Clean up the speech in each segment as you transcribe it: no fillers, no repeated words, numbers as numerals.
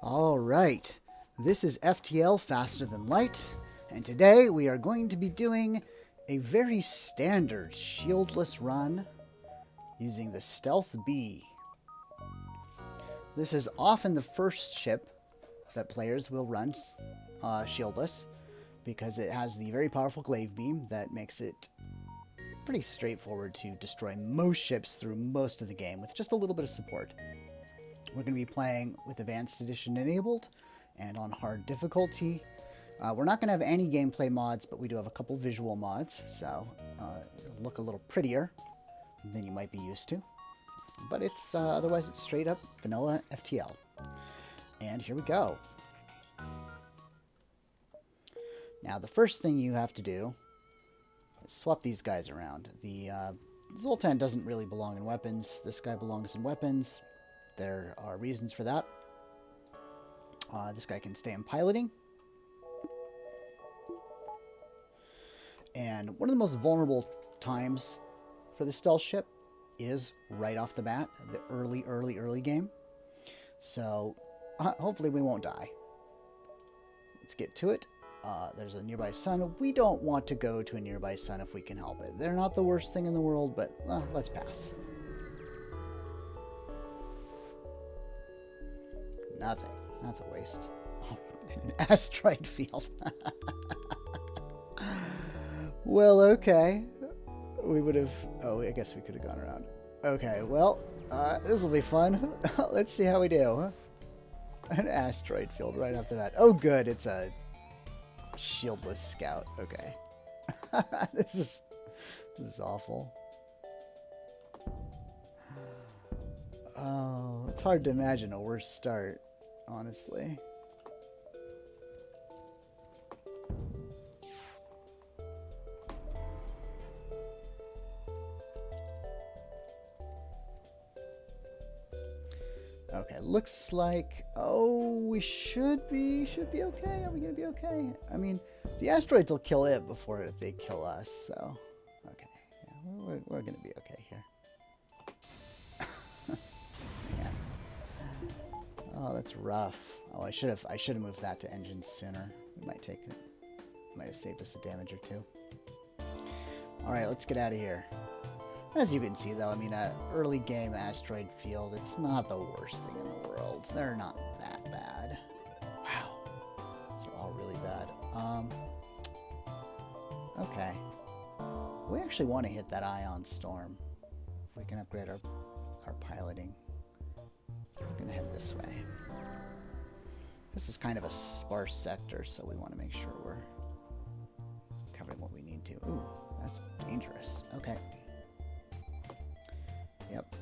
All right, this is FTL Faster Than Light, and today we are going to be doing a very standard shieldless run using the Stealth B. This is often the first ship that players will run shieldless because it has the very powerful glaive beam that makes it pretty straightforward to destroy most ships through most of the game with just a little bit of support. We're going to be playing with Advanced Edition enabled and on hard difficulty. We're not going to have any gameplay mods, but we do have a couple visual mods, so it'll look a little prettier than you might be used to. But it's otherwise it's straight up vanilla FTL. And here we go. Now the first thing you have to do is swap these guys around. The Zoltan doesn't really belong in weapons. This guy belongs in weapons. There are reasons for that. This guy can stay in piloting. And one of the most vulnerable times for the stealth ship is right off the bat, the early game. So hopefully we won't die. Let's get to it. There's a nearby sun. We don't want to go to a nearby sun if we can help it. They're not the worst thing in the world, but let's pass. Nothing. That's a waste. Oh, an asteroid field. Well, okay. We would have... Oh, I guess we could have gone around. Okay, well, this will be fun. Let's see how we do. An asteroid field right off the bat. Oh, good. It's a shieldless scout. Okay. This is awful. Oh, it's hard to imagine a worse start, honestly. Okay, looks like, oh, we should be okay. Are we gonna be okay? I mean, the asteroids will kill it before they kill us, so okay, yeah, we're gonna be okay here. Oh, that's rough. Oh, I should have moved that to engines sooner. We might have saved us a damage or two. All right, let's get out of here. As you can see, though, I mean, early game asteroid field, it's not the worst thing in the world. They're not that bad. Wow, these are all really bad. Okay. We actually want to hit that ion storm. If we can upgrade our piloting. We're going to head this way. This is kind of a sparse sector, so we want to make sure we're covering what we need to. Ooh, that's dangerous. Okay. Yep.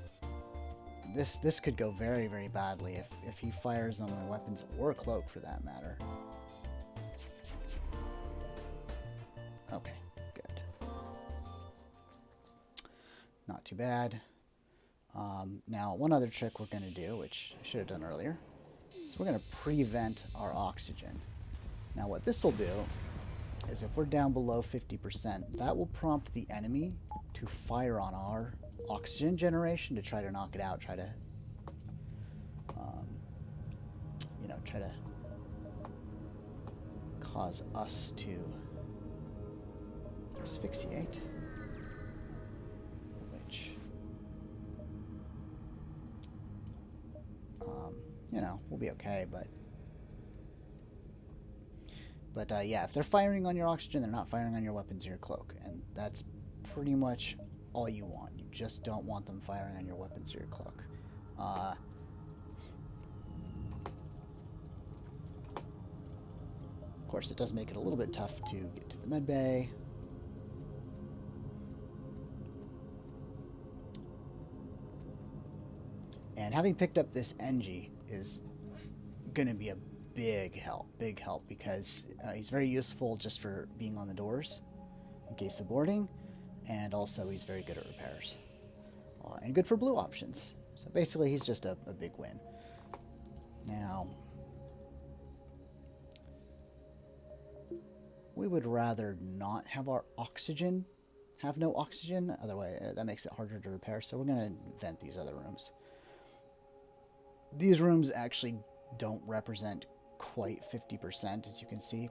This could go very, very badly if he fires on my weapons or cloak for that matter. Okay, good. Not too bad. Now, one other trick we're going to do, which I should have done earlier, is we're going to prevent our oxygen. Now, what this will do is if we're down below 50%, that will prompt the enemy to fire on our oxygen generation to try to knock it out, try to, try to cause us to asphyxiate, which... we'll be okay, but yeah, if they're firing on your oxygen, they're not firing on your weapons or your cloak, and that's pretty much all you want. You just don't want them firing on your weapons or your cloak. Of course, it does make it a little bit tough to get to the med bay. And having picked up this NG is going to be a big help, because he's very useful just for being on the doors in case of boarding, and also he's very good at repairs. And good for blue options. So basically he's just a big win. Now, we would rather not have our oxygen, have no oxygen, otherwise that makes it harder to repair, so we're going to vent these other rooms. These rooms actually don't represent quite 50%, as you can see.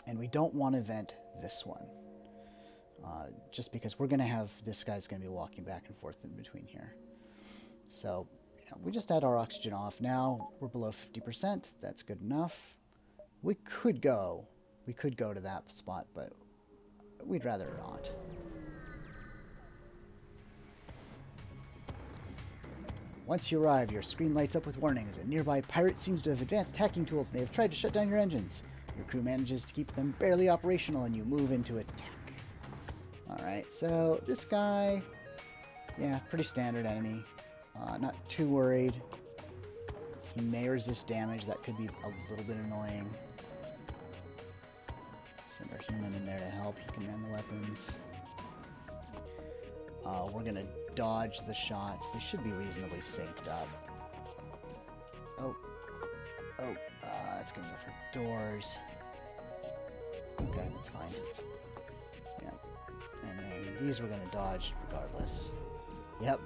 And we don't want to vent this one, just because we're going to have, this guy's going to be walking back and forth in between here. So we just had our oxygen off. Now we're below 50%. That's good enough. We could go to that spot, but we'd rather not. Once you arrive, your screen lights up with warnings. A nearby pirate seems to have advanced hacking tools, and they have tried to shut down your engines. Your crew manages to keep them barely operational, and you move into attack. Alright, so this guy, yeah, pretty standard enemy. Not too worried. He may resist damage. That could be a little bit annoying. Send our human in there to help. He can man the weapons. We're going to dodge the shots. They should be reasonably synced up. Oh, that's going to go for doors. Okay, that's fine. Yeah. And then these we're going to dodge regardless. Yep.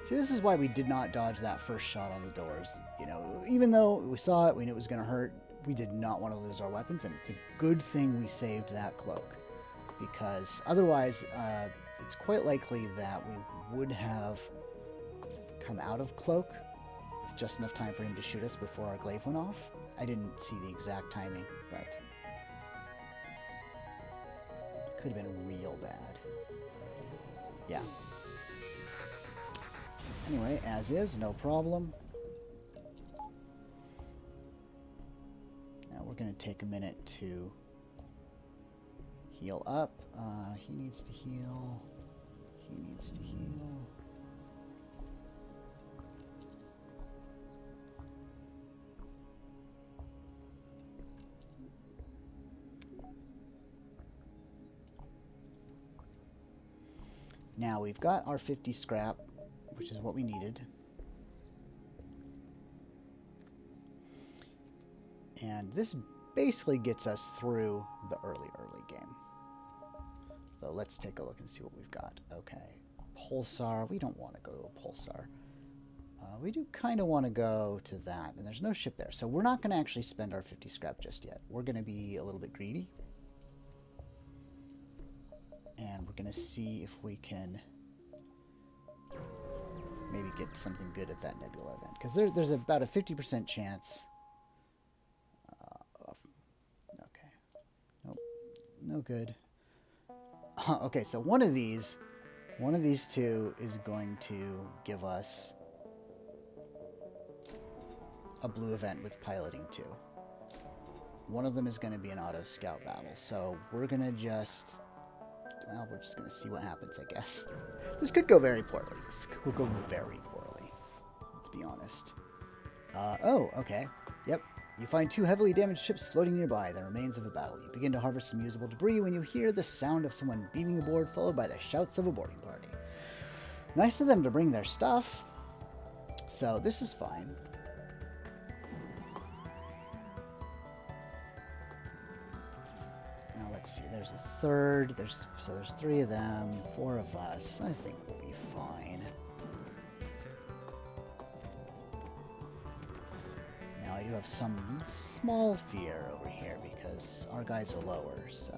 See, this is why we did not dodge that first shot on the doors. You know, even though we saw it, we knew it was going to hurt, we did not want to lose our weapons, and it's a good thing we saved that cloak. Because otherwise, it's quite likely that we would have come out of cloak with just enough time for him to shoot us before our glaive went off. I didn't see the exact timing, but it could have been real bad. Yeah. Anyway, as is, no problem. Now we're going to take a minute to heal up. He needs to heal. He needs to heal. Now we've got our 50 scrap, which is what we needed. And this basically gets us through the early game. So let's take a look and see what we've got. Okay, pulsar. We don't want to go to a pulsar. We do kind of want to go to that, and there's no ship there. So we're not going to actually spend our 50 scrap just yet. We're going to be a little bit greedy. And we're going to see if we can maybe get something good at that nebula event. Because there's about a 50% chance. Okay. Nope. No good. Okay, so one of these two is going to give us a blue event with piloting 2. One of them is going to be an auto scout battle. So we're going to just... Well, we're just going to see what happens, I guess. This could go very poorly. This could go very poorly. Let's be honest. Oh, okay. Yep. You find 2 heavily damaged ships floating nearby, the remains of a battle. You begin to harvest some usable debris when you hear the sound of someone beaming aboard, followed by the shouts of a boarding party. Nice of them to bring their stuff. So, this is fine. Let's see, there's a third, so there's 3 of them, 4 of us. I think we'll be fine. Now I do have some small fear over here because our guys are lower, so...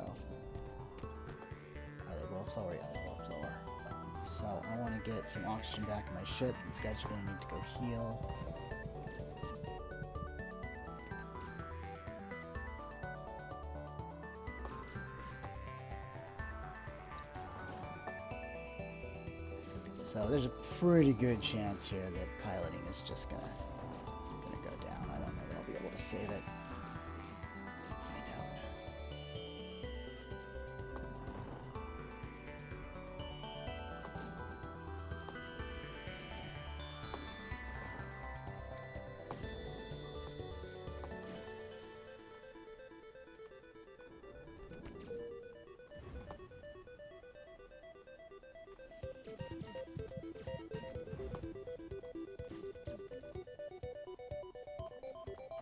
Are they both lower? Yeah, they're both lower. So I want to get some oxygen back in my ship. These guys are going to need to go heal. So there's a pretty good chance here that piloting is just gonna go down. I don't know that I'll be able to save it. We'll find out.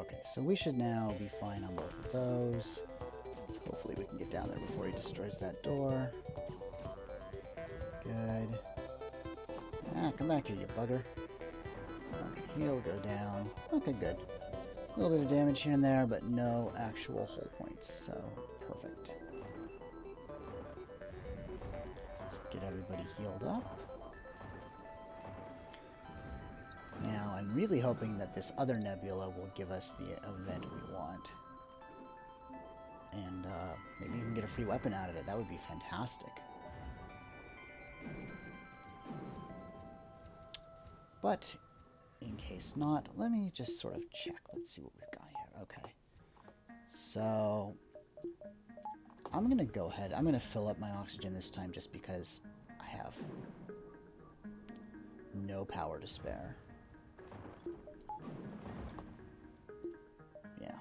Okay, so we should now be fine on both of those. So hopefully we can get down there before he destroys that door. Good. Ah, come back here, you bugger. Okay, He'll go down. Okay, good. A little bit of damage here and there, but no actual hull points, so perfect. Let's get everybody healed up. Now, I'm really hoping that this other nebula will give us the event we want. And maybe even get a free weapon out of it. That would be fantastic. But in case not, let me just sort of check. Let's see what we've got here. Okay. So, I'm going to go ahead. I'm going to fill up my oxygen this time just because I have no power to spare. Yeah.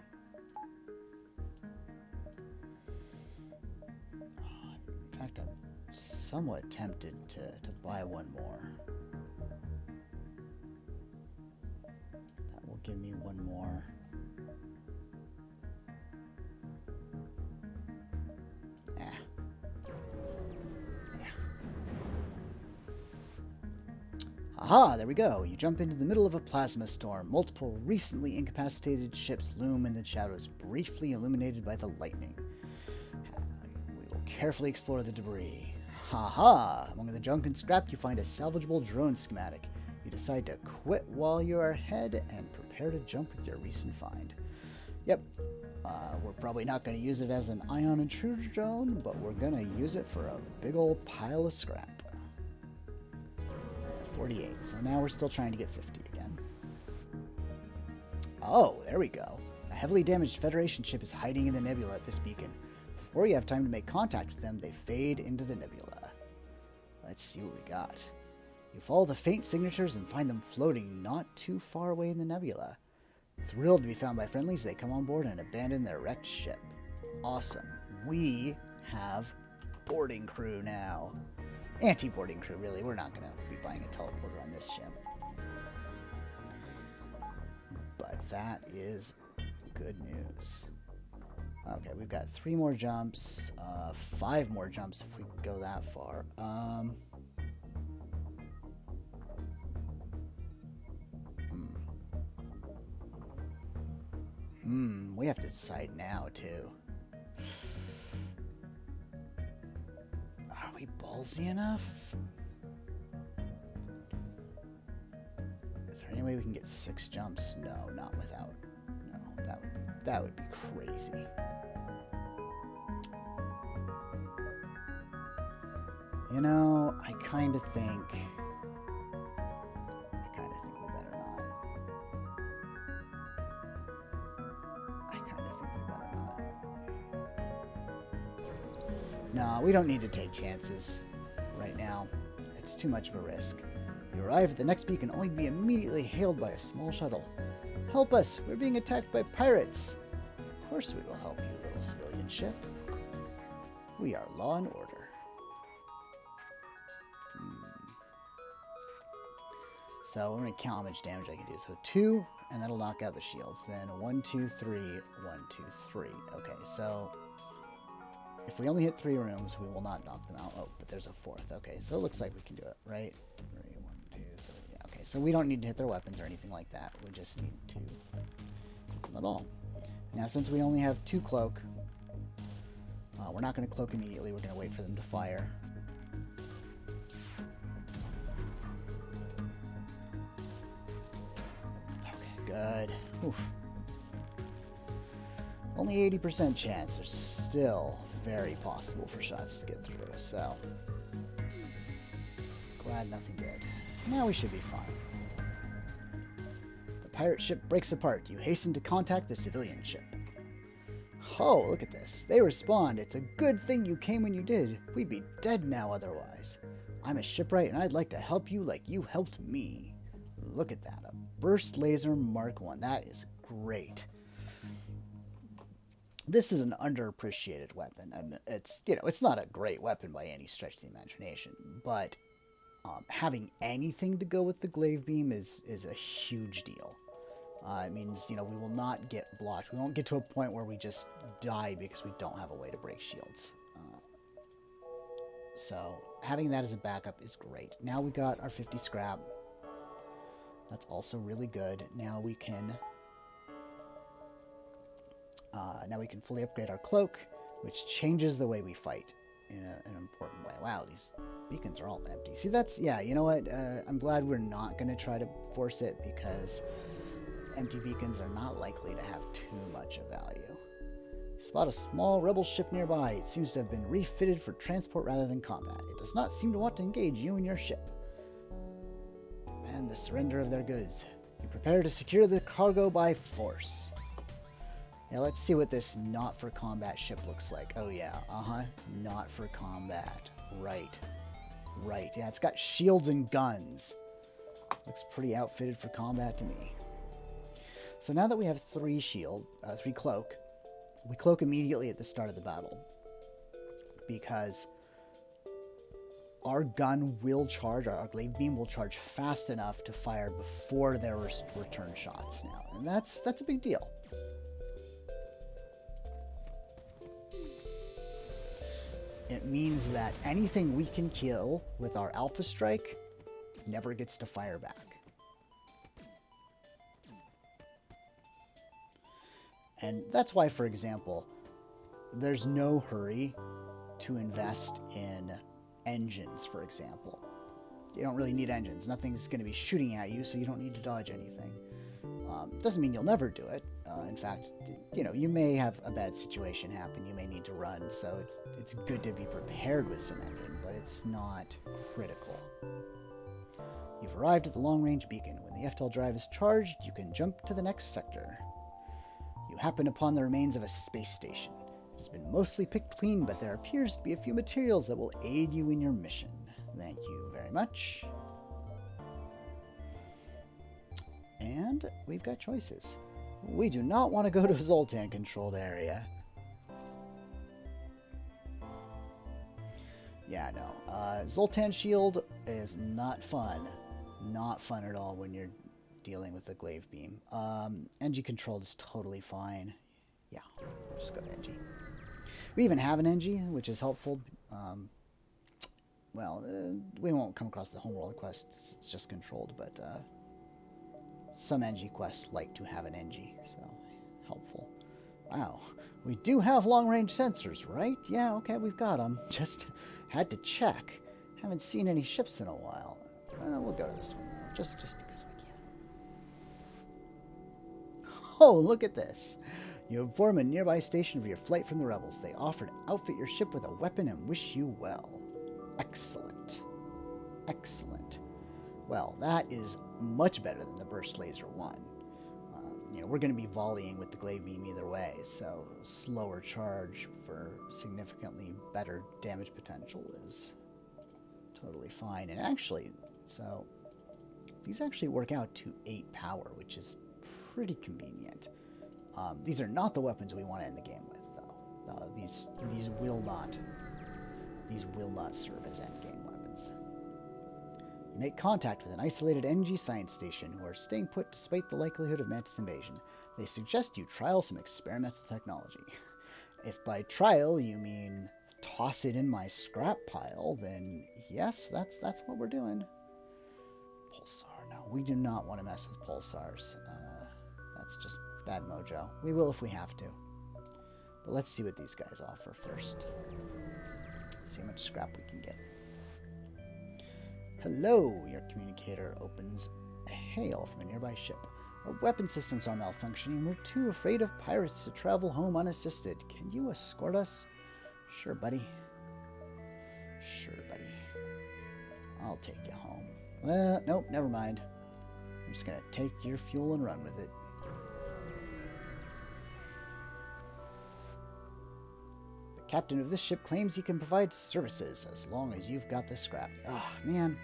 In fact, I'm somewhat tempted to buy one more. That will give me one more. Aha, there we go. You jump into the middle of a plasma storm. Multiple recently incapacitated ships loom in the shadows, briefly illuminated by the lightning. We will carefully explore the debris. Ha! Among the junk and scrap, you find a salvageable drone schematic. You decide to quit while you are ahead and prepare to jump with your recent find. Yep, we're probably not going to use it as an ion intruder drone, but we're going to use it for a big old pile of scrap. 48, so now we're still trying to get 50 again. Oh, there we go. A heavily damaged Federation ship is hiding in the nebula at this beacon. Before you have time to make contact with them, they fade into the nebula. Let's see what we got. You follow the faint signatures and find them floating not too far away in the nebula. Thrilled to be found by friendlies, they come on board and abandon their wrecked ship. Awesome. We have boarding crew now. Anti-boarding crew, really. We're not going to be buying a teleporter on this ship. But that is good news. Okay, we've got 3 more jumps, 5 more jumps if we go that far. We have to decide now, too. Are we ballsy enough? Is there any way we can get 6 jumps? No, not without. No, that would be crazy. You know, I kind of think we better not. No, we don't need to take chances right now. It's too much of a risk. You arrive at the next beacon only to be immediately hailed by a small shuttle. Help us! We're being attacked by pirates! Of course we will help you, little civilian ship. We are law and order. So I'm going to count how much damage I can do. So 2, and that'll knock out the shields. Then 1, 2, 3, 1, 2, 3. Okay, so if we only hit 3 rooms, we will not knock them out. Oh, but there's a 4th. Okay, so it looks like we can do it, right? 3, 1, 2, 3. Yeah, okay, so we don't need to hit their weapons or anything like that. We just need to hit them at all. Now, since we only have 2 cloak, we're not going to cloak immediately. We're going to wait for them to fire. Good. Oof. Only 80% chance. There's still very possible for shots to get through, so glad nothing did. Now we should be fine. The pirate ship breaks apart. You hasten to contact the civilian ship. Oh, look at this. They respond. It's a good thing you came when you did. We'd be dead now otherwise. I'm a shipwright and I'd like to help you like you helped me. Look at that. A burst laser Mark 1. That is great. This is an underappreciated weapon. I mean, it's not a great weapon by any stretch of the imagination, but having anything to go with the glaive beam is a huge deal. It means, we will not get blocked. We won't get to a point where we just die because we don't have a way to break shields. So having that as a backup is great. Now we got our 50 scrap. That's also really good. Now we can fully upgrade our cloak, which changes the way we fight in an important way. Wow, these beacons are all empty. See, that's, yeah, you know what? I'm glad we're not going to try to force it, because empty beacons are not likely to have too much of value. Spot a small rebel ship nearby. It seems to have been refitted for transport rather than combat. It does not seem to want to engage you and your ship. Demand the surrender of their goods. Be prepared to secure the cargo by force. Yeah, let's see what this not for combat ship looks like. Oh yeah, not for combat. Right. Yeah, it's got shields and guns. Looks pretty outfitted for combat to me. So now that we have 3 cloak, we cloak immediately at the start of the battle, because our gun will charge, our glaive beam will charge fast enough to fire before their return shots now, and that's a big deal. It means that anything we can kill with our Alpha Strike never gets to fire back. And that's why, for example, there's no hurry to invest in engines, for example. You don't really need engines. Nothing's going to be shooting at you, so you don't need to dodge anything. Doesn't mean you'll never do it. In fact, you may have a bad situation happen. You may need to run, so it's good to be prepared with some engine, but it's not critical. You've arrived at the long-range beacon. When the FTL drive is charged, you can jump to the next sector. You happen upon the remains of a space station. It has been mostly picked clean, but there appears to be a few materials that will aid you in your mission. Thank you very much. And we've got choices. We do not want to go to a Zoltan-controlled area. Yeah, no. Zoltan Shield is not fun. Not fun at all when you're dealing with the glaive beam. NG controlled is totally fine. Yeah, just go to NG. We even have an NG, which is helpful. We won't come across the homeworld quests. It's just controlled, but some NG quests like to have an NG, so helpful. Wow, we do have long-range sensors, right? Yeah, okay, we've got them. Just had to check. Haven't seen any ships in a while. We'll go to this one, though, just because we can. Oh, look at this. You inform a nearby station of your flight from the rebels. They offer to outfit your ship with a weapon and wish you well. Excellent. Excellent. Well, that is much better than the Burst Laser 1. We're going to be volleying with the glaive beam either way, so slower charge for significantly better damage potential is totally fine. And actually, so these actually work out to 8 power, which is pretty convenient. These are not the weapons we want to end the game with, though. These will not serve as endgame weapons. You make contact with an isolated NG science station who are staying put despite the likelihood of Mantis invasion. They suggest you trial some experimental technology. If by trial you mean toss it in my scrap pile, then yes, that's what we're doing. Pulsar. No, we do not want to mess with pulsars. That's just bad mojo. We will if we have to. But let's see what these guys offer first. See how much scrap we can get. Hello, your communicator opens a hail from a nearby ship. Our weapon systems are malfunctioning. We're too afraid of pirates to travel home unassisted. Can you escort us? Sure, buddy. Sure, buddy. I'll take you home. Well, nope, never mind. I'm just gonna take your fuel and run with it. The captain of this ship claims he can provide services as long as you've got the scrap. Oh, man.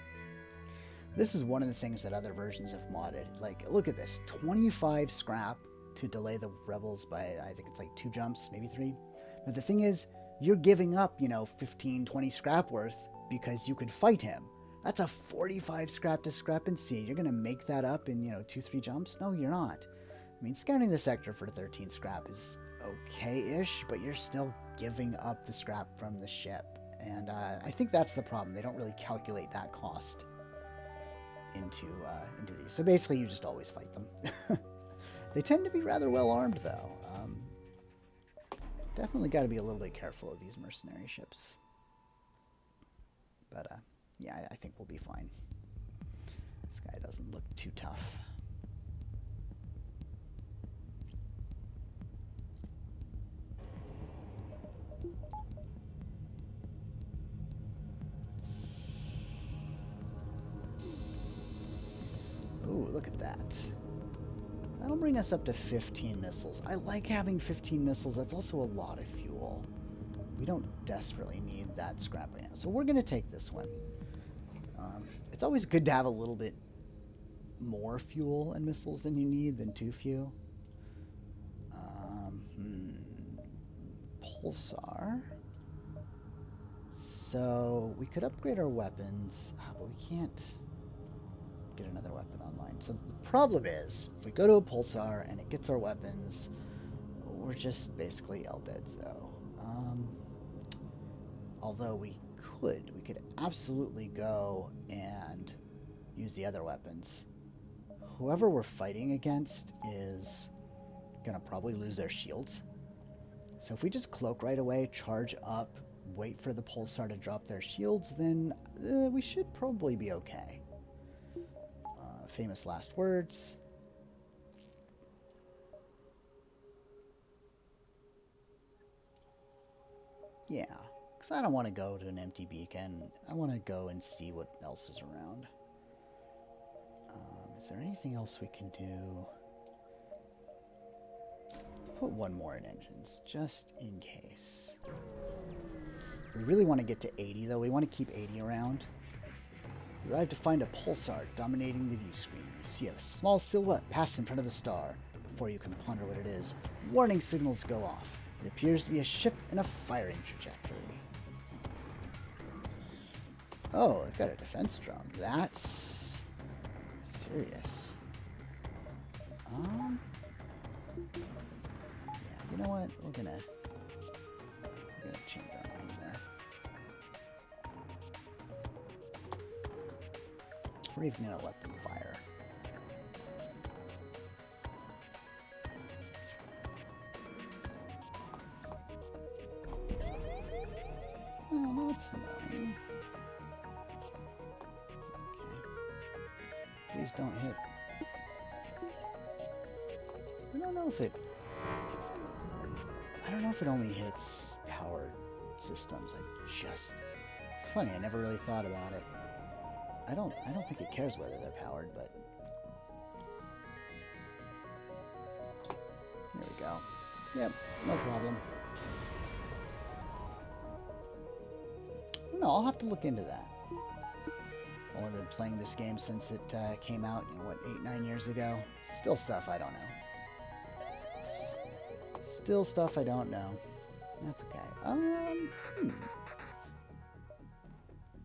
This is one of the things that other versions have modded. Like, look at this. 25 scrap to delay the rebels by, I think it's like 2 jumps, maybe 3. But the thing is, you're giving up, 15, 20 scrap worth because you could fight him. That's a 45 scrap discrepancy. You're going to make that up in, 2, 3 jumps? No, you're not. I mean, scanning the sector for 13 scrap is okay-ish, but you're still giving up the scrap from the ship. And I think that's the problem. They don't really calculate that cost into these. So basically, you just always fight them. They tend to be rather well armed, though. Definitely got to be a little bit careful of these mercenary ships. But yeah, I think we'll be fine. This guy doesn't look too tough. Ooh, look at that. That'll bring us up to 15 missiles. I like having 15 missiles. That's also a lot of fuel. We don't desperately need that scrap right now. So we're going to take this one. It's always good to have a little bit more fuel and missiles than you need than too few. Pulsar. So we could upgrade our weapons, but we can't get another weapon online. So the problem is, if we go to a pulsar and it gets our weapons, we're just basically LDeadzo. Although we could absolutely go and use the other weapons. Whoever we're fighting against is gonna probably lose their shields. So if we just cloak right away, charge up, wait for the pulsar to drop their shields, then we should probably be okay. Famous last words. Yeah, because I don't want to go to an empty beacon. I want to go and see what else is around. Is there anything else we can do? Put one more in engines, just in case. We really want to get to 80, though. We want to keep 80 around. You arrive to find a pulsar dominating the view screen. You see a small silhouette pass in front of the star. Before you can ponder what it is, warning signals go off. It appears to be a ship in a firing trajectory. Oh, I've got a defense drone. That's serious. Yeah, you know what? We're gonna change our mind there. We're even gonna let them fire. Oh, that's annoying. Okay. Please don't hit. I don't know if it only hits powered systems. It's funny, I never really thought about it. I don't think it cares whether they're powered, but here we go. Yep, no problem. No, I'll have to look into that. Well, I've been playing this game since it came out, 8-9 years ago. Still stuff I don't know. Still stuff I don't know. That's okay.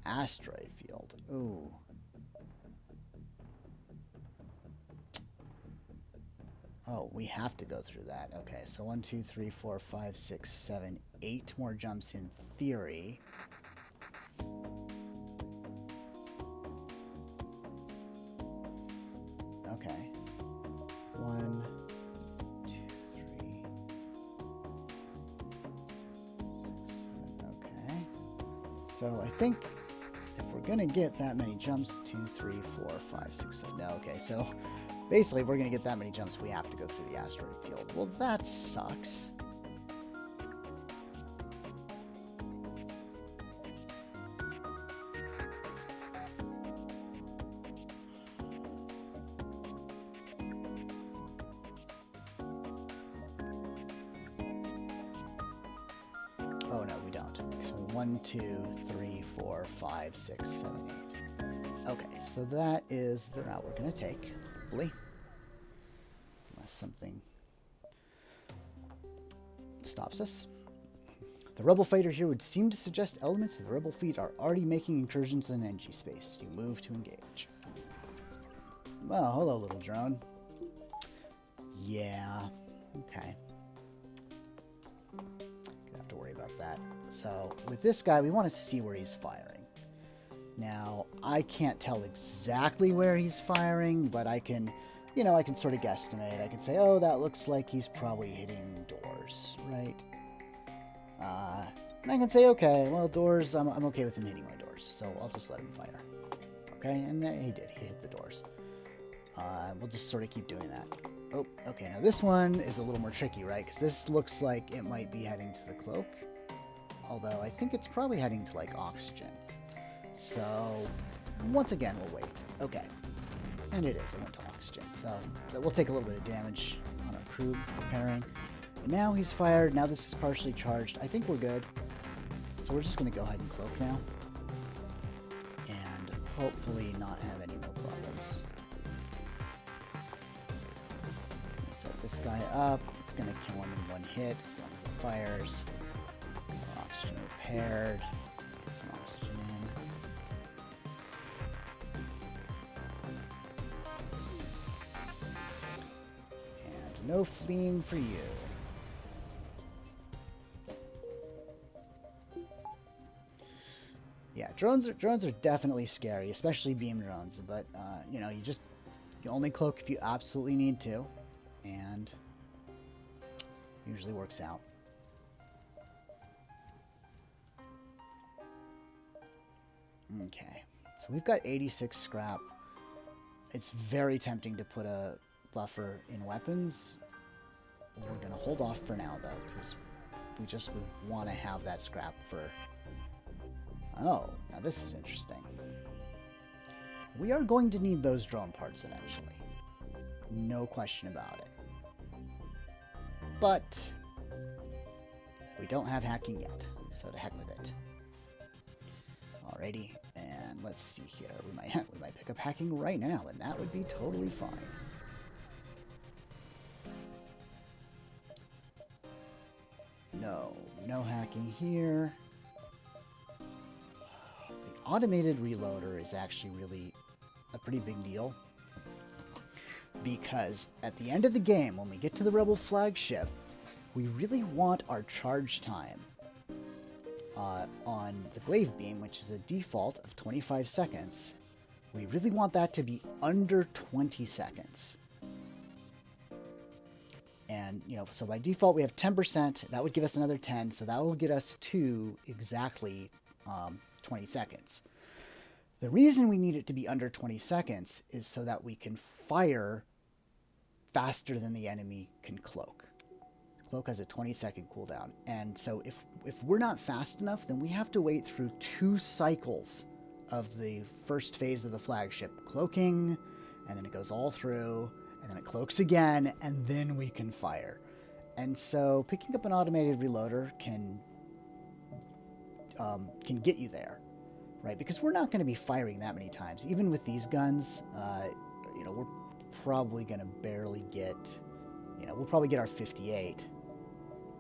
Asteroid field. Ooh. Oh, we have to go through that. Okay, so 1, 2, 3, 4, 5, 6, 7, 8 more jumps in theory. Okay. 1, 2, 3, 6, 7. Okay. So I think if we're gonna get that many jumps, 2, 3, 4, 5, 6, 7. No, okay, so basically if we're gonna get that many jumps, we have to go through the asteroid field. Well, that sucks. Oh, no, we don't. So 1, 2, 3, 4, 5, 6, 7, 8. Okay, so that is the route we're going to take, hopefully. Unless something stops us. The rebel fighter here would seem to suggest elements of the rebel fleet are already making incursions in NG space. You move to engage. Well, hello, little drone. Yeah, okay. Gonna have to worry about that. So, with this guy, we want to see where he's firing. Now, I can't tell exactly where he's firing, but I can, you know, I can sort of guesstimate. I can say, oh, that looks like he's probably hitting doors, right? And I can say, okay, well, doors, I'm okay with him hitting my doors, so I'll just let him fire. Okay, and he did. He hit the doors. We'll just sort of keep doing that. Oh, okay, now this one is a little more tricky, right? Because this looks like it might be heading to the cloak. Although I think it's probably heading to, like, oxygen. So, once again, we'll wait. Okay. And it is. It went to oxygen. So, we'll take a little bit of damage on our crew repairing. And now he's fired. Now this is partially charged. I think we're good. So we're just going to go ahead and cloak now. And hopefully not have any more problems. Set this guy up. It's going to kill him in one hit as long as it fires. Oxygen repaired. Let's get some oxygen in. And no fleeing for you. Yeah, drones are definitely scary, especially beam drones. But you know, you only cloak if you absolutely need to, and usually works out. Okay, so we've got 86 scrap. It's very tempting to put a buffer in weapons. We're gonna hold off for now though, because we want to have that scrap for. Oh, now this is interesting. We are going to need those drone parts eventually. No question about it. But we don't have hacking yet, so to heck with it. Alrighty, and let's see here. We might pick up hacking right now, and that would be totally fine. No hacking here. The automated reloader is actually really a pretty big deal, because at the end of the game, when we get to the Rebel flagship, we really want our charge time on the glaive beam, which is a default of 25 seconds. We really want that to be under 20 seconds. And, you know, so by default we have 10%. That would give us another 10, so that will get us to exactly 20 seconds. The reason we need it to be under 20 seconds is so that we can fire faster than the enemy can cloak. Cloak has a 20-second cooldown, and so if we're not fast enough, then we have to wait through 2 cycles of the first phase of the flagship cloaking, and then it goes all through, and then it cloaks again, and then we can fire. And so picking up an automated reloader can get you there, right? Because we're not going to be firing that many times. Even with these guns, you know, we're probably going to barely get, you know, we'll probably get our 58,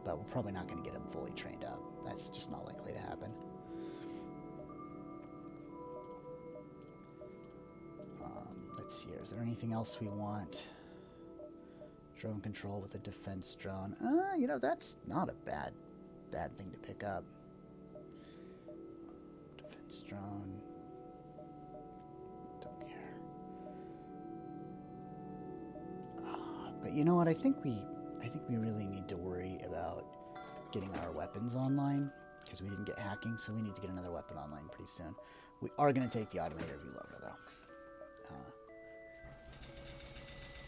but we're probably not going to get them fully trained up. That's just not likely to happen. Let's see here. Is there anything else we want? Drone control with a defense drone. You know, that's not a bad thing to pick up. Defense drone. Don't care. But you know what? I think we really need to worry about getting our weapons online, because we didn't get hacking, so we need to get another weapon online pretty soon. We are going to take the automated reloader, though.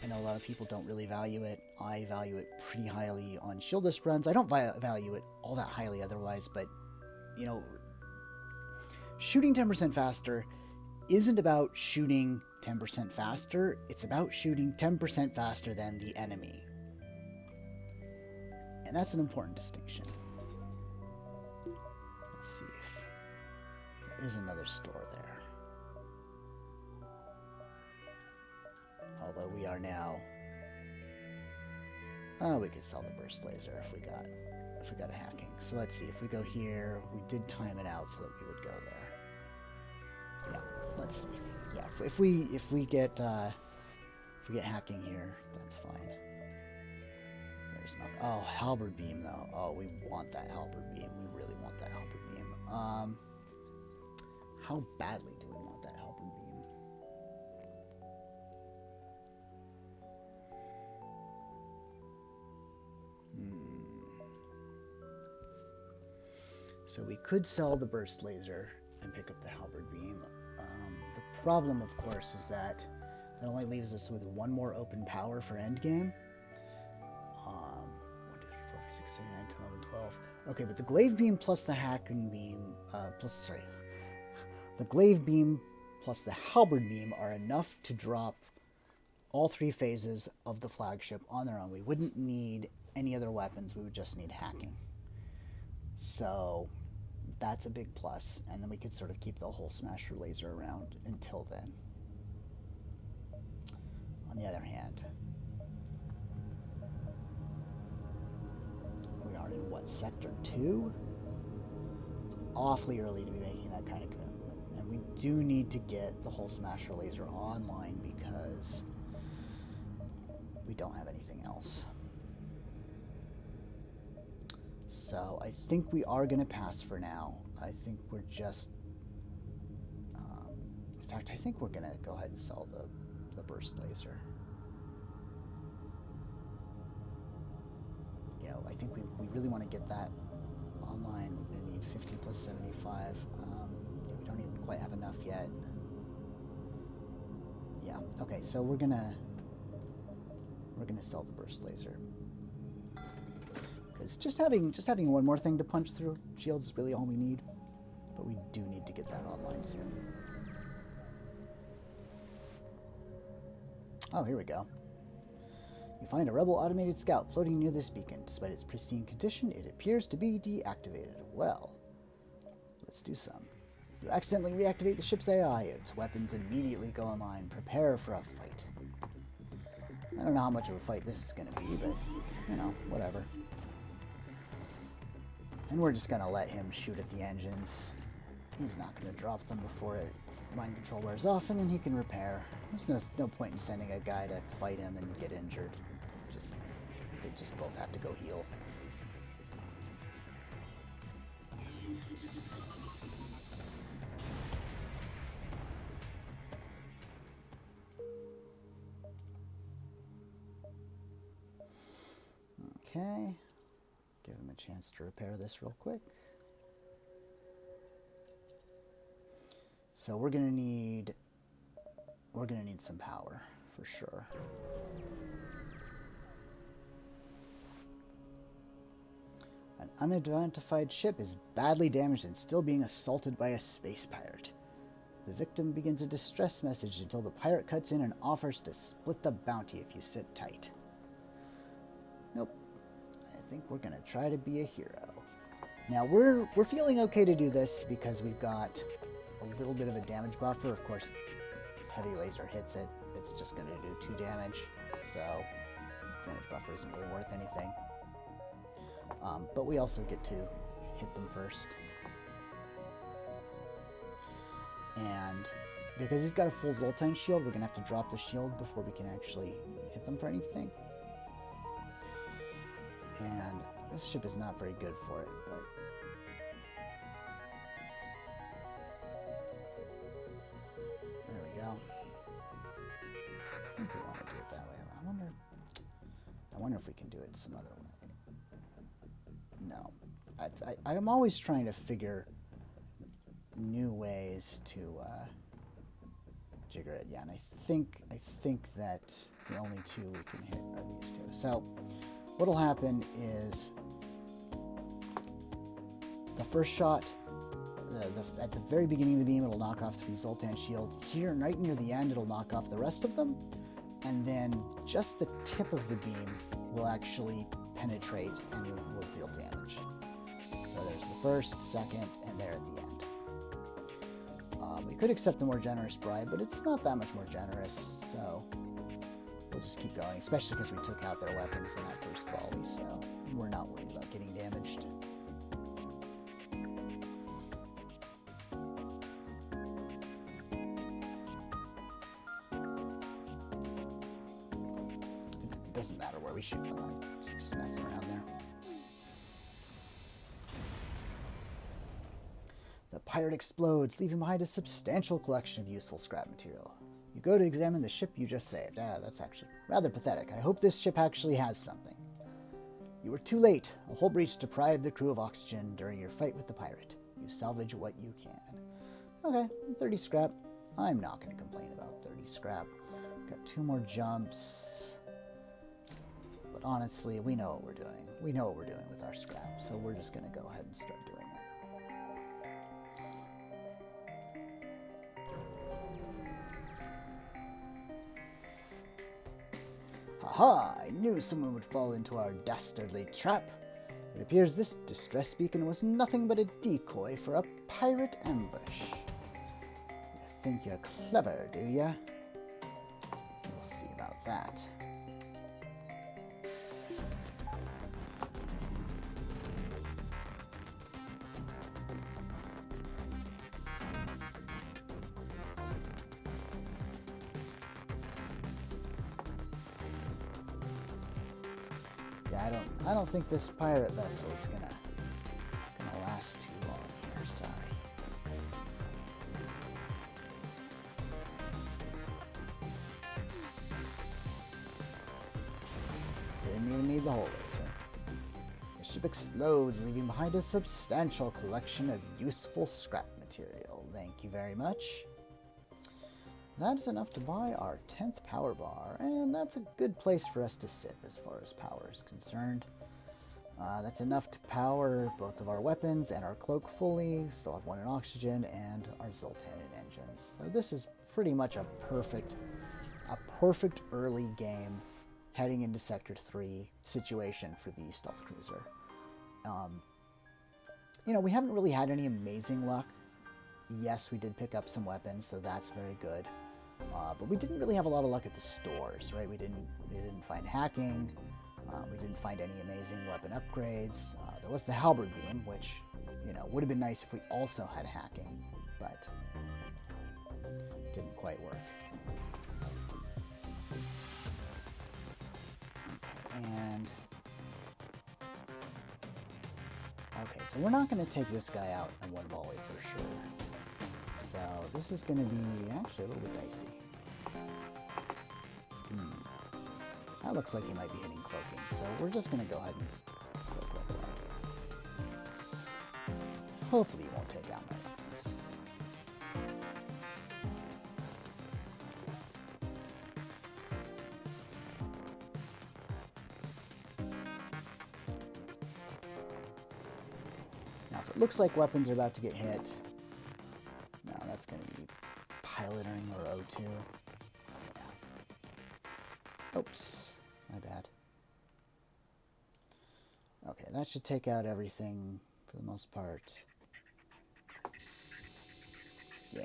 I know a lot of people don't really value it. I value it pretty highly on Shieldless runs. I don't value it all that highly otherwise, but, you know, shooting 10% faster isn't about shooting 10% faster. It's about shooting 10% faster than the enemy. And that's an important distinction. Let's see if there is another store there. Although we are now, we could sell the burst laser if we got a hacking. So let's see, if we go here, we did time it out so that we would go there. Yeah, let's see. Yeah, if we get hacking here, that's fine. There's not. Oh, halberd beam though. Oh, we want that halberd beam. We really want that halberd beam. How badly do we want that halberd So we could sell the burst laser and pick up the halberd beam. The problem, of course, is that only leaves us with one more open power for endgame. 1, 2, 3, 4, 5, 6, 7, 8, 9, 10, 11, 12. Okay, but the glaive beam plus the hacking beam, the glaive beam plus the halberd beam are enough to drop all 3 phases of the flagship on their own. We wouldn't need any other weapons, we would just need hacking. So that's a big plus, and then we could sort of keep the whole smasher laser around until then. On the other hand, we are in what, sector 2? It's awfully early to be making that kind of commitment, and we do need to get the whole smasher laser online because we don't have anything else. So I think we are going to pass for now. I think we're just... in fact, I think we're going to go ahead and sell the burst laser. You know, I think we really want to get that online. We're going to need 50 plus 75. We don't even quite have enough yet. Yeah, okay, so we're going to sell the burst laser. Because just having one more thing to punch through shields is really all we need. But we do need to get that online soon. Oh, here we go. You find a rebel automated scout floating near this beacon. Despite its pristine condition, it appears to be deactivated. Well, let's do some. You accidentally reactivate the ship's AI. Its weapons immediately go online. Prepare for a fight. I don't know how much of a fight this is going to be, but, you know, whatever. And we're just going to let him shoot at the engines. He's not going to drop them before mind control wears off, and then he can repair. There's no point in sending a guy to fight him and get injured. They just both have to go heal. Okay. Give him a chance to repair this real quick. So we're gonna need some power for sure. An unidentified ship is badly damaged and still being assaulted by a space pirate. The victim begins a distress message until the pirate cuts in and offers to split the bounty if you sit tight. Nope. I think we're gonna try to be a hero. Now we're feeling okay to do this because we've got a little bit of a damage buffer. Of course, if heavy laser hits it, it's just going to do 2 damage, so damage buffer isn't really worth anything. But we also get to hit them first. And because he's got a full Zoltan shield, we're going to have to drop the shield before we can actually hit them for anything. And this ship is not very good for it, but there we go. I think we want to do it that way. I wonder if we can do it some other way. No. I'm always trying to figure new ways to jigger it. Yeah, and I think that the only 2 we can hit are these 2. So what'll happen is the first shot, at the very beginning of the beam, it'll knock off 3 Zoltan shields. Here, right near the end, it'll knock off the rest of them. And then just the tip of the beam will actually penetrate and will deal damage. So there's the first, second, and there at the end. We could accept the more generous bribe, but it's not that much more generous, so we'll just keep going, especially because we took out their weapons in that first volley, so we're not worried about getting damaged. It doesn't matter where we shoot them, I'm just messing around there. The pirate explodes, leaving behind a substantial collection of useful scrap material. You go to examine the ship you just saved. That's actually rather pathetic. I hope this ship actually has something. You were too late. A hull breach deprived the crew of oxygen during your fight with the pirate. You salvage what you can. Okay, 30 scrap. I'm not going to complain about 30 scrap. Got 2 more jumps. But honestly, we know what we're doing. We know what we're doing with our scrap, so we're just going to go ahead and start doing it. Haha! I knew someone would fall into our dastardly trap. It appears this distress beacon was nothing but a decoy for a pirate ambush. You think you're clever, do ya? We'll see about that. Yeah, I don't think this pirate vessel is gonna last too long here. Sorry. Didn't even need the hull laser. The ship explodes, leaving behind a substantial collection of useful scrap material. Thank you very much. That's enough to buy our 10th power bar, and that's a good place for us to sit as far as power is concerned. That's enough to power both of our weapons and our cloak fully, still have 1 in oxygen, and our Zoltan engines. So this is pretty much a perfect early game heading into Sector 3 situation for the stealth cruiser. You know, we haven't really had any amazing luck. Yes, we did pick up some weapons, so that's very good. But we didn't really have a lot of luck at the stores, right? We didn't find hacking. We didn't find any amazing weapon upgrades. There was the halberd beam, which, you know, would have been nice if we also had hacking, but didn't quite work. Okay, and okay, so we're not going to take this guy out in one volley for sure. So this is going to be actually a little bit dicey. That looks like he might be hitting cloaking, so we're just going to go ahead and cloak right away. Hopefully he won't take out my weapons. Now if it looks like weapons are about to get hit, no, that's going to be piloting or O2. Oops, my bad. Okay, that should take out everything for the most part. Yeah,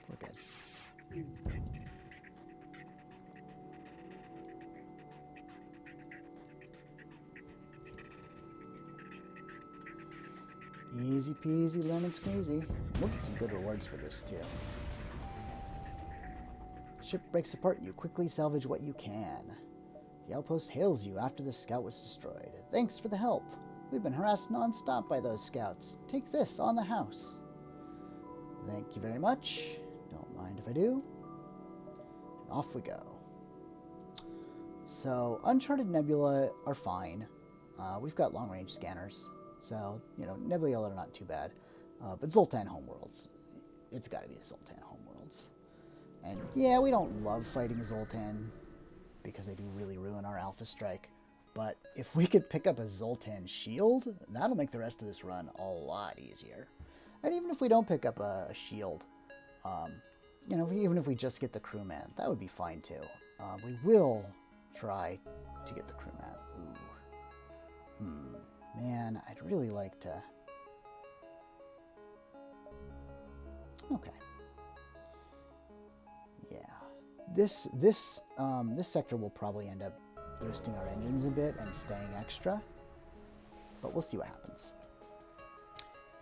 we're good. Easy peasy lemon squeezy. We'll get some good rewards for this too. Ship breaks apart, you quickly salvage what you can. The outpost hails you after the scout was destroyed. Thanks for the help. We've been harassed non-stop by those scouts. Take this on the house. Thank you very much. Don't mind if I do. And off we go. So, Uncharted Nebula are fine. We've got long-range scanners. So, you know, Nebula are not too bad. But Zoltan Homeworlds. It's got to be the Zoltan Homeworlds. And yeah, we don't love fighting Zoltan because they do really ruin our Alpha Strike. But if we could pick up a Zoltan shield, that'll make the rest of this run a lot easier. And even if we don't pick up a shield, you know, even if we just get the crewman, that would be fine too. We will try to get the crewman. Ooh. Man, I'd really like to... Okay. Yeah. This sector will probably end up boosting our engines a bit and staying extra, but we'll see what happens.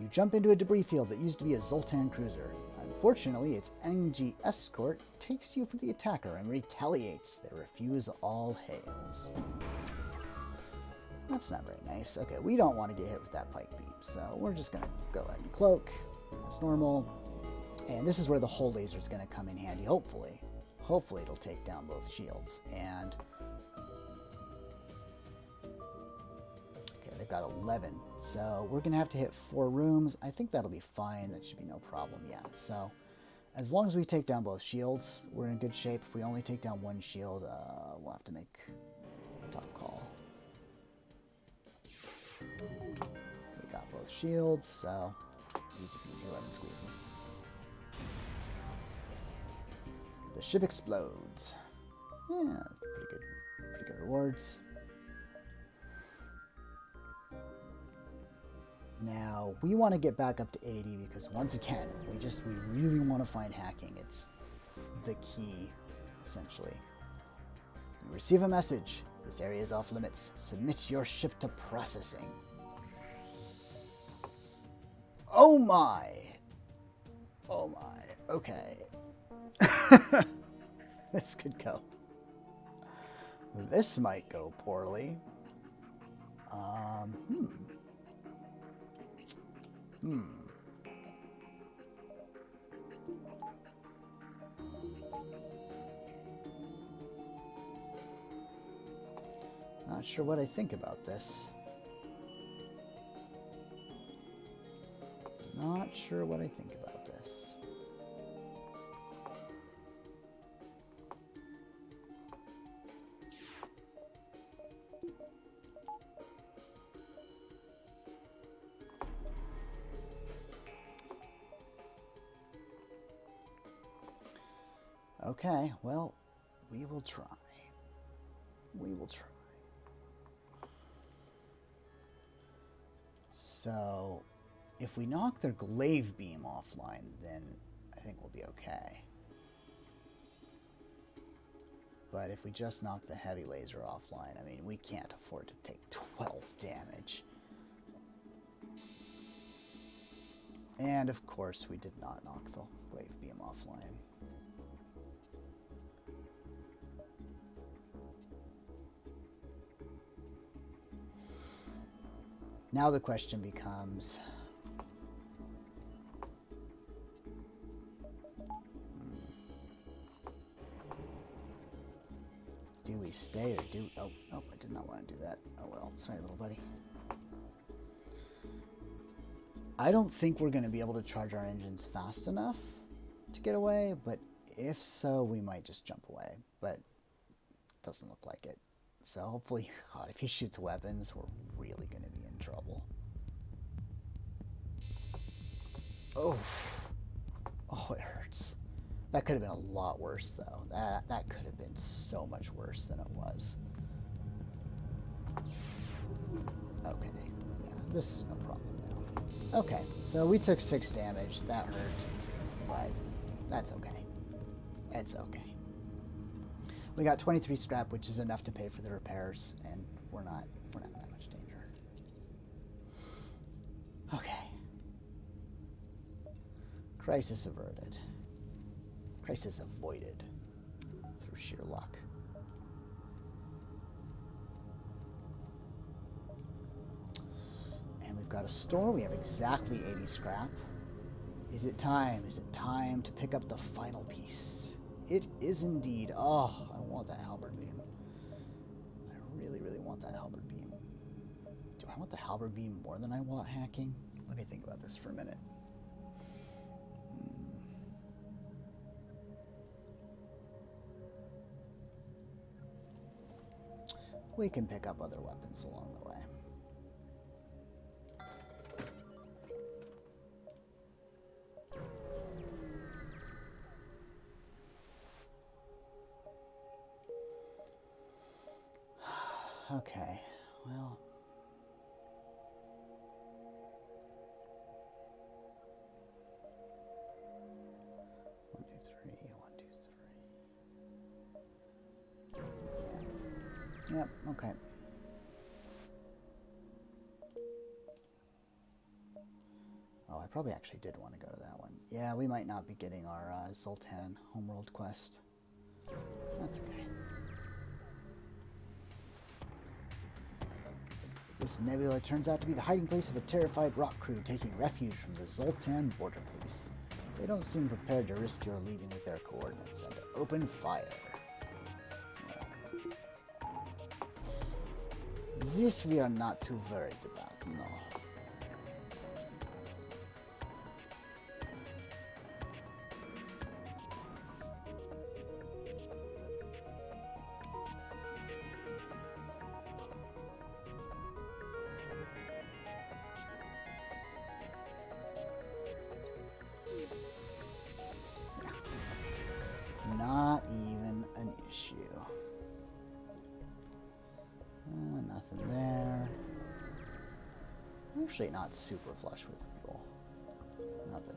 You jump into a debris field that used to be a Zoltan cruiser. Unfortunately, its NG escort takes you for the attacker and retaliates. Their refuse all hails. That's not very nice. Okay, we don't want to get hit with that pike beam, so we're just going to go ahead and cloak as normal. And this is where the hull laser is going to come in handy, hopefully. Hopefully it'll take down both shields. And they've got 11. So we're going to have to hit 4 rooms. I think that'll be fine. That should be no problem. Yeah, so as long as we take down both shields, we're in good shape. If we only take down one shield, we'll have to make a tough call. We got both shields, so easy peasy lemon squeezy. The ship explodes. Yeah, pretty good rewards. Now, we want to get back up to 80 because once again, we really want to find hacking. It's the key, essentially. You receive a message. This area is off limits. Submit your ship to processing. Oh my! Oh my. Okay. This could go. This might go poorly. Not sure what I think about this. Not sure what I think about this. Okay, well, we will try. We will try. So, if we knock their glaive beam offline, then I think we'll be okay. But if we just knock the heavy laser offline, I mean, we can't afford to take 12 damage. And, of course, we did not knock the glaive beam offline. Now the question becomes, do we stay or do... Oh, I did not want to do that. Oh well, sorry little buddy. I don't think we're going to be able to charge our engines fast enough to get away, but if so, we might just jump away, but it doesn't look like it. So hopefully, God, if he shoots weapons, we're really going to be in trouble. Oh, it hurts. That could have been a lot worse, though. That could have been so much worse than it was. Okay, yeah, this is no problem now. Okay, so we took 6 damage. That hurt, but that's okay. It's okay. We got 23 scrap, which is enough to pay for the repairs, and we're not in that much danger. Okay. Crisis averted. Crisis avoided through sheer luck. And we've got a store. We have exactly 80 scrap. Is it time? Is it time to pick up the final piece? It is indeed. Oh, I want that halberd beam. I really, really want that halberd beam. Do I want the halberd beam more than I want hacking? Let me think about this for a minute. We can pick up other weapons along the way. Okay, well... One, two, three. Yeah. Yep, okay. Oh, I probably actually did want to go to that one. Yeah, we might not be getting our Zoltan homeworld quest. That's okay. This nebula turns out to be the hiding place of a terrified rock crew taking refuge from the Zoltan border police. They don't seem prepared to risk your leaving with their coordinates and open fire. Yeah. This we are not too worried about, no. Not even an issue. Nothing there. I'm actually not super flush with fuel. Nothing.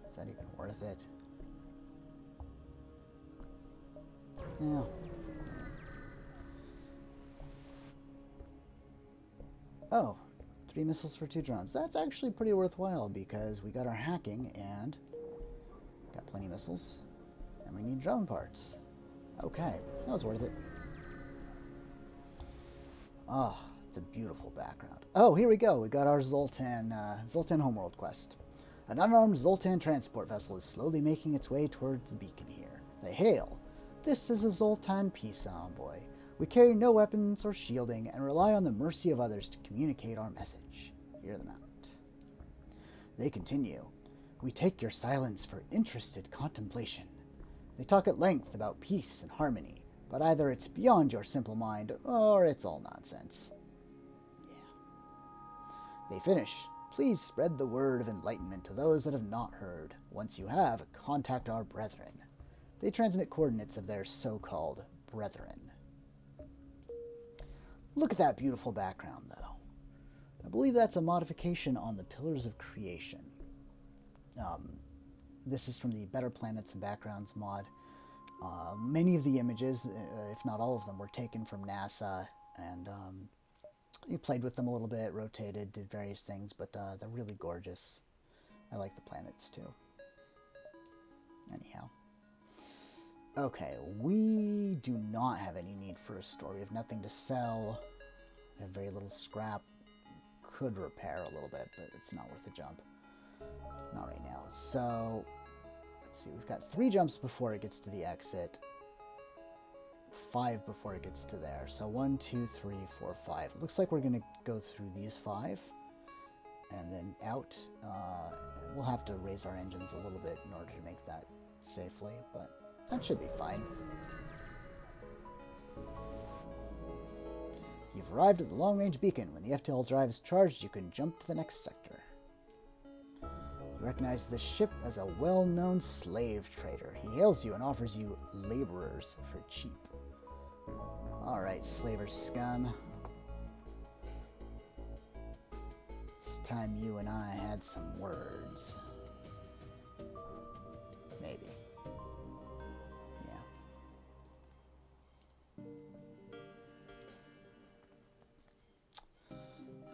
Is that even worth it? Yeah. Oh, 3 missiles for 2 drones. That's actually pretty worthwhile because we got our hacking and got plenty of missiles. And we need drone parts. Okay, that was worth it. Oh, it's a beautiful background. Oh, here we go. We got our Zoltan homeworld quest. An unarmed Zoltan transport vessel is slowly making its way toward the beacon here. They hail. This is a Zoltan peace envoy. We carry no weapons or shielding and rely on the mercy of others to communicate our message. Hear them out. They continue. We take your silence for interested contemplation. They talk at length about peace and harmony, but either it's beyond your simple mind or it's all nonsense. Yeah. They finish. Please spread the word of enlightenment to those that have not heard. Once you have, contact our brethren. They transmit coordinates of their so-called brethren. Look at that beautiful background, though. I believe that's a modification on the Pillars of Creation. This is from the Better Planets and Backgrounds mod. Many of the images, if not all of them, were taken from NASA, and you played with them a little bit, rotated, did various things, but they're really gorgeous. I like the planets, too. Anyhow. Okay, we do not have any need for a store. We have nothing to sell. We have very little scrap. Could repair a little bit, but it's not worth a jump. Not right now. So, let's see. We've got 3 jumps before it gets to the exit. 5 before it gets to there. So 1, 2, 3, 4, 5. It looks like we're going to go through these 5 and then out. We'll have to raise our engines a little bit in order to make that safely, but that should be fine. You've arrived at the long-range beacon. When the FTL drive is charged, you can jump to the next sector. You recognize the ship as a well-known slave trader. He hails you and offers you laborers for cheap. Alright, slaver scum. It's time you and I had some words. Maybe. Yeah.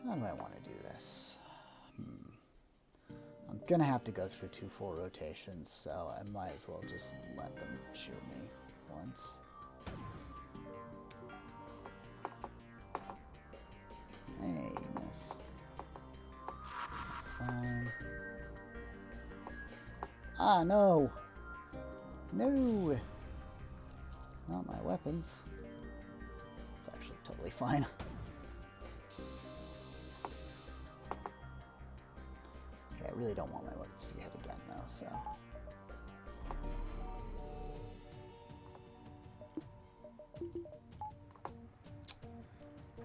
How do I want to do this? I'm gonna have to go through 2 full rotations, so I might as well just let them shoot me once. Hey, missed. It's fine. Ah, no! No! Not my weapons. It's actually totally fine. Okay, I really don't want my weapons to get hit again, though, so...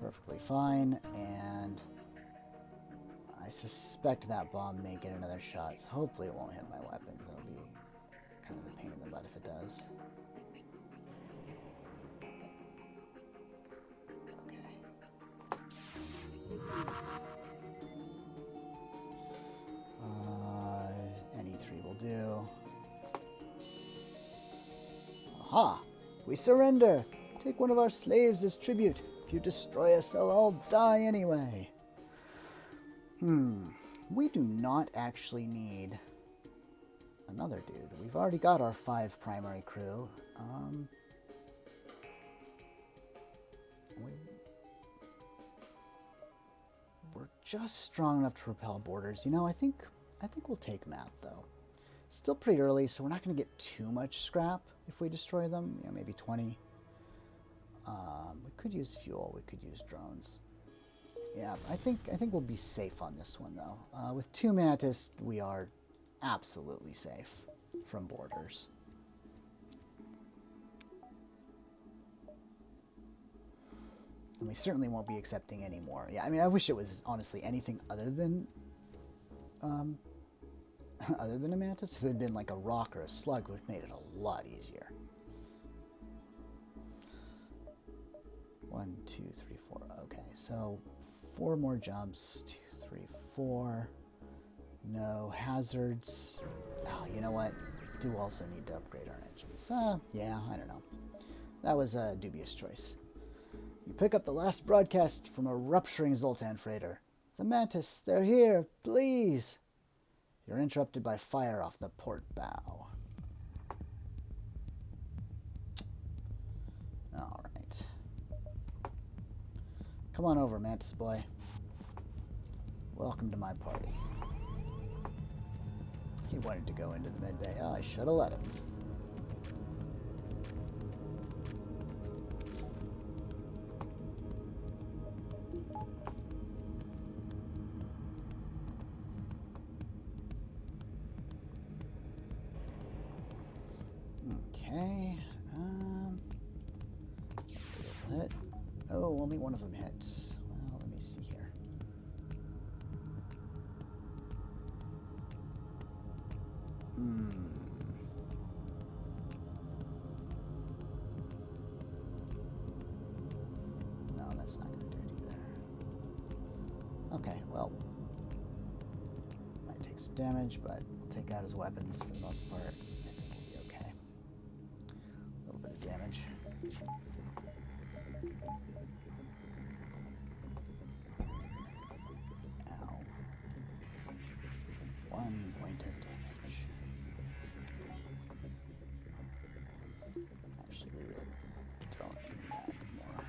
Perfectly fine, and I suspect that bomb may get another shot, so hopefully it won't hit my weapons. It'll be kind of a pain in the butt if it does. Okay. Any 3 will do. Aha! We surrender! Take one of our slaves as tribute. If you destroy us, they'll all die anyway. We do not actually need another dude. We've already got our 5 primary crew. We're just strong enough to repel borders. You know, I think we'll take map, though. Still pretty early, so we're not going to get too much scrap if we destroy them. You know, maybe 20. could use fuel. We could use drones. Yeah, I think we'll be safe on this one, though. With 2 Mantis, we are absolutely safe from boarders. And we certainly won't be accepting any more. Yeah, I mean, I wish it was, honestly, anything other than a Mantis. If it had been like a rock or a slug, it would have made it a lot easier. 1, 2, 3, 4. Okay, so 4 more jumps. 2, 3, 4. No hazards. Oh, you know what? We do also need to upgrade our engines. Yeah, I don't know. That was a dubious choice. You pick up the last broadcast from a rupturing Zoltan freighter. The Mantis, they're here, please. You're interrupted by fire off the port bow. All right. Come on over, Mantis boy. Welcome to my party. He wanted to go into the med bay. Oh, I should have let him. Okay. Doesn't hit. Oh, only one of them hits. Well, let me see here. No, that's not going to do it either. Okay, well, might take some damage, but we'll take out his weapons for the most part. I think we'll be okay. A little bit of damage. Ow. 1 point of damage. Actually, we really don't need that anymore.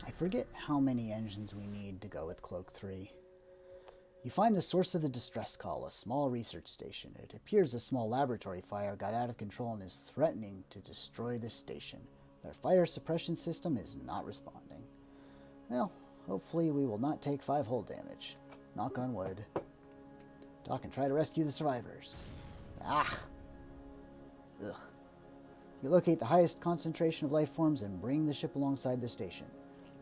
I forget how many engines we need to go with Cloak 3. You find the source of the distress call, a small research station. It appears a small laboratory fire got out of control and is threatening to destroy the station. Their fire suppression system is not responding. Well, hopefully we will not take 5 hull damage. Knock on wood. Dock and try to rescue the survivors. Ah! Ugh. You locate the highest concentration of life forms and bring the ship alongside the station.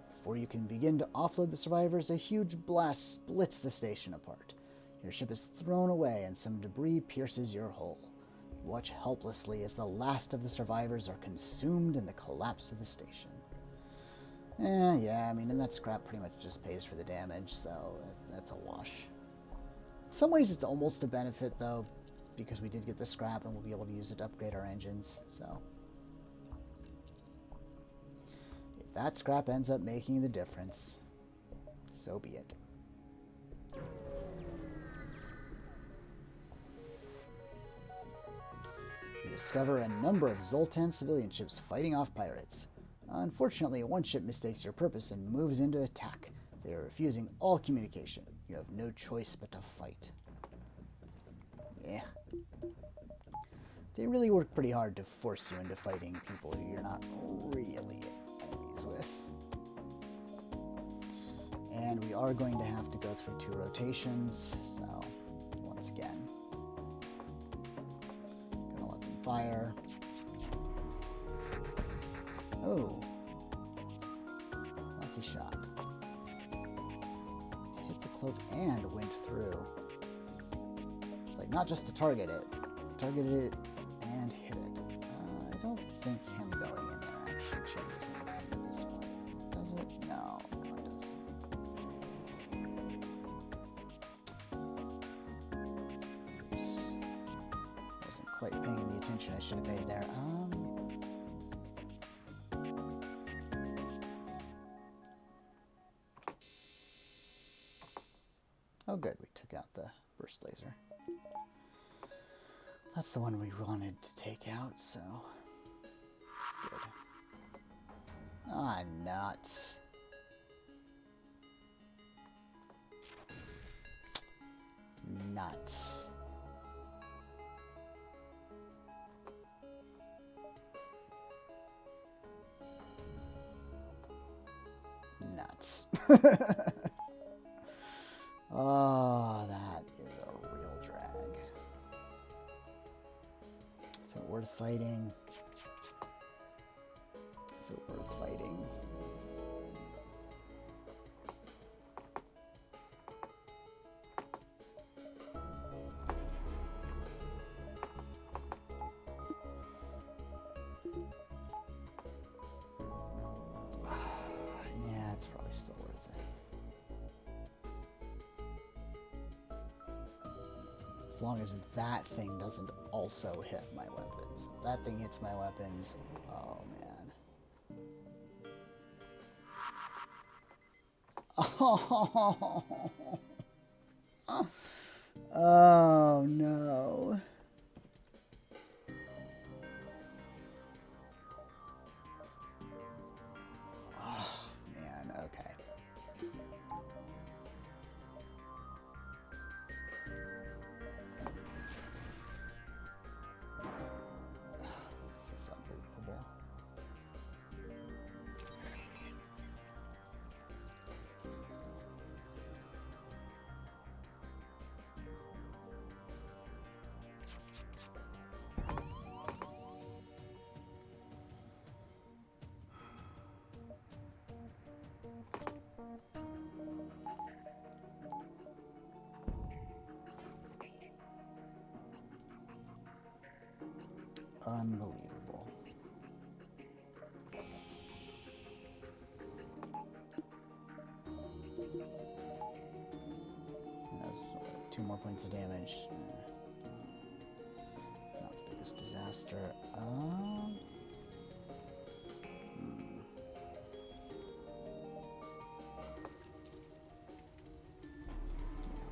Before you can begin to offload the survivors, a huge blast splits the station apart. Your ship is thrown away and some debris pierces your hull. You watch helplessly as the last of the survivors are consumed in the collapse of the station. Yeah, I mean, and that scrap pretty much just pays for the damage, so that's a wash. In some ways it's almost a benefit, though, because we did get the scrap and we'll be able to use it to upgrade our engines, so... if that scrap ends up making the difference, so be it. You discover a number of Zoltan civilian ships fighting off pirates. Unfortunately, one ship mistakes your purpose and moves into attack. They are refusing all communication. You have no choice but to fight. Yeah. They really work pretty hard to force you into fighting people who you're not really enemies with. And we are going to have to go through 2 rotations, so once again, gonna let them fire. Oh, lucky shot. Hit the cloak and went through. It's like not just to target it, targeted it and hit it. I don't think him going in there actually changes anything at this point. Does it? No, it doesn't. quite paying the attention I should have paid there. Oh good, we took out the burst laser. That's the one we wanted to take out, so good. Ah, nuts. Nuts. Nuts. Oh, that is a real drag. Is it worth fighting? Is it worth fighting? Yeah, it's probably still worth it. As long as that thing doesn't also hit my weapons. If that thing hits my weapons, oh man. Oh no. Oh man, okay. This is unbelievable. Unbelievable. That's 2 more points of damage. Not the biggest disaster. Yeah,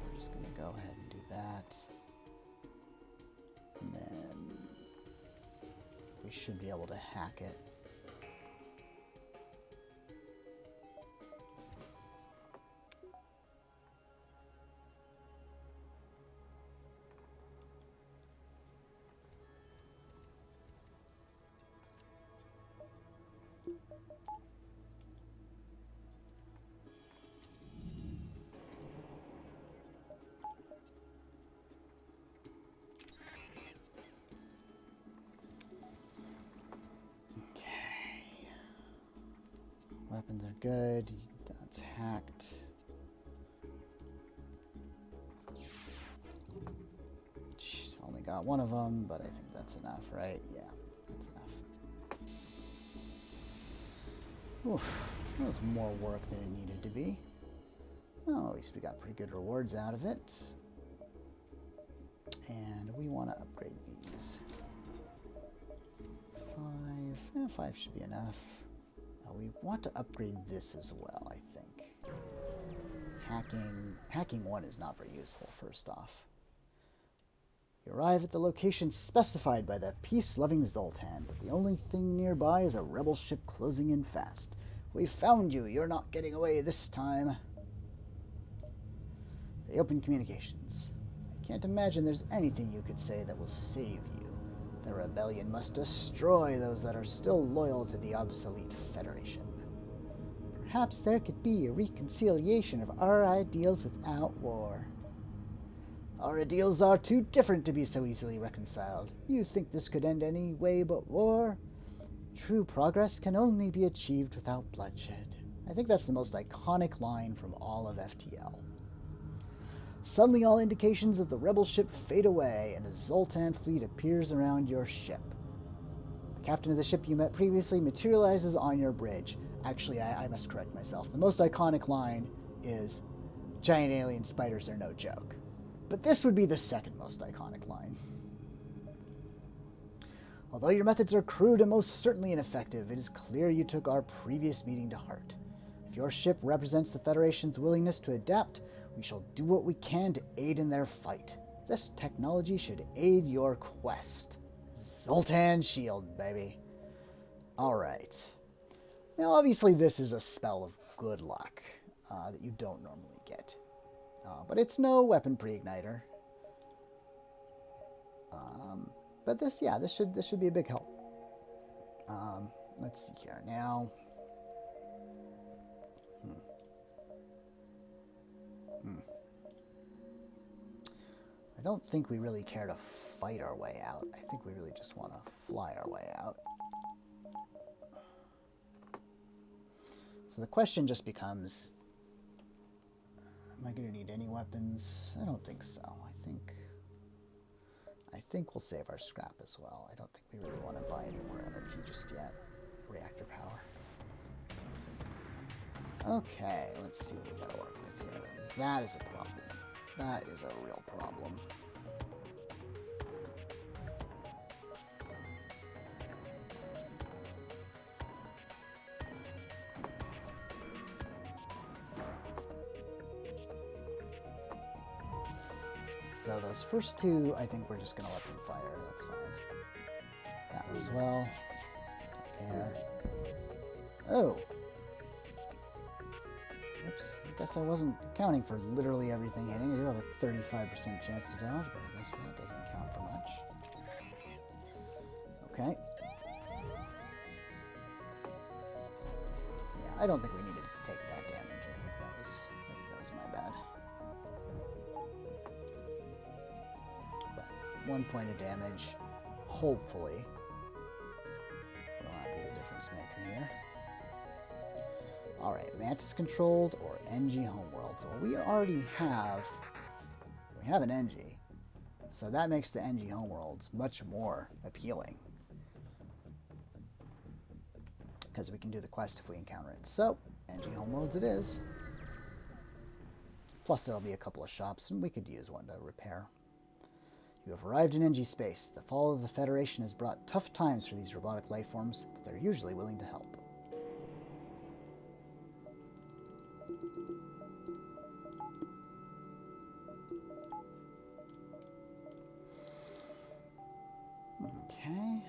we're just gonna go ahead and do that. And then we should be able to hack it. Weapons are good. That's hacked. Jeez, only got one of them, but I think that's enough, right? Yeah, that's enough. Oof, that was more work than it needed to be. Well, at least we got pretty good rewards out of it. And we want to upgrade these. 5 should be enough. We want to upgrade this as well, I think. Hacking 1 is not very useful, first off. You arrive at the location specified by the peace-loving Zoltan, but the only thing nearby is a rebel ship closing in fast. We found you. You're not getting away this time. They open communications. I can't imagine there's anything you could say that will save you. The rebellion must destroy those that are still loyal to the obsolete Federation. Perhaps there could be a reconciliation of our ideals without war. Our ideals are too different to be so easily reconciled. You think this could end any way but war? True progress can only be achieved without bloodshed. I think that's the most iconic line from all of FTL. Suddenly all indications of the rebel ship fade away, and a Zoltan fleet appears around your ship. The captain of the ship you met previously materializes on your bridge. Actually, I must correct myself. The most iconic line is, giant alien spiders are no joke. But this would be the second most iconic line. Although your methods are crude and most certainly ineffective, it is clear you took our previous meeting to heart. If your ship represents the Federation's willingness to adapt, we shall do what we can to aid in their fight. This technology should aid your quest. Zoltan Shield, baby. Alright. Now, obviously, this is a spell of good luck that you don't normally get. But it's no weapon pre-igniter. But this should be a big help. Let's see here now. I don't think we really care to fight our way out. I think we really just want to fly our way out. So the question just becomes, am I going to need any weapons? I don't think so. I think we'll save our scrap as well. I don't think we really want to buy any more energy just yet. Reactor power. Okay, let's see what we got to work with here. That is a problem. That is a real problem. So those first two, I think we're just going to let them fire. That's fine. That one as well. Don't care. Oh! Oops. I guess I wasn't counting for literally everything hitting. I do have a 35% chance to dodge, but I guess that doesn't count for much. Okay. Yeah, I don't think we needed to take that damage. I think that was my bad. But 1 point of damage, hopefully, will not be the difference maker here. Alright, Mantis controlled or NG homeworld. So we already have, an NG. So that makes the NG homeworlds much more appealing. Because we can do the quest if we encounter it. So, NG homeworlds it is. Plus there'll be a couple of shops and we could use one to repair. You have arrived in NG space. The fall of the Federation has brought tough times for these robotic life forms, but they're usually willing to help. Okay.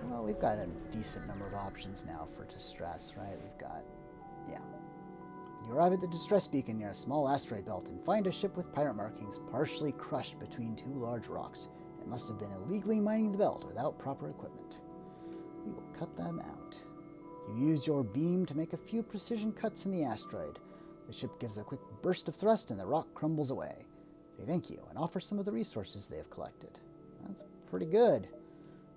Well, we've got a decent number of options now for distress, right? We've got, yeah. You arrive at the distress beacon near a small asteroid belt and find a ship with pirate markings partially crushed between two large rocks. It must have been illegally mining the belt without proper equipment. We will cut them out. You use your beam to make a few precision cuts in the asteroid. The ship gives a quick burst of thrust and the rock crumbles away. They thank you and offer some of the resources they have collected. That's pretty good.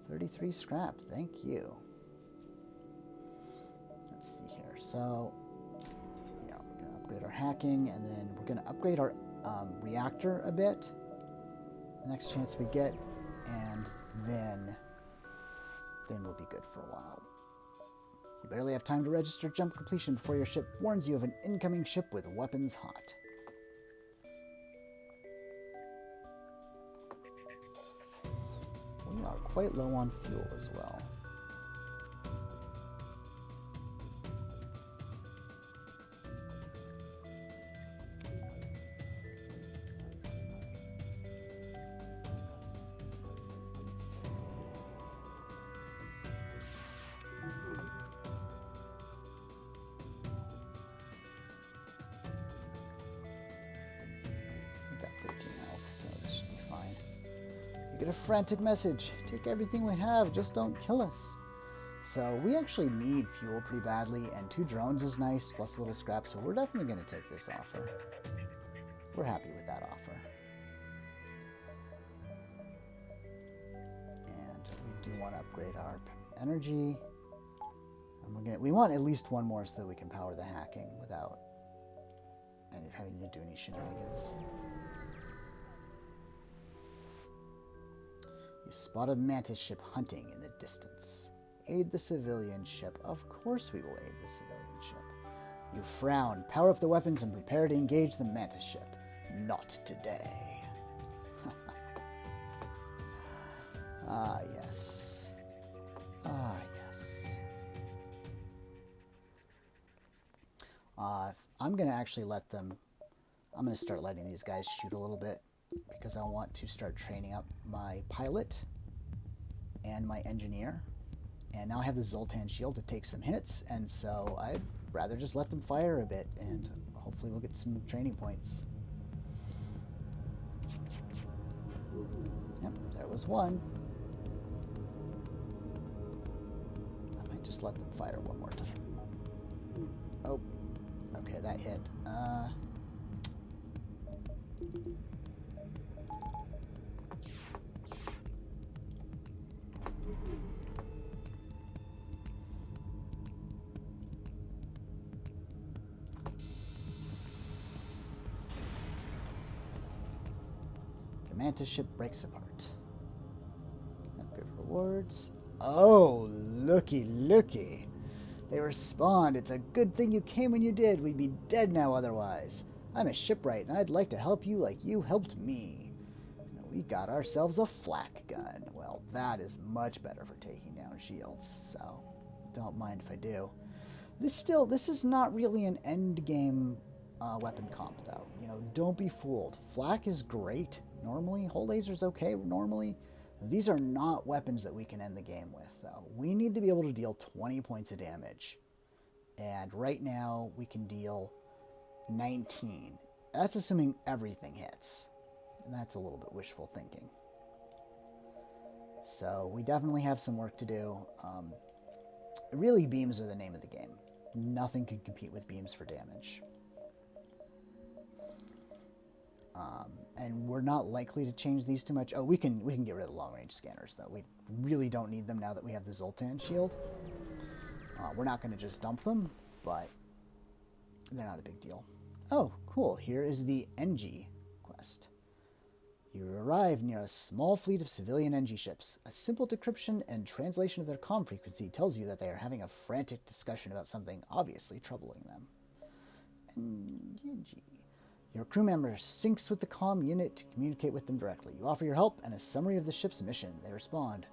33 scrap, thank you. Let's see here. So, yeah, we're going to upgrade our hacking, and then we're going to upgrade our reactor a bit. The next chance we get, and then we'll be good for a while. You barely have time to register jump completion before your ship warns you of an incoming ship with weapons hot. We are quite low on fuel as well. We've got 13 health, so this should be fine. Get a frantic message. Take everything we have, just don't kill us. So we actually need fuel pretty badly, and 2 drones is nice, plus a little scrap, so we're definitely going to take this offer. We're happy with that offer. And we do want to upgrade our energy. And we want at least one more so that we can power the hacking without having to do any shenanigans. You spot a mantis ship hunting in the distance. Aid the civilian ship. Of course we will aid the civilian ship. You frown, power up the weapons, and prepare to engage the mantis ship. Not today. Ah, yes. Ah, yes. I'm going to actually let them... I'm going to start letting these guys shoot a little bit because I want to start training up my pilot and my engineer. And now I have the Zoltan shield to take some hits, and so I'd rather just let them fire a bit, and hopefully we'll get some training points. Yep, there was one. I might just let them fire one more time. Oh, okay, that hit. The Mantis ship breaks apart. Good rewards. Oh, looky, looky. They respond. It's a good thing you came when you did. We'd be dead now otherwise. I'm a shipwright, and I'd like to help you like you helped me. We got ourselves a flak gun. Well, that is much better for taking down shields, so don't mind if I do. This is not really an end game weapon comp, though. You know, don't be fooled. Flak is great normally. Whole laser's okay normally. These are not weapons that we can end the game with, though. We need to be able to deal 20 points of damage. And right now, we can deal 19. That's assuming everything hits. And that's a little bit wishful thinking. So, we definitely have some work to do. Really, beams are the name of the game. Nothing can compete with beams for damage. And we're not likely to change these too much. Oh, we can get rid of the long-range scanners, though. We really don't need them now that we have the Zoltan shield. We're not going to just dump them, but they're not a big deal. Oh, cool. Here is the NG quest. You arrive near a small fleet of civilian NG ships. A simple decryption and translation of their comm frequency tells you that they are having a frantic discussion about something obviously troubling them. NG. Your crew member syncs with the comm unit to communicate with them directly. You offer your help and a summary of the ship's mission. They respond.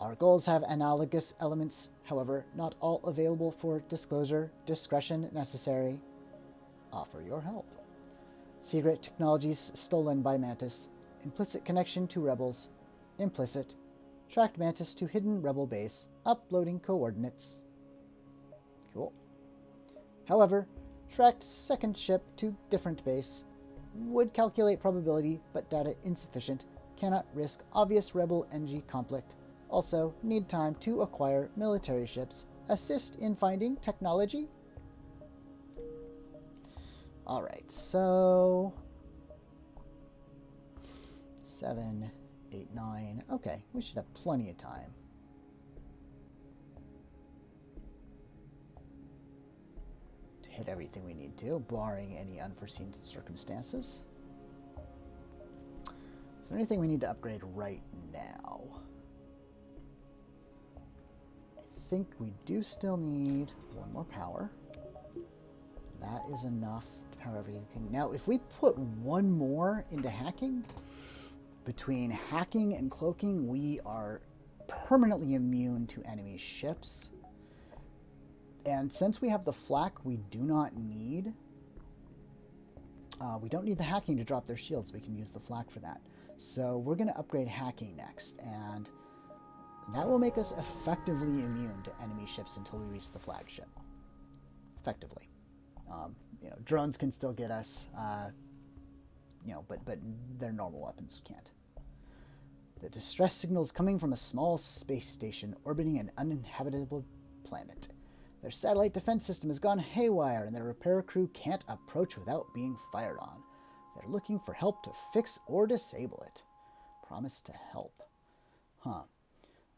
Our goals have analogous elements, however, not all available for disclosure. Discretion necessary. Offer your help. Secret technologies stolen by Mantis. Implicit connection to rebels. Implicit. Tracked Mantis to hidden rebel base. Uploading coordinates. Cool. However, tracked second ship to different base. Would calculate probability, but data insufficient. Cannot risk obvious rebel NG conflict. Also, need time to acquire military ships. Assist in finding technology. Alright, so 7, 8, 9. Okay, we should have plenty of time. To hit everything we need to, barring any unforeseen circumstances. Is there anything we need to upgrade right now? I think we do still need one more power. That is enough to power everything. Now, if we put one more into hacking, between hacking and cloaking, we are permanently immune to enemy ships. And since we have the flak, we do not need... we don't need the hacking to drop their shields. We can use the flak for that. So we're going to upgrade hacking next, and that will make us effectively immune to enemy ships until we reach the flagship. Effectively. You know, drones can still get us, you know, but their normal weapons can't. The distress signal is coming from a small space station orbiting an uninhabitable planet. Their satellite defense system has gone haywire, and their repair crew can't approach without being fired on. They're looking for help to fix or disable it. Promise to help. Huh.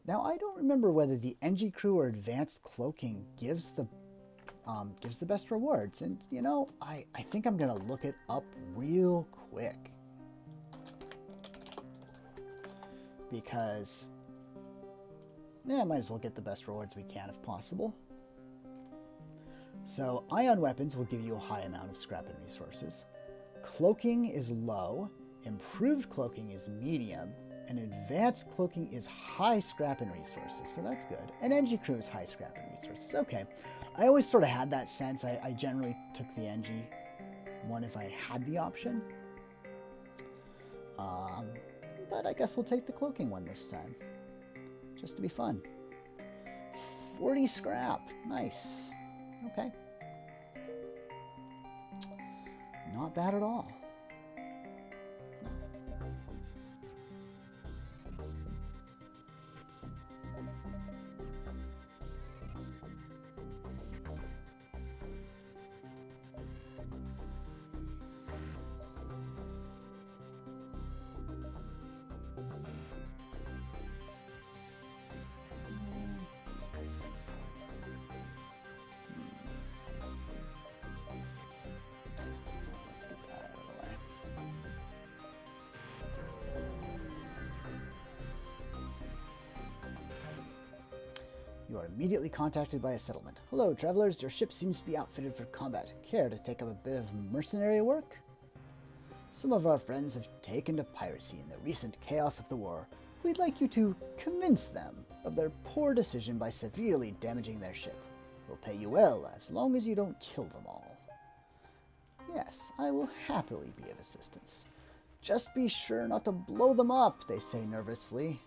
Now, I don't remember whether the NG crew or advanced cloaking gives the best rewards. And, you know, I think I'm going to look it up real quick. Because, yeah, might as well get the best rewards we can if possible. So, ion weapons will give you a high amount of scrap and resources. Cloaking is low. Improved cloaking is medium. And advanced cloaking is high scrap and resources, so that's good. And NG crew is high scrap and resources. Okay. I always sort of had that sense. I generally took the NG one if I had the option. But I guess we'll take the cloaking one this time. Just to be fun. 40 scrap. Nice. Okay. Not bad at all. You are immediately contacted by a settlement. Hello, travelers. Your ship seems to be outfitted for combat. Care to take up a bit of mercenary work? Some of our friends have taken to piracy in the recent chaos of the war. We'd like you to convince them of their poor decision by severely damaging their ship. We'll pay you well, as long as you don't kill them all. Yes, I will happily be of assistance. Just be sure not to blow them up, they say nervously,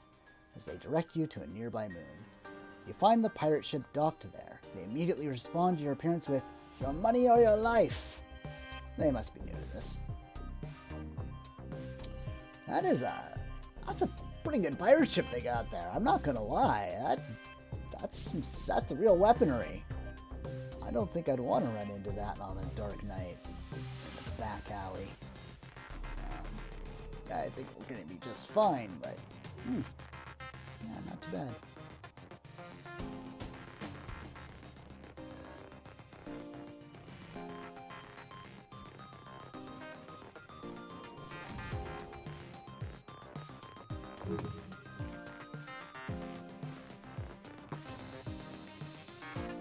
as they direct you to a nearby moon. You find the pirate ship docked there. They immediately respond to your appearance with, "Your money or your life." They must be new to this. That's a pretty good pirate ship they got there. I'm not gonna lie. That's a real weaponry. I don't think I'd want to run into that on a dark night in the back alley. I think we're gonna be just fine, but yeah, not too bad.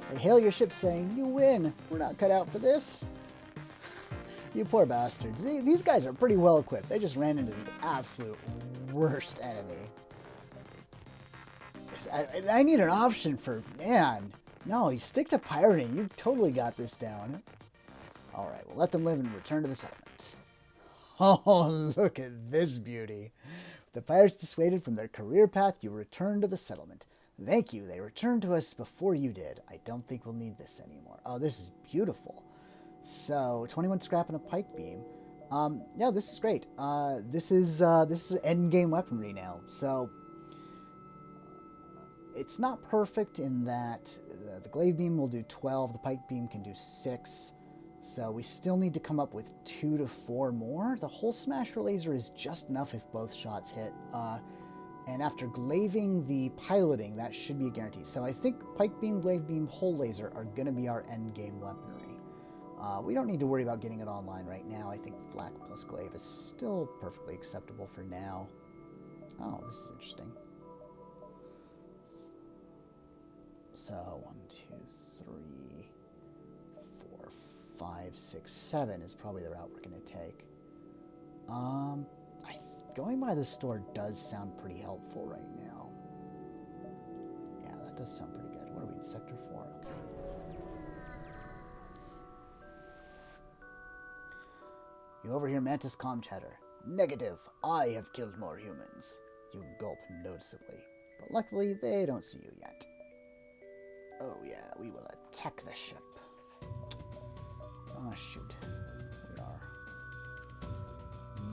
They hail your ship saying, "You win. We're not cut out for this." You poor bastards. These guys are pretty well equipped. They just ran into the absolute worst enemy. I need an option for, man. No, you stick to pirating. You totally got this down. Alright, we'll let them live and return to the settlement. Oh, look at this beauty. With the pirates dissuaded from their career path, you return to the settlement. Thank you, they returned to us before you did. I don't think we'll need this anymore. Oh, this is beautiful. So, 21 scrap and a pike beam. Yeah, this is great. This is endgame weaponry now. So, it's not perfect in that the glaive beam will do 12, the pike beam can do 6. So we still need to come up with 2 to 4 more. The whole smasher laser is just enough if both shots hit. And after glaving the piloting, that should be a guarantee. So I think pike beam, glaive beam, whole laser are going to be our endgame weaponry. We don't need to worry about getting it online right now. I think flak plus glaive is still perfectly acceptable for now. Oh, this is interesting. So 1, 2, 3, 4, 5, 6, 7 is probably the route we're going to take. Going by the store does sound pretty helpful right now. Yeah, that does sound pretty good. What are we in Sector 4? Okay. You overhear Mantis comm chatter. Negative. I have killed more humans. You gulp noticeably, but luckily they don't see you yet. Oh yeah, we will attack the ship. Oh shoot. We are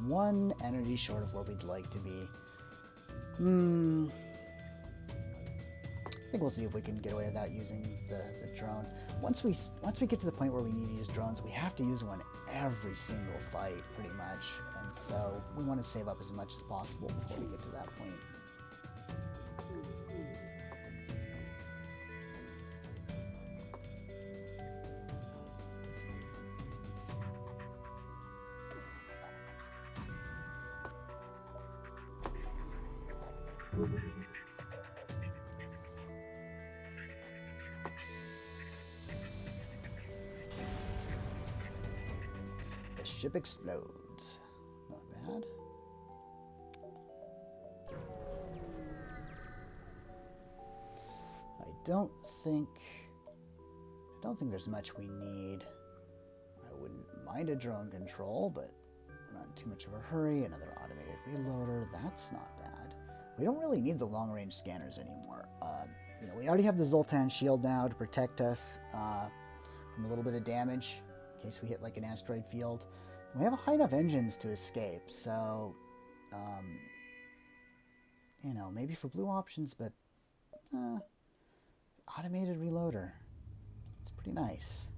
1 energy short of where we'd like to be. I think we'll see if we can get away without using the drone. Once we get to the point where we need to use drones, we have to use one every single fight, pretty much. And so we want to save up as much as possible before we get to that point. The ship explodes. Not bad. don't think there's much we need. I wouldn't mind a drone control, but we're not in too much of a hurry. Another automated reloader, that's not bad. We don't really need the long-range scanners anymore. You know, we already have the Zoltan shield now to protect us from a little bit of damage in case we hit like an asteroid field. We have high enough engines to escape, so you know, maybe for blue options, but automated reloader. It's pretty nice.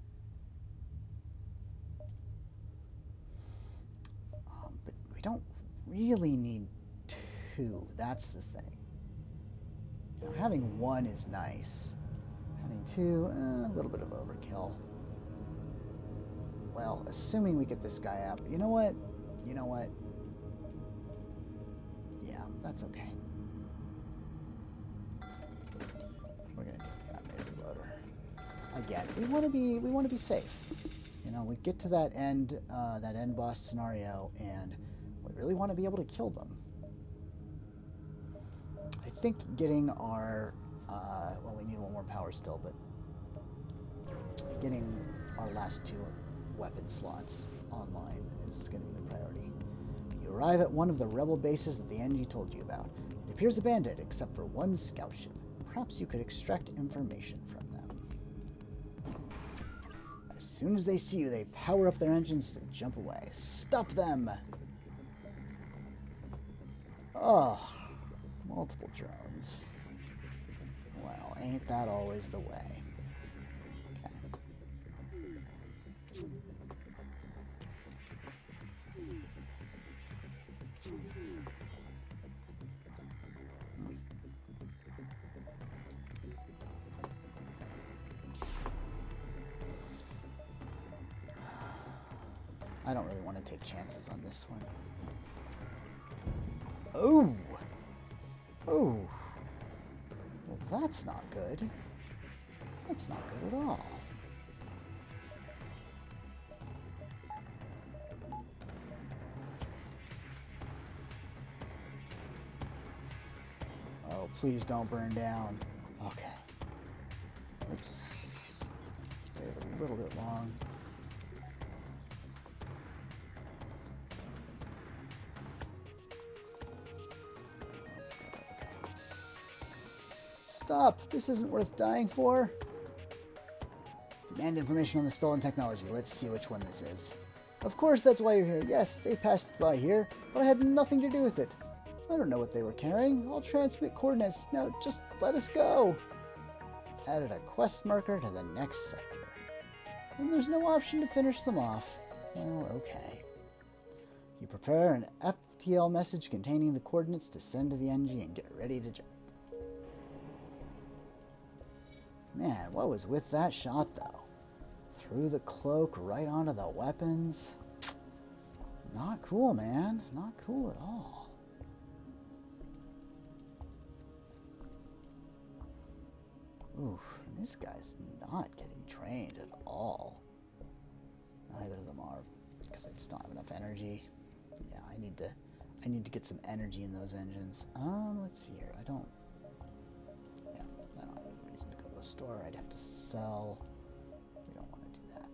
But we don't really need two. That's the thing. You know, having one is nice. Having two, a little bit of overkill. Well, assuming we get this guy up. You know what? You know what? Yeah, that's okay. We're gonna take the automated reloader. Again, we want to be safe. You know, we get to that end boss scenario, and we really want to be able to kill them. I think getting our well, we need one more power still, but getting our last two weapon slots online is going to be the priority. You arrive at one of the rebel bases that the NG told you about. It appears abandoned except for one scout ship. Perhaps you could extract information from them. As soon as they see you, they power up their engines to jump away. Stop them! Ugh. Multiple drones. Well, ain't that always the way? Okay. I don't really want to take chances on this one. Oh! Oh! Well, that's not good. That's not good at all. Oh, please don't burn down. Okay. Oops. Wait a little bit long. Stop! This isn't worth dying for. Demand information on the stolen technology. Let's see which one this is. Of course, that's why you're here. Yes, they passed by here, but I had nothing to do with it. I don't know what they were carrying. I'll transmit coordinates. Now, just let us go. Added a quest marker to the next sector. And there's no option to finish them off. Well, okay. You prepare an FTL message containing the coordinates to send to the NG and get ready to jump. Man, what was with that shot, though? Threw the cloak right onto the weapons. Not cool, man. Not cool at all. Oof, this guy's not getting trained at all. Neither of them are, because I just don't have enough energy. Yeah, I need to get some energy in those engines. Let's see here. I don't have any reason to go to a store. I'd have to sell. We don't want to do that.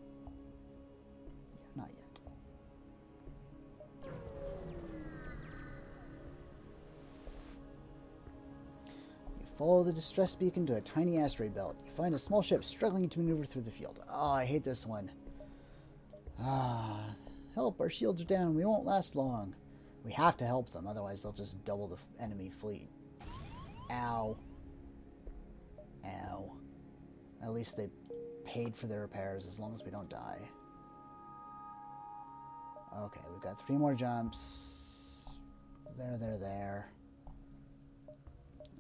Yeah, not yet. You follow the distress beacon to a tiny asteroid belt. You find a small ship struggling to maneuver through the field. Oh, I hate this one. Help, our shields are down. We won't last long. We have to help them, otherwise they'll just double the enemy fleet. Ow. Ow. At least they paid for their repairs as long as we don't die. Okay, we've got 3 more jumps. There.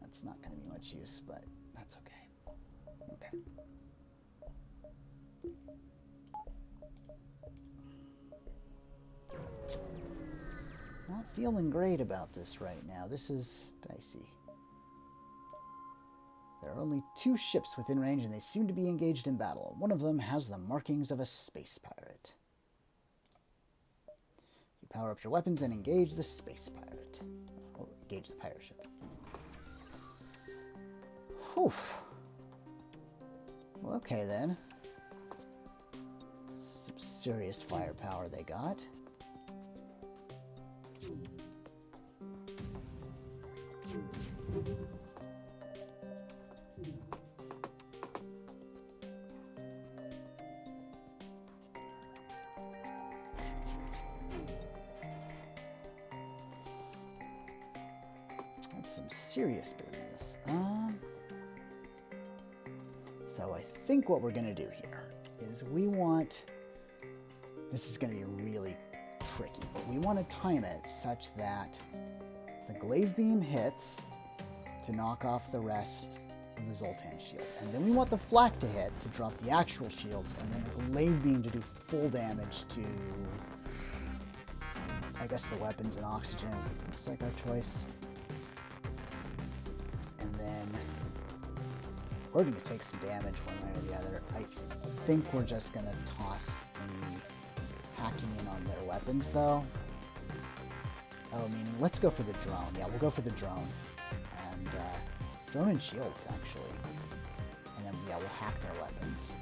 That's not going to be much use, but that's okay. Okay. Not feeling great about this right now. This is dicey. There are only 2 ships within range, and they seem to be engaged in battle. One of them has the markings of a space pirate. You power up your weapons and engage the space pirate. Oh, engage the pirate ship. Whew. Well, okay then. Some serious firepower they got. That's some serious business. So I think what we're going to do here is we want... This is going to be really tricky, but we want to time it such that the glaive beam hits to knock off the rest of the Zoltan shield. And then we want the flak to hit to drop the actual shields, and then the glaive beam to do full damage to, I guess, the weapons and oxygen. Looks like our choice. And then we're going to take some damage one way or the other. I think we're just going to toss the hacking in on their weapons, though. Oh, meaning, let's go for the drone. Yeah, we'll go for the drone. And, drone and shields, actually. And then, yeah, we'll hack their weapons.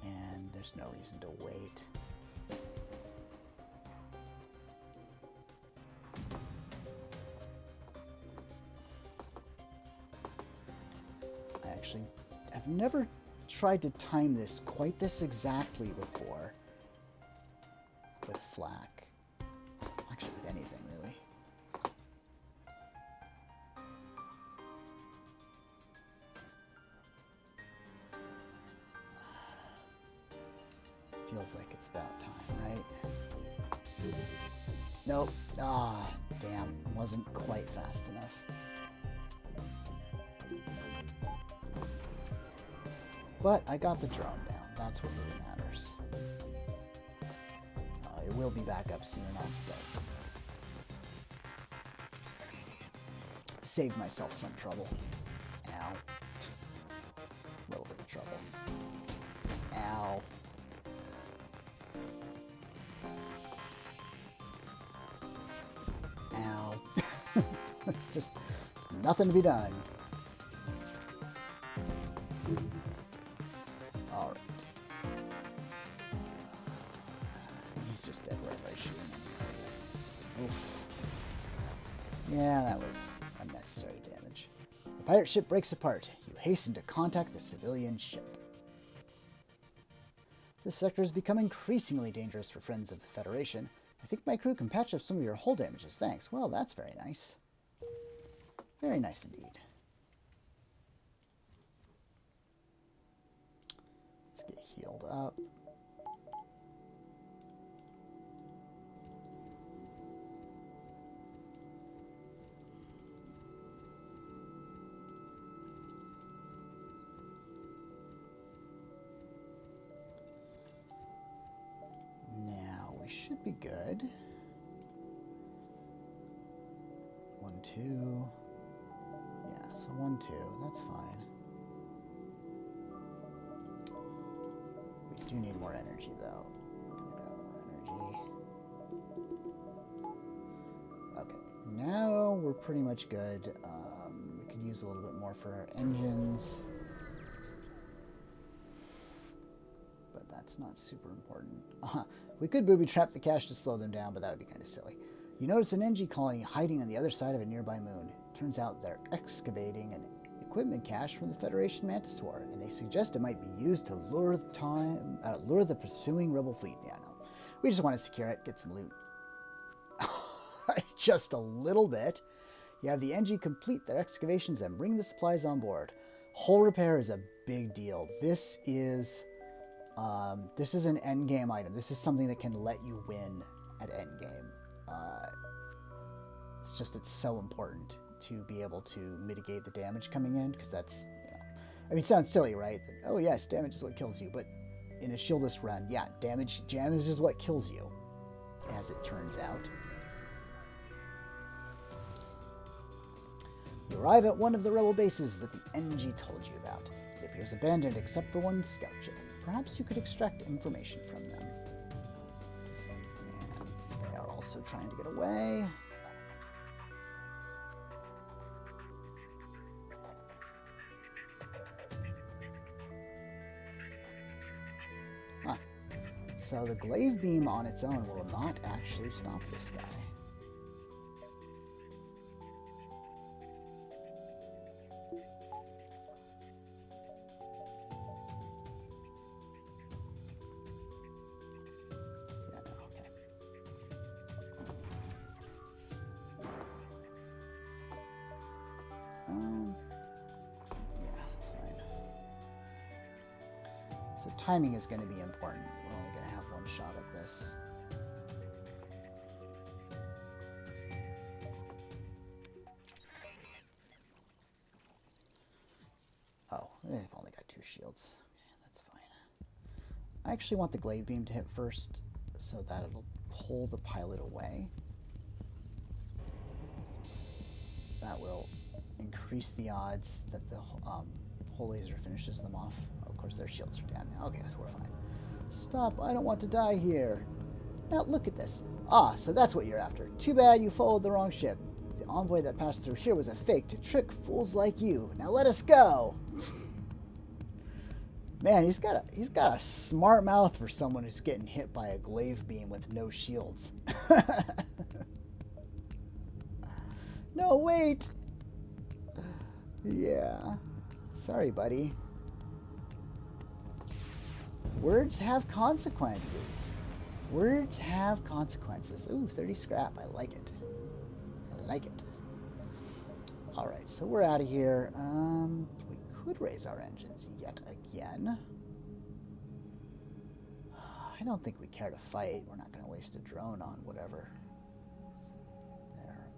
And there's no reason to wait. I've never tried to time this quite this exactly before with flak. Actually, with anything, really. Feels like it's about time, right? Nope. Ah, damn. Wasn't quite fast enough. But I got the drone down. That's what really matters. It will be back up soon enough, but saved myself some trouble. Ow. A little bit of trouble. Ow. Ow. There's just nothing to be done. Alright. He's just dead wherever I shoot him. Oof. Yeah, that was unnecessary damage. The pirate ship breaks apart. You hasten to contact the civilian ship. This sector has become increasingly dangerous for friends of the Federation. I think my crew can patch up some of your hull damages. Thanks. Well, that's very nice. Very nice indeed. Let's get healed up. Now we should be good. 1, 2. Yeah, so 1, 2. That's fine. We do need more energy, though. I'm gonna grab more energy. Okay, now we're pretty much good. We could use a little bit more for our engines. But that's not super important. We could booby-trap the cache to slow them down, but that would be kind of silly. You notice an NG colony hiding on the other side of a nearby moon. Turns out they're excavating an equipment cache from the Federation Mantis War, and they suggest it might be used to lure the pursuing rebel fleet. Yeah, no. We just want to secure it, get some loot. Just a little bit. You have the NG complete their excavations and bring the supplies on board. Hull repair is a big deal. This is an endgame item. This is something that can let you win at endgame. It's so important to be able to mitigate the damage coming in, because that's, I mean, it sounds silly, right? That, oh yes, damage is what kills you, but in a shieldless run, yeah, damage is what kills you, as it turns out. You arrive at one of the rebel bases that the NG told you about. It appears abandoned except for one scout ship. Perhaps you could extract information from them. And they are also trying to get away. So the glaive beam on its own will not actually stop this guy. Yeah, no, okay. Yeah, that's fine. So timing is going to be important. We're only going to have one shot at this. Oh, they've only got 2 shields. Okay, that's fine. I actually want the glaive beam to hit first so that it'll pull the pilot away. That will increase the odds that the whole laser finishes them off. Oh, of course, their shields are down now. Okay, so we're fine. Stop, I don't want to die here. Now look at this. Ah, so that's what you're after. Too bad you followed the wrong ship. The envoy that passed through here was a fake to trick fools like you. Now let us go. Man, he's got a smart mouth for someone who's getting hit by a glaive beam with no shields. No, wait. Yeah. Sorry, buddy. Words have consequences. Words have consequences. Ooh, 30 scrap. I like it. I like it. Alright, so we're out of here. We could raise our engines yet again. I don't think we care to fight. We're not going to waste a drone on whatever. There.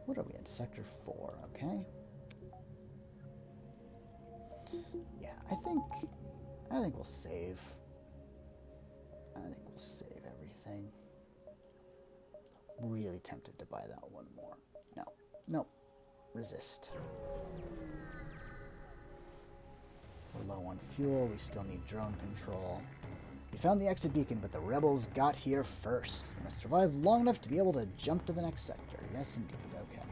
What are we in? Sector 4, okay. Yeah, I think we'll save. I think we'll save everything. I'm really tempted to buy that one more. No. Nope. Resist. We're low on fuel. We still need drone control. We found the exit beacon, but the rebels got here first. We must survive long enough to be able to jump to the next sector. Yes, indeed. Okay.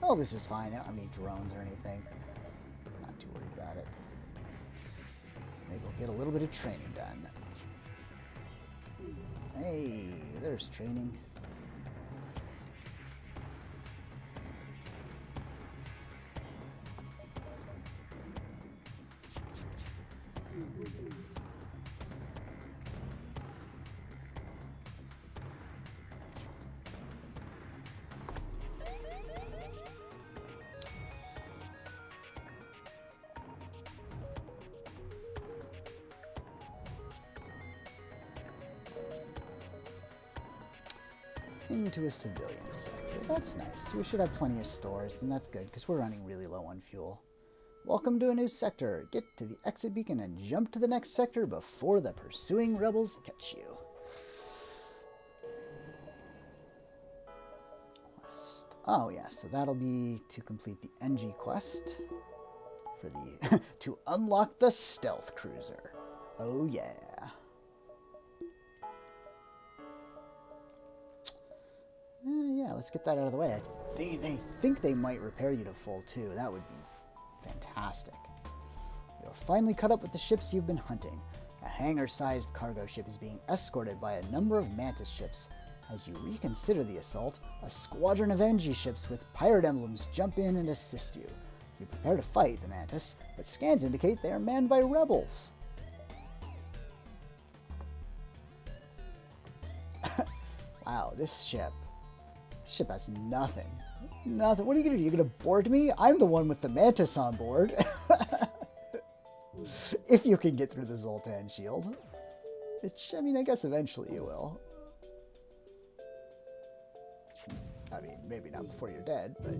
Oh, this is fine. They don't have any drones or anything. Not too worried about it. Maybe we'll get a little bit of training done. Hey, there's training. Into a civilian sector. That's nice. We should have plenty of stores, and that's good, because we're running really low on fuel. Welcome to a new sector. Get to the exit beacon and jump to the next sector before the pursuing rebels catch you. Quest. Oh, yeah, so that'll be to complete the NG quest for the to unlock the stealth cruiser. Oh, yeah. Yeah, let's get that out of the way. They think they might repair you to full, too. That would be fantastic. You'll finally caught up with the ships you've been hunting. A hangar-sized cargo ship is being escorted by a number of Mantis ships. As you reconsider the assault, a squadron of NG ships with pirate emblems jump in and assist you. You prepare to fight the Mantis, but scans indicate they are manned by rebels. Wow, this ship has nothing. Nothing. What are you going to do? You're going to board me? I'm the one with the Mantis on board. If you can get through the Zoltan shield. Which, I mean, I guess eventually you will. I mean, maybe not before you're dead, but...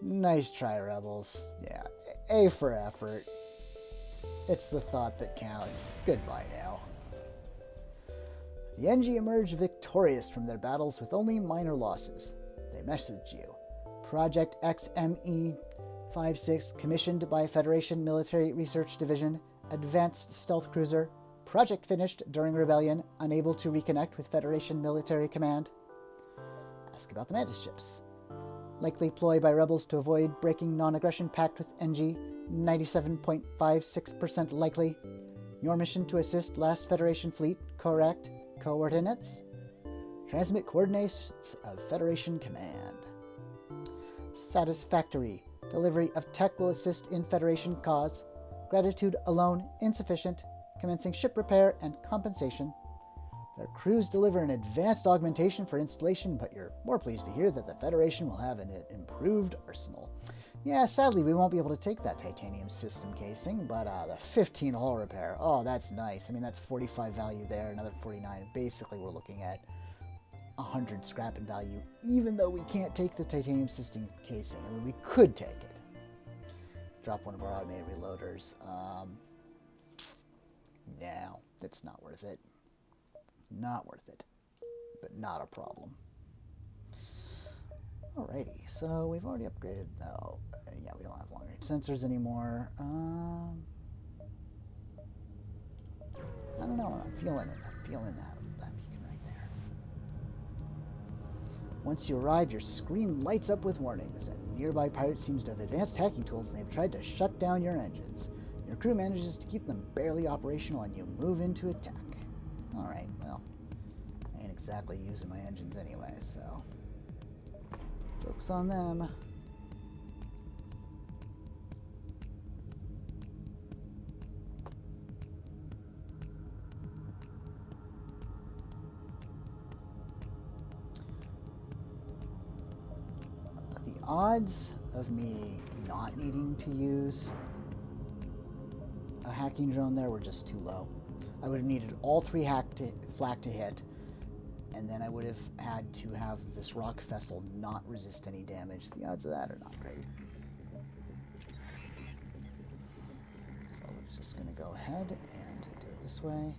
Nice try, rebels. Yeah, A for effort. It's the thought that counts. Goodbye now. The NG emerged victorious from their battles with only minor losses. They messaged you. Project XME-56, commissioned by Federation Military Research Division, advanced stealth cruiser, project finished during rebellion, unable to reconnect with Federation Military Command. Ask about the Mantis ships. Likely ploy by rebels to avoid breaking non-aggression pact with NG. 97.56% likely. Your mission to assist last Federation fleet. Correct. Coordinates. Transmit coordinates of Federation command. Satisfactory. Delivery of tech will assist in Federation cause. Gratitude alone insufficient. Commencing ship repair and compensation. Their crews deliver an advanced augmentation for installation, but you're more pleased to hear that the Federation will have an improved arsenal. Yeah, sadly we won't be able to take that titanium system casing, but the 15 hull repair, oh, that's nice. I mean, that's 45 value there, another 49. Basically, we're looking at 100 scrap in value, even though we can't take the titanium system casing. I mean, we could take it. Drop one of our automated reloaders. No, it's not worth it. Not worth it, but not a problem. Alrighty, so we've already upgraded. Oh, yeah, we don't have long-range sensors anymore. I don't know. I'm feeling it. I'm feeling that beacon right there. Once you arrive, your screen lights up with warnings. A nearby pirate seems to have advanced hacking tools, and they've tried to shut down your engines. Your crew manages to keep them barely operational, and you move into attack. Alright, well, I ain't exactly using my engines anyway, so joke's on them. The odds of me not needing to use a hacking drone there were just too low. I would have needed all 3 flak to hit, and then I would have had to have this rock vessel not resist any damage. The odds of that are not great. So we're just going to go ahead and do it this way.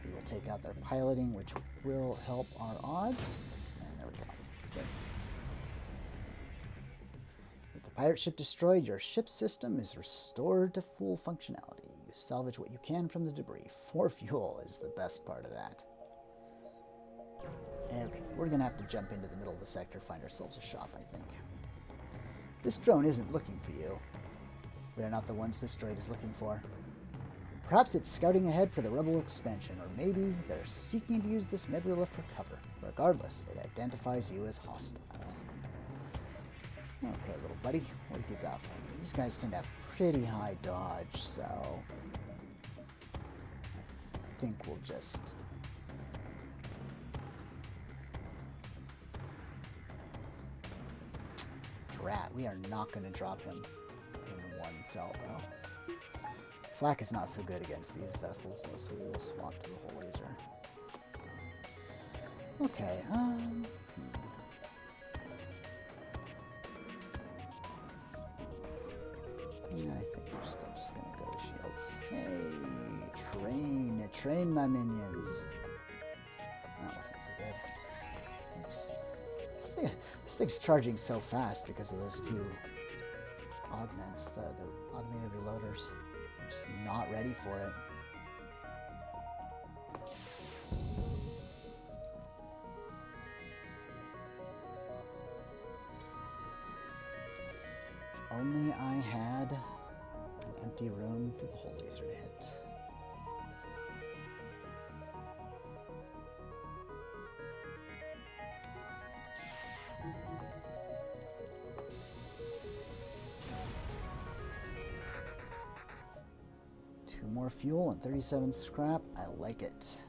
We will take out their piloting, which will help our odds. And there we go. Good. With the pirate ship destroyed, your ship system is restored to full functionality. You salvage what you can from the debris. 4 fuel is the best part of that. Okay, we're going to have to jump into the middle of the sector, find ourselves a shop, I think. This drone isn't looking for you. We are not the ones this droid is looking for. Perhaps it's scouting ahead for the rebel expansion, or maybe they're seeking to use this nebula for cover. Regardless, it identifies you as hostile. Okay, little buddy, what have you got for me? These guys tend to have pretty high dodge, so I think we'll just drat. We are not going to drop him in one salvo. Flak is not so good against these vessels, though, so we will swap to the whole laser. Okay, yeah, I think we're still just gonna go to shields. Hey, train my minions. That wasn't so good. Oops. This thing's charging so fast because of those 2 augments, the automated reloaders. Just not ready for it. If only I had an empty room for the whole laser to hit. More fuel and 37 scrap. I like it.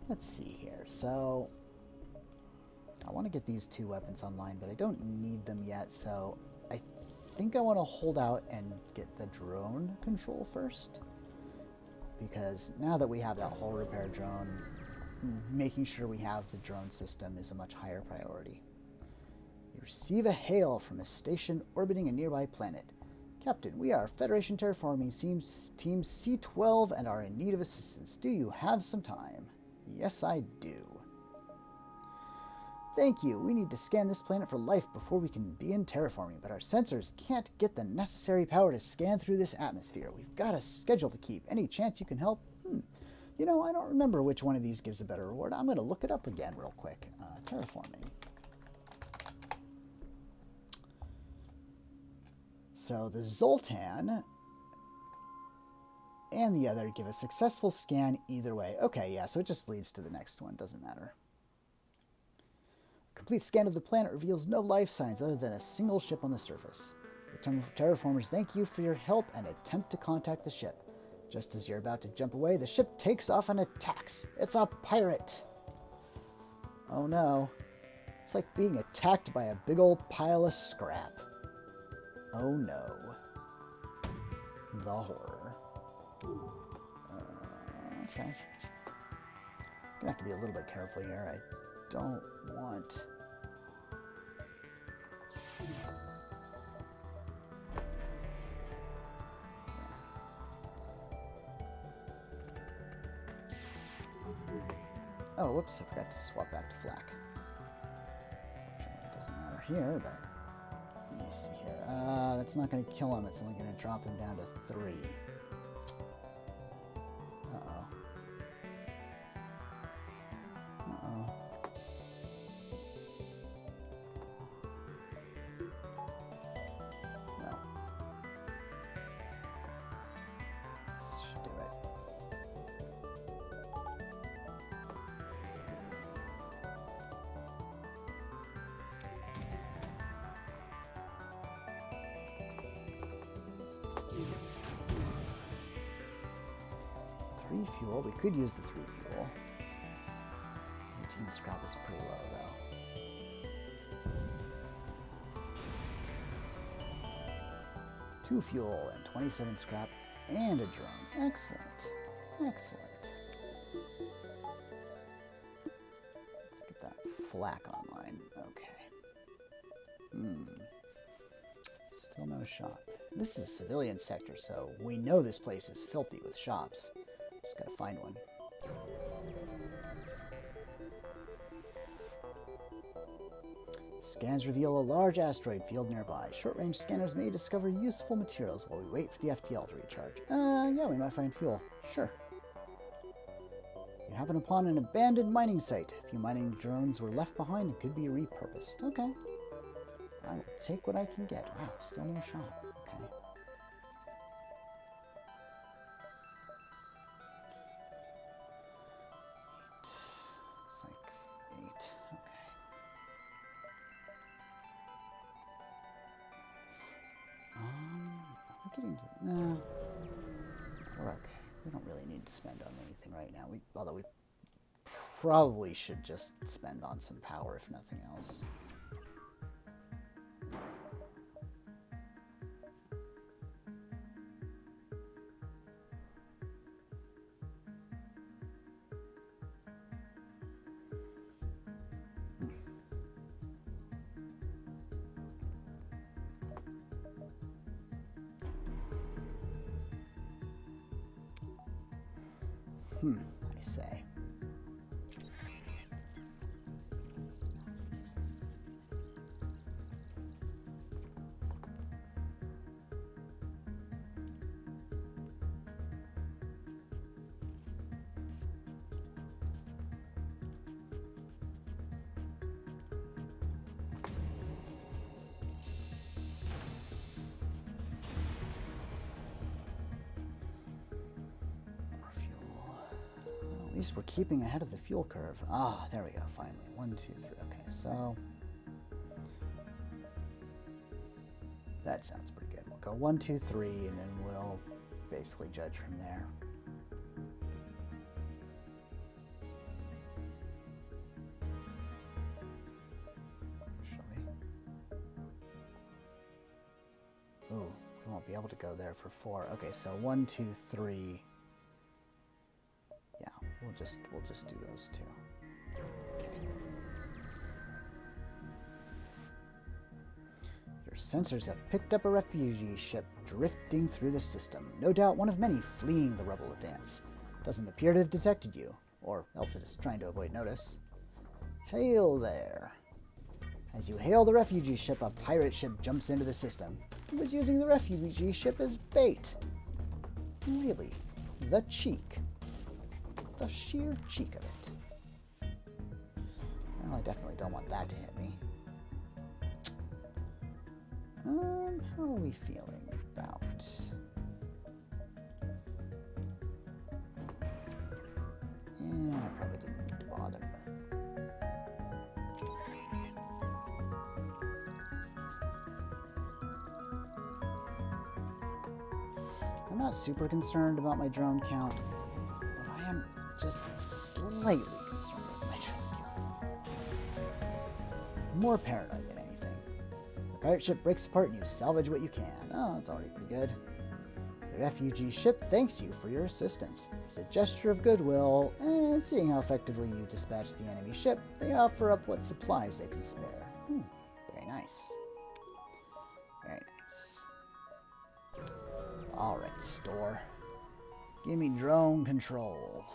Let's see here. So I want to get these 2 weapons online, but I don't need them yet, so I think I want to hold out and get the drone control first, because now that we have that hull repair drone, making sure we have the drone system is a much higher priority. You receive a hail from a station orbiting a nearby planet. Captain, we are Federation Terraforming Team C12 and are in need of assistance. Do you have some time? Yes, I do. Thank you. We need to scan this planet for life before we can begin terraforming, but our sensors can't get the necessary power to scan through this atmosphere. We've got a schedule to keep. Any chance you can help? You know, I don't remember which one of these gives a better reward. I'm going to look it up again real quick. Terraforming. So the Zoltan and the other give a successful scan either way. Okay, yeah, so it just leads to the next one. Doesn't matter. A complete scan of the planet reveals no life signs other than a single ship on the surface. The terraformers thank you for your help and attempt to contact the ship. Just as you're about to jump away, the ship takes off and attacks. It's a pirate! Oh no. It's like being attacked by a big old pile of scrap. Oh no. The horror. Okay. Gonna have to be a little bit careful here. I don't want... Oh, whoops, I forgot to swap back to flak. It doesn't matter here, but... Let me see here. That's not going to kill him. It's only going to drop him down to 3. Uh-oh. Uh-oh. Well. This should do it. Fuel. We could use the 3 fuel. 18 scrap is pretty low, though. 2 fuel and 27 scrap and a drone. Excellent. Excellent. Let's get that flak online. Okay. Still no shop. This is a civilian sector, so we know this place is filthy with shops. Just gotta find one. Scans reveal a large asteroid field nearby. Short-range scanners may discover useful materials while we wait for the FTL to recharge. Yeah, we might find fuel. Sure. You happen upon an abandoned mining site. A few mining drones were left behind and could be repurposed. Okay. I will take what I can get. Wow, still no shop. Okay. Looks like 8. Okay. Are we getting to... No. We're okay. We don't really need to spend on anything right now. Although we probably should just spend on some power, if nothing else. I say. At least we're keeping ahead of the fuel curve. Ah, there we go, finally. 1, 2, 3. Okay, so... that sounds pretty good. We'll go 1, 2, 3, and then we'll basically judge from there. Actually. Ooh, we won't be able to go there for 4. Okay, so 1, 2, 3... We'll just do those 2. Okay. Your sensors have picked up a refugee ship drifting through the system. No doubt one of many fleeing the rebel advance. Doesn't appear to have detected you, or else it is trying to avoid notice. Hail there. As you hail the refugee ship, a pirate ship jumps into the system. It was using the refugee ship as bait. Really? The cheek. The sheer cheek of it. Well, I definitely don't want that to hit me. How are we feeling about... Yeah, I probably didn't need to bother, but... I'm not super concerned about my drone count, but I am just slightly concerned with my drone count. More paranoid than anything. The pirate ship breaks apart and you salvage what you can. Oh, that's already pretty good. The refugee ship thanks you for your assistance. As a gesture of goodwill, and seeing how effectively you dispatch the enemy ship, they offer up what supplies they can spare. Very nice. Very nice. Alright, store. Give me drone control.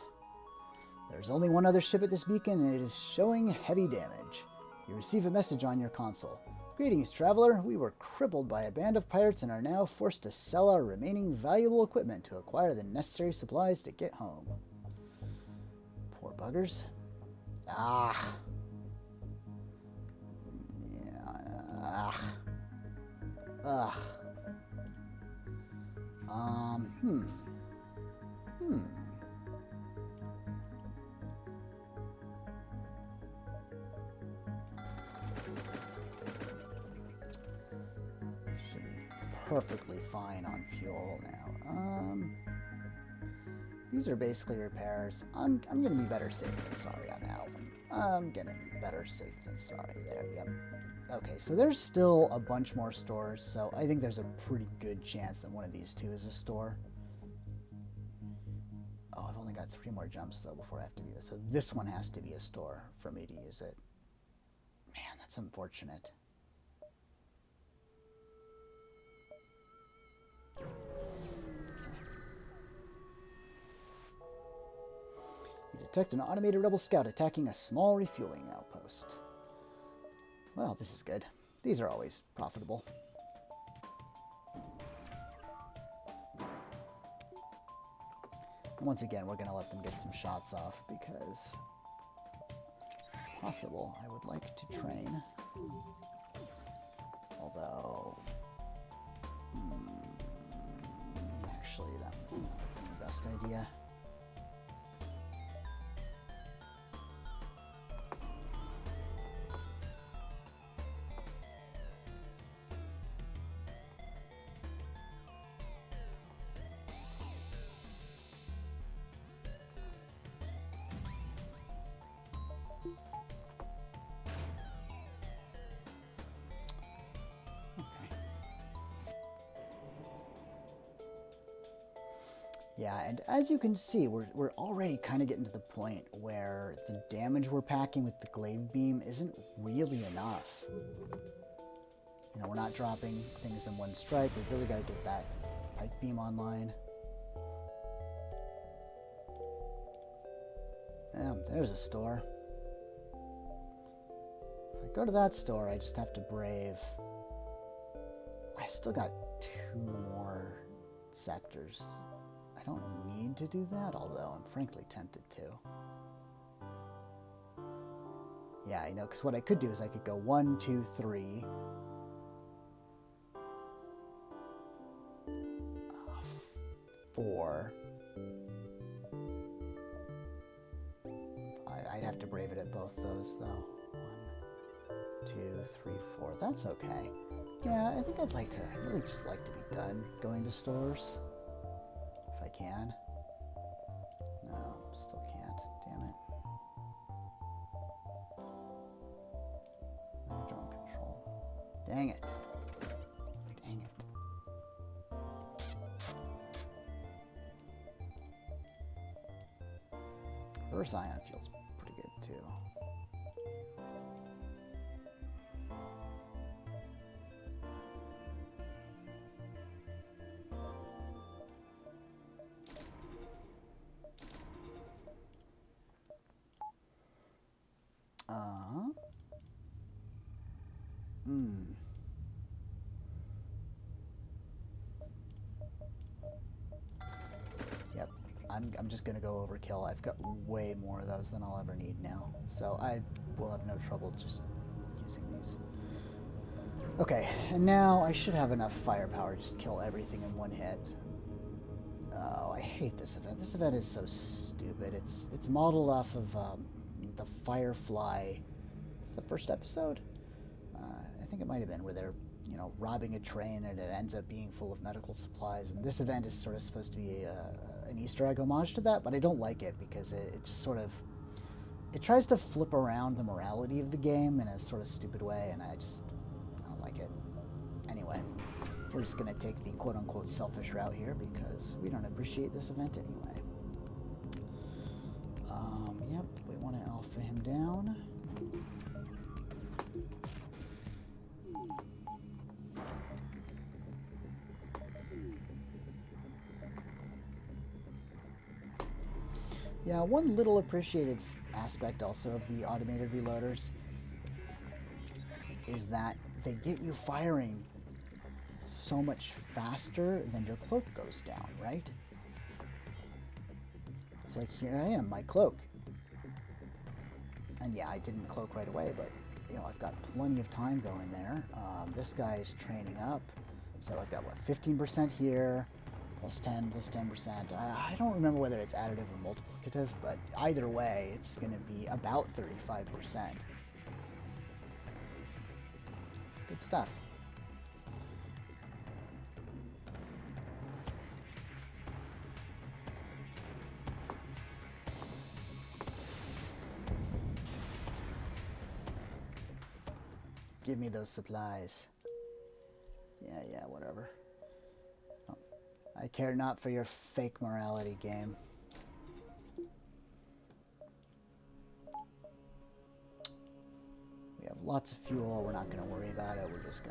There's only one other ship at this beacon, and it is showing heavy damage. You receive a message on your console. Greetings, traveler. We were crippled by a band of pirates and are now forced to sell our remaining valuable equipment to acquire the necessary supplies to get home. Poor buggers. Ah. Yeah. Ugh. Should be perfectly fine on fuel now. These are basically repairs. I'm gonna be better safe than sorry on that one. I'm gonna be better safe than sorry there, yep. Okay, so there's still a bunch more stores, so I think there's a pretty good chance that one of these two is a store. Oh, I've only got 3 more jumps, though, before I have to be this. So this one has to be a store for me to use it. Man, that's unfortunate. Okay. You detect an automated rebel scout attacking a small refueling outpost. Well, this is good. These are always profitable. And once again, we're going to let them get some shots off because, if possible, I would like to train. Although, actually, that would not be the best idea. Yeah, and as you can see, we're already kind of getting to the point where the damage we're packing with the glaive beam isn't really enough. You know, we're not dropping things in one strike. We've really got to get that pike beam online. Yeah, there's a store. If I go to that store, I just have to brave. I've still got 2 more sectors. I don't need to do that, although I'm frankly tempted to. Yeah, you know, because what I could do is I could go 1, 2, 3. 4. I'd have to brave it at both those, though. 1, 2, 3, 4. That's okay. Yeah, I think I'd really just like to be done going to stores. If I can. No, still can't. Damn it. No drone control. Dang it. Dang it. Reverse ion feels pretty good too. Yep, I'm think I'm just going to go overkill. I've got way more of those than I'll ever need now. So I will have no trouble just using these. Okay, and now I should have enough firepower to just kill everything in one hit. Oh, I hate this event. This event is so stupid. It's modeled off of the Firefly. It's the first episode. I think it might have been where they're, you know, robbing a train and it ends up being full of medical supplies. And this event is sort of supposed to be an Easter egg homage to that, but I don't like it because it just sort of, it tries to flip around the morality of the game in a sort of stupid way, and I don't like it. Anyway, we're just going to take the quote-unquote selfish route here because we don't appreciate this event anyway. Yep, we want to alpha him down. Yeah, one little appreciated aspect also of the automated reloaders is that they get you firing so much faster than your cloak goes down, right? It's like, here I am, my cloak. And yeah, I didn't cloak right away, but, you know, I've got plenty of time going there. This guy is training up, so I've got, what, 15% here, plus 10, plus 10%. I don't remember whether it's additive or multiplicative, but either way, it's going to be about 35%. It's good stuff. Give me those supplies. Yeah, whatever. Oh, I care not for your fake morality game. We have lots of fuel. We're not going to worry about it. We're just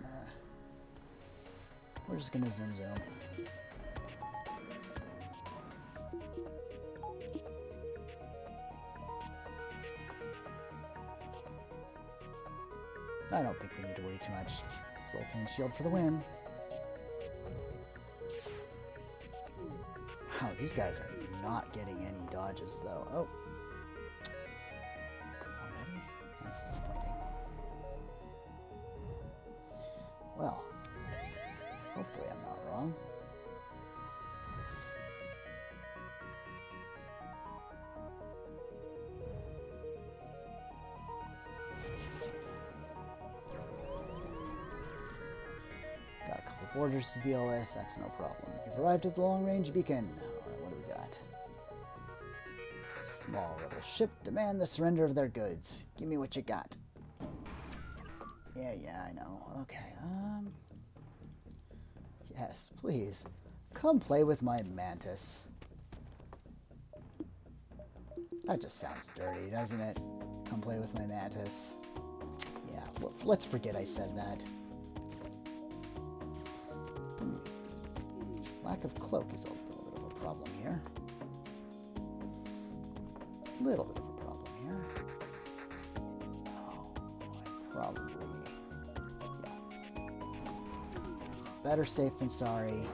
gonna zoom. I don't think we need to worry too much. Zoltan shield for the win. Wow, these guys are not getting any dodges, though. Oh. Already? That's disappointing. Well, hopefully I'm not wrong. Got a couple borders to deal with. That's no problem. You've arrived at the long-range beacon. Alright, what do we got? Small rebel ship demand the surrender of their goods. Give me what you got. Yeah, I know. Okay, yes, please. Come play with my mantis. That just sounds dirty, doesn't it? Come play with my mantis. Yeah, well, let's forget I said that. Lack of cloak is a little bit of a problem here. Little bit of a problem here. Oh, I probably... yeah. Better safe than sorry.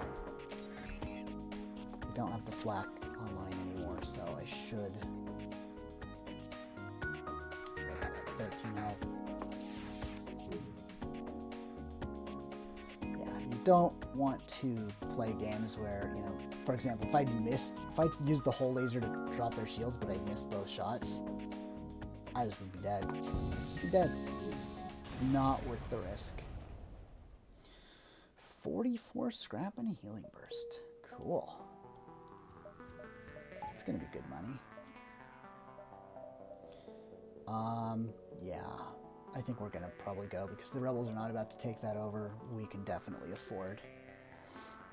I don't have the flak online anymore, so I should... I got like 13 health. You don't want to play games where, you know, for example, if I'd used the whole laser to drop their shields, but I'd missed both shots, I just would be dead. Just be dead. Not worth the risk. 44 scrap and a healing burst. Cool. It's gonna be good money. Yeah. I think we're gonna probably go because the rebels are not about to take that over. We can definitely afford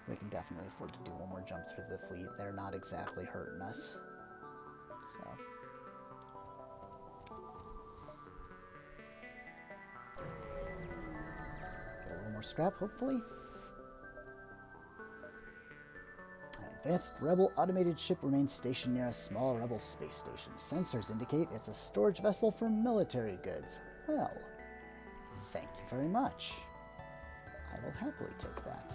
to do one more jump through the fleet. They're not exactly hurting us. So get a little more scrap, hopefully. An advanced rebel automated ship remains stationed near a small rebel space station. Sensors indicate it's a storage vessel for military goods. Well, thank you very much. I will happily take that.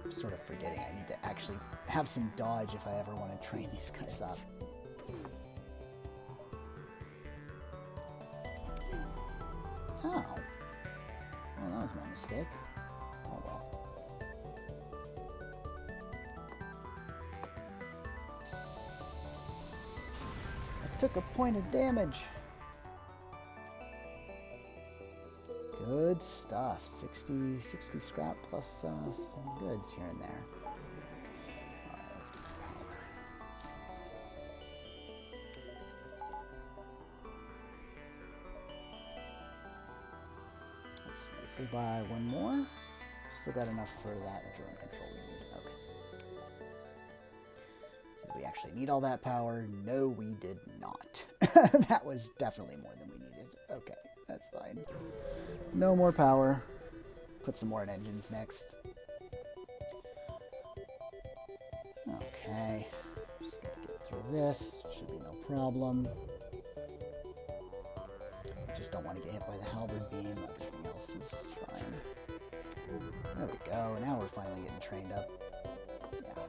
keep sort of forgetting I need to actually have some dodge if I ever want to train these guys up. Oh. Well, that was my mistake. Oh well. I took a point of damage. Good stuff. 60 scrap plus some goods here and there. Alright, let's get some power. Let's see, if we buy one more, still got enough for that drone control we need. Okay. So do we actually need all that power? No, we did not. That was definitely more than we needed. Okay, that's fine. No more power. Put some more in engines next. Okay. Just gotta get through this. Should be no problem. Just don't want to get hit by the halberd beam. Everything else is fine. There we go. Now we're finally getting trained up. Yeah.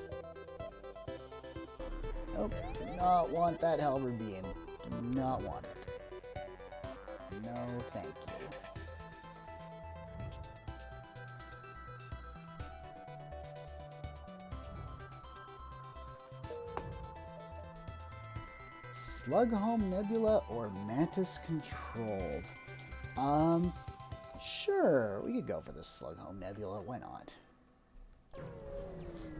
Nope. Do not want that halberd beam. Do not want it. No, thank you. Slughome Nebula or Mantis controlled? Sure, we could go for the Slughome Nebula, why not?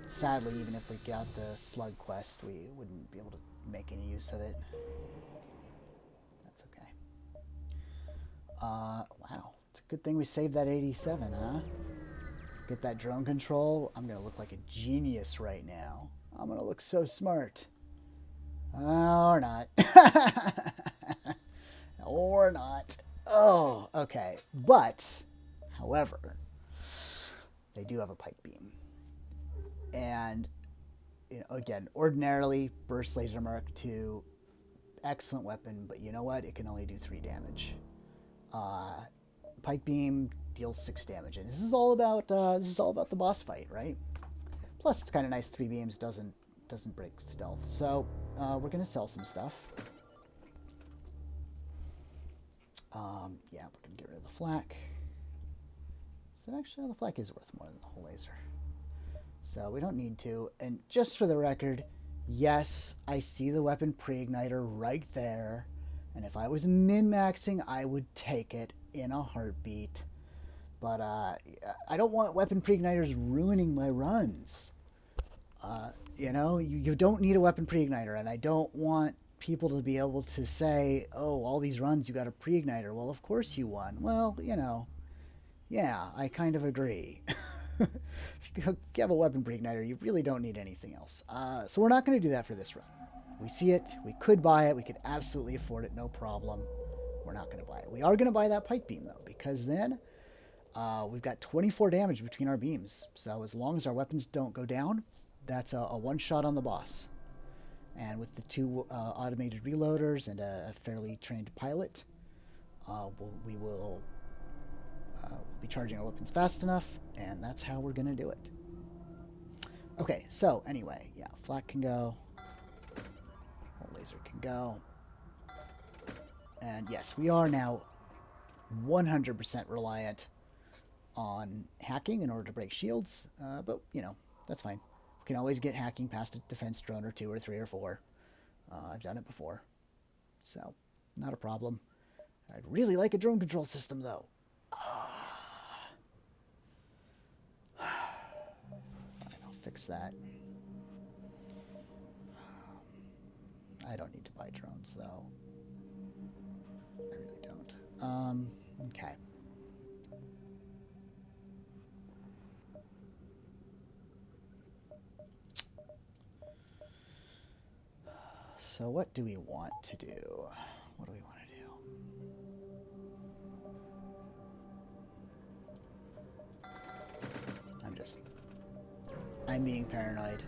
Sadly, even if we got the Slug quest, we wouldn't be able to make any use of it. That's okay. Wow, it's a good thing we saved that 87, huh? Get that drone control, I'm gonna look like a genius right now. I'm gonna look so smart. Or not. Or not. Oh, okay. But, however, they do have a pike beam. And, you know, again, ordinarily, Burst Laser Mark II, excellent weapon, but you know what? It can only do 3 damage. Pike beam deals 6 damage, and this is all about the boss fight, right? Plus, it's kind of nice. 3 beams doesn't break stealth. So we're gonna sell some stuff. Yeah, we're gonna get rid of the flak. So actually, the flak is worth more than the whole laser. So we don't need to. And just for the record, yes, I see the weapon pre-igniter right there. And if I was min-maxing, I would take it in a heartbeat. But I don't want weapon pre-igniters ruining my runs. You know, you don't need a weapon pre-igniter, and I don't want people to be able to say, oh, all these runs you got a pre-igniter. Well, of course you won. Well, you know, yeah, I kind of agree. If you have a weapon pre-igniter, you really don't need anything else. So we're not going to do that for this run. We see it. We could buy it. We could absolutely afford it. No problem. We're not going to buy it. We are going to buy that pike beam, though, because then we've got 24 damage between our beams. So as long as our weapons don't go down, that's a one-shot on the boss. And with the 2 automated reloaders and a fairly trained pilot, we'll be charging our weapons fast enough, and that's how we're going to do it. Okay, so anyway, yeah, flak can go. Whole laser can go. And yes, we are now 100% reliant on hacking in order to break shields, but, you know, that's fine. We can always get hacking past a defense drone or 2 or 3 or 4. I've done it before, so not a problem. I'd really like a drone control system, though. Fine, I'll fix that. I don't need to buy drones, though. I really don't. Okay. So what do we want to do? What do we want to do? I'm being paranoid.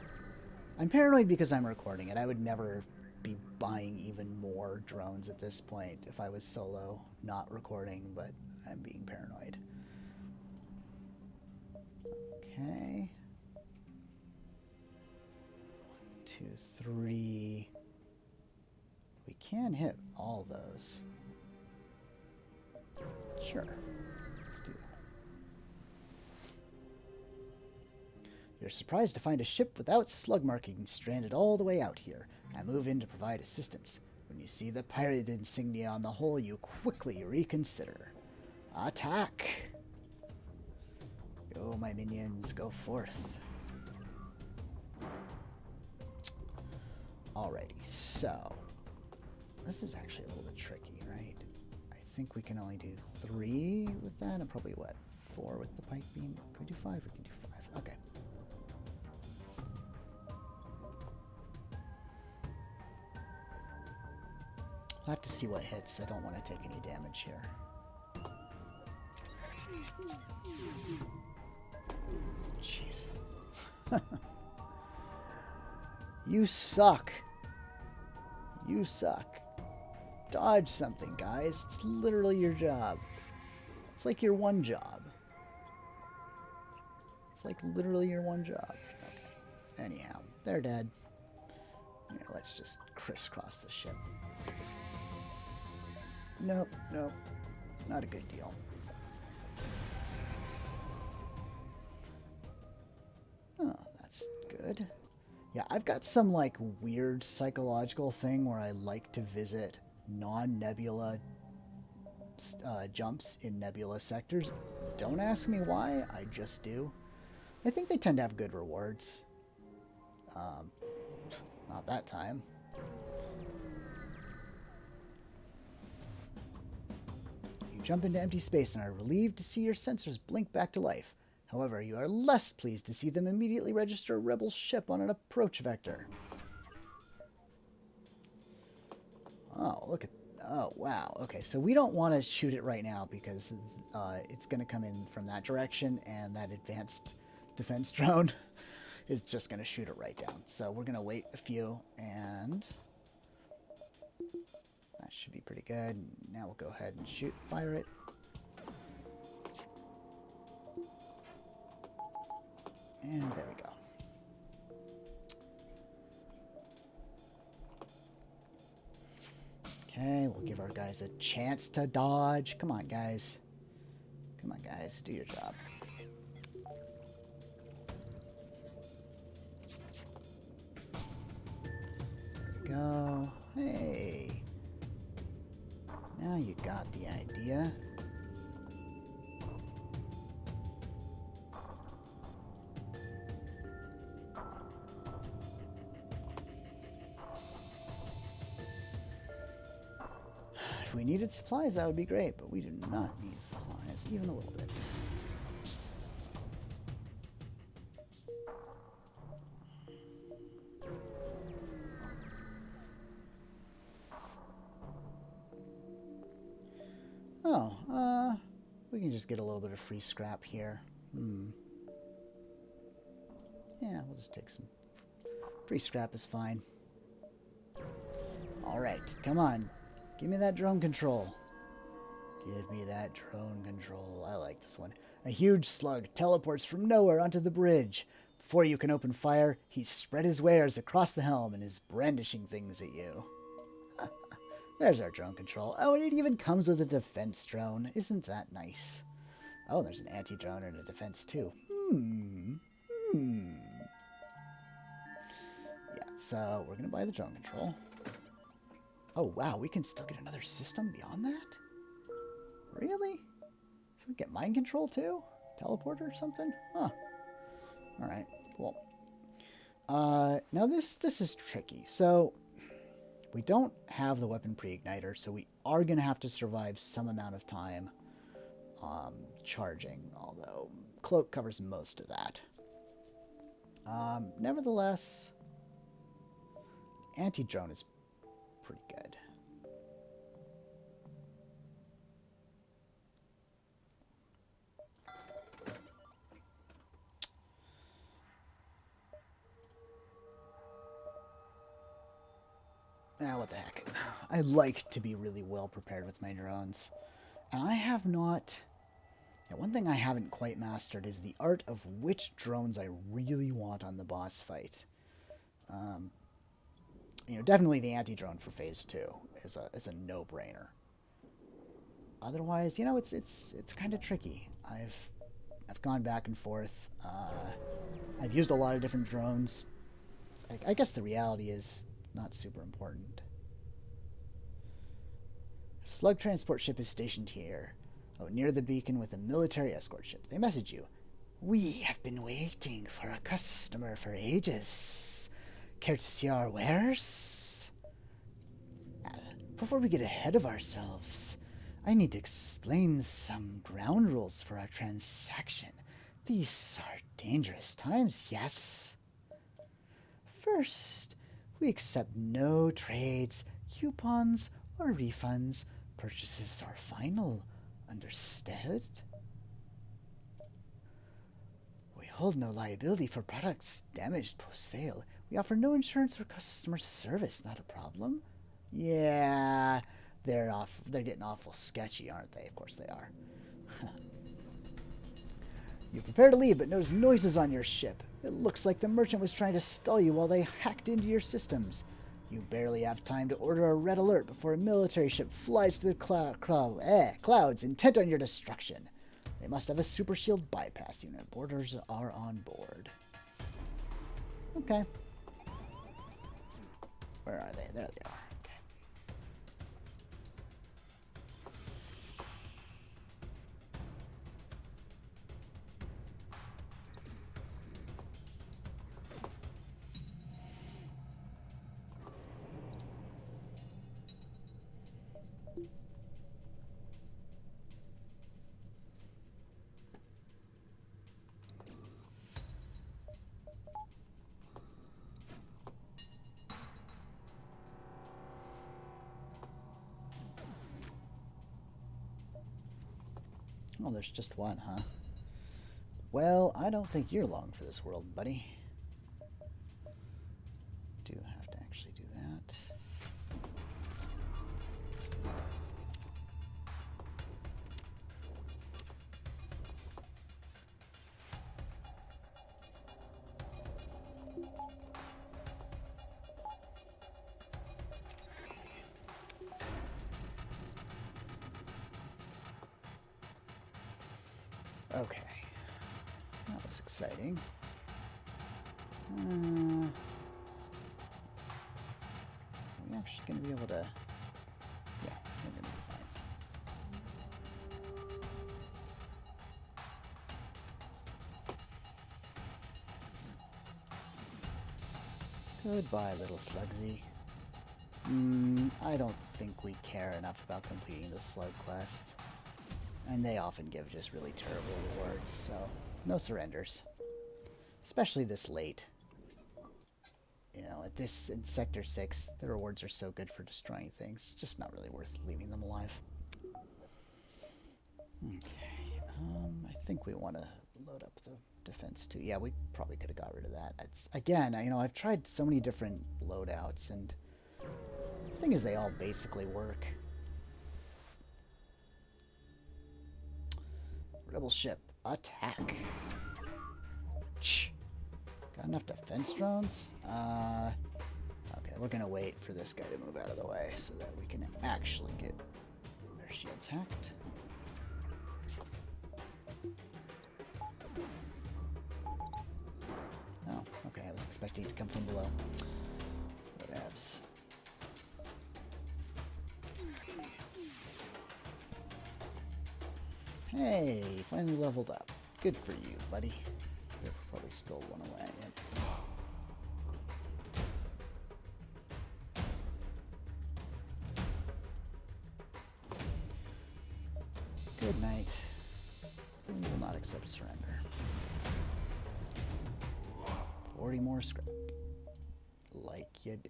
I'm paranoid because I'm recording it. I would never be buying even more drones at this point if I was solo, not recording, but I'm being paranoid. Okay. 2, 3. We can hit all those. Sure. Let's do that. You're surprised to find a ship without slug markings stranded all the way out here. I move in to provide assistance. When you see the pirate insignia on the hull, you quickly reconsider. Attack! Go, my minions, go forth. Alrighty, so this is actually a little bit tricky, right? I think we can only do 3 with that, and probably what? 4 with the pike beam? Can we do 5? We can do 5. Okay. I'll have to see what hits. I don't want to take any damage here. Jeez. You suck. You suck. Dodge something, guys. It's literally your job. It's like your one job. It's like literally your one job. Okay. Anyhow, they're dead. Here, let's just crisscross the ship. Nope, nope. Not a good deal. Oh, that's good. Yeah, I've got some, like, weird psychological thing where I like to visit non-nebula jumps in nebula sectors. Don't ask me why, I just do. I think they tend to have good rewards. Not that time. You jump into empty space and are relieved to see your sensors blink back to life. However, you are less pleased to see them immediately register a rebel ship on an approach vector. Oh, look at... Oh, wow. Okay, so we don't want to shoot it right now because it's going to come in from that direction, and that advanced defense drone is just going to shoot it right down. So we're going to wait a few, and that should be pretty good. Now we'll go ahead and fire it. And there we go. Okay, we'll give our guys a chance to dodge. Come on, guys. Come on, guys. Do your job. There we go. Hey. Now you got the idea. If we needed supplies, that would be great, but we do not need supplies, even a little bit. Oh, we can just get a little bit of free scrap here. Yeah, we'll just take some free scrap is fine. Alright, come on. Give me that drone control. Give me that drone control. I like this one. A huge slug teleports from nowhere onto the bridge. Before you can open fire, he's spread his wares across the helm and is brandishing things at you. There's our drone control. Oh, and it even comes with a defense drone. Isn't that nice? Oh, there's an anti-drone and a defense too. Yeah, so we're going to buy the drone control. Oh, wow, we can still get another system beyond that? Really? So we get mind control too? Teleporter or something? Huh. Alright, cool. Now this is tricky. So, we don't have the weapon pre-igniter, so we are going to have to survive some amount of time charging, although cloak covers most of that. Nevertheless, anti-drone is pretty good. Ah, what the heck. I like to be really well prepared with my drones. And I have not... one thing I haven't quite mastered is the art of which drones I really want on the boss fight. definitely the anti-drone for Phase 2 is a no-brainer. Otherwise, it's kind of tricky. I've gone back and forth. I've used a lot of different drones. I guess the reality is not super important. A slug transport ship is stationed here, near the beacon with a military escort ship. They message you. We have been waiting for a customer for ages. Care to see our wares? Before we get ahead of ourselves, I need to explain some ground rules for our transaction. These are dangerous times, yes? First, we accept no trades, coupons, or refunds. Purchases are final. Understood? We hold no liability for products damaged post-sale. We offer no insurance or customer service. Not a problem. Yeah, they're getting awful sketchy, aren't they? Of course they are. You prepare to leave, but notice noises on your ship. It looks like the merchant was trying to stall you while they hacked into your systems. You barely have time to order a red alert before a military ship flies to the clouds, intent on your destruction. They must have a super shield bypass unit. Boarders are on board. Okay. Where are they? There they are. Okay. Oh, there's just one, huh? Well, I don't think you're long for this world, buddy. Do have to actually do that. Okay. That was exciting. Are we actually going to be able to... Yeah, we're going to be fine. Goodbye, little Slugsy. I don't think we care enough about completing the slug quest. And they often give just really terrible rewards, so no surrenders. Especially this late. At this in Sector 6, the rewards are so good for destroying things. It's just not really worth leaving them alive. Okay, I think we want to load up the defense too. Yeah, we probably could have got rid of that. Again, I've tried so many different loadouts, and the thing is they all basically work. Rebel ship, attack. Shh. Got enough defense drones? Okay, we're gonna wait for this guy to move out of the way so that we can actually get their shields hacked. Oh, okay, I was expecting it to come from below. Whatevs. Hey, finally leveled up. Good for you, buddy. Probably stole one away. Yep. Good night. We will not accept surrender. 40 more scrap. Like you do.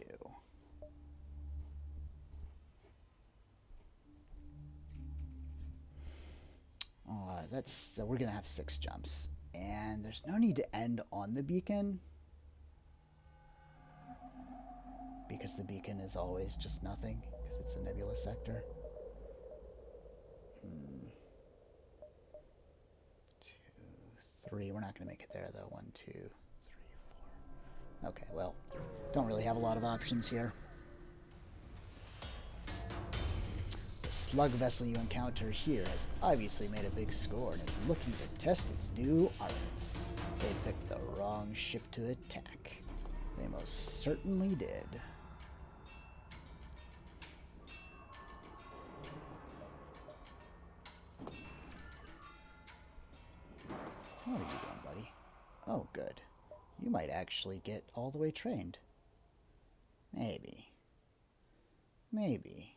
So we're gonna have 6 jumps, and there's no need to end on the beacon because the beacon is always just nothing because it's a nebula sector. 2, 3. We're not gonna make it there though. 1, 2, 3, 4. Okay, well, don't really have a lot of options here. slug vessel you encounter here has obviously made a big score and is looking to test its new armaments. They picked the wrong ship to attack. They most certainly did. How are you doing, buddy? Oh, good. You might actually get all the way trained. Maybe. Maybe.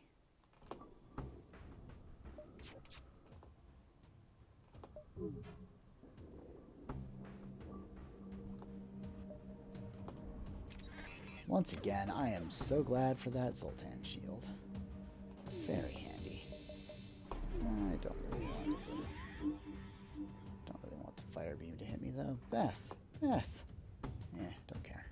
Once again, I am so glad for that Zoltan shield. Very handy. I don't really want the fire beam to hit me though. Beth. Don't care.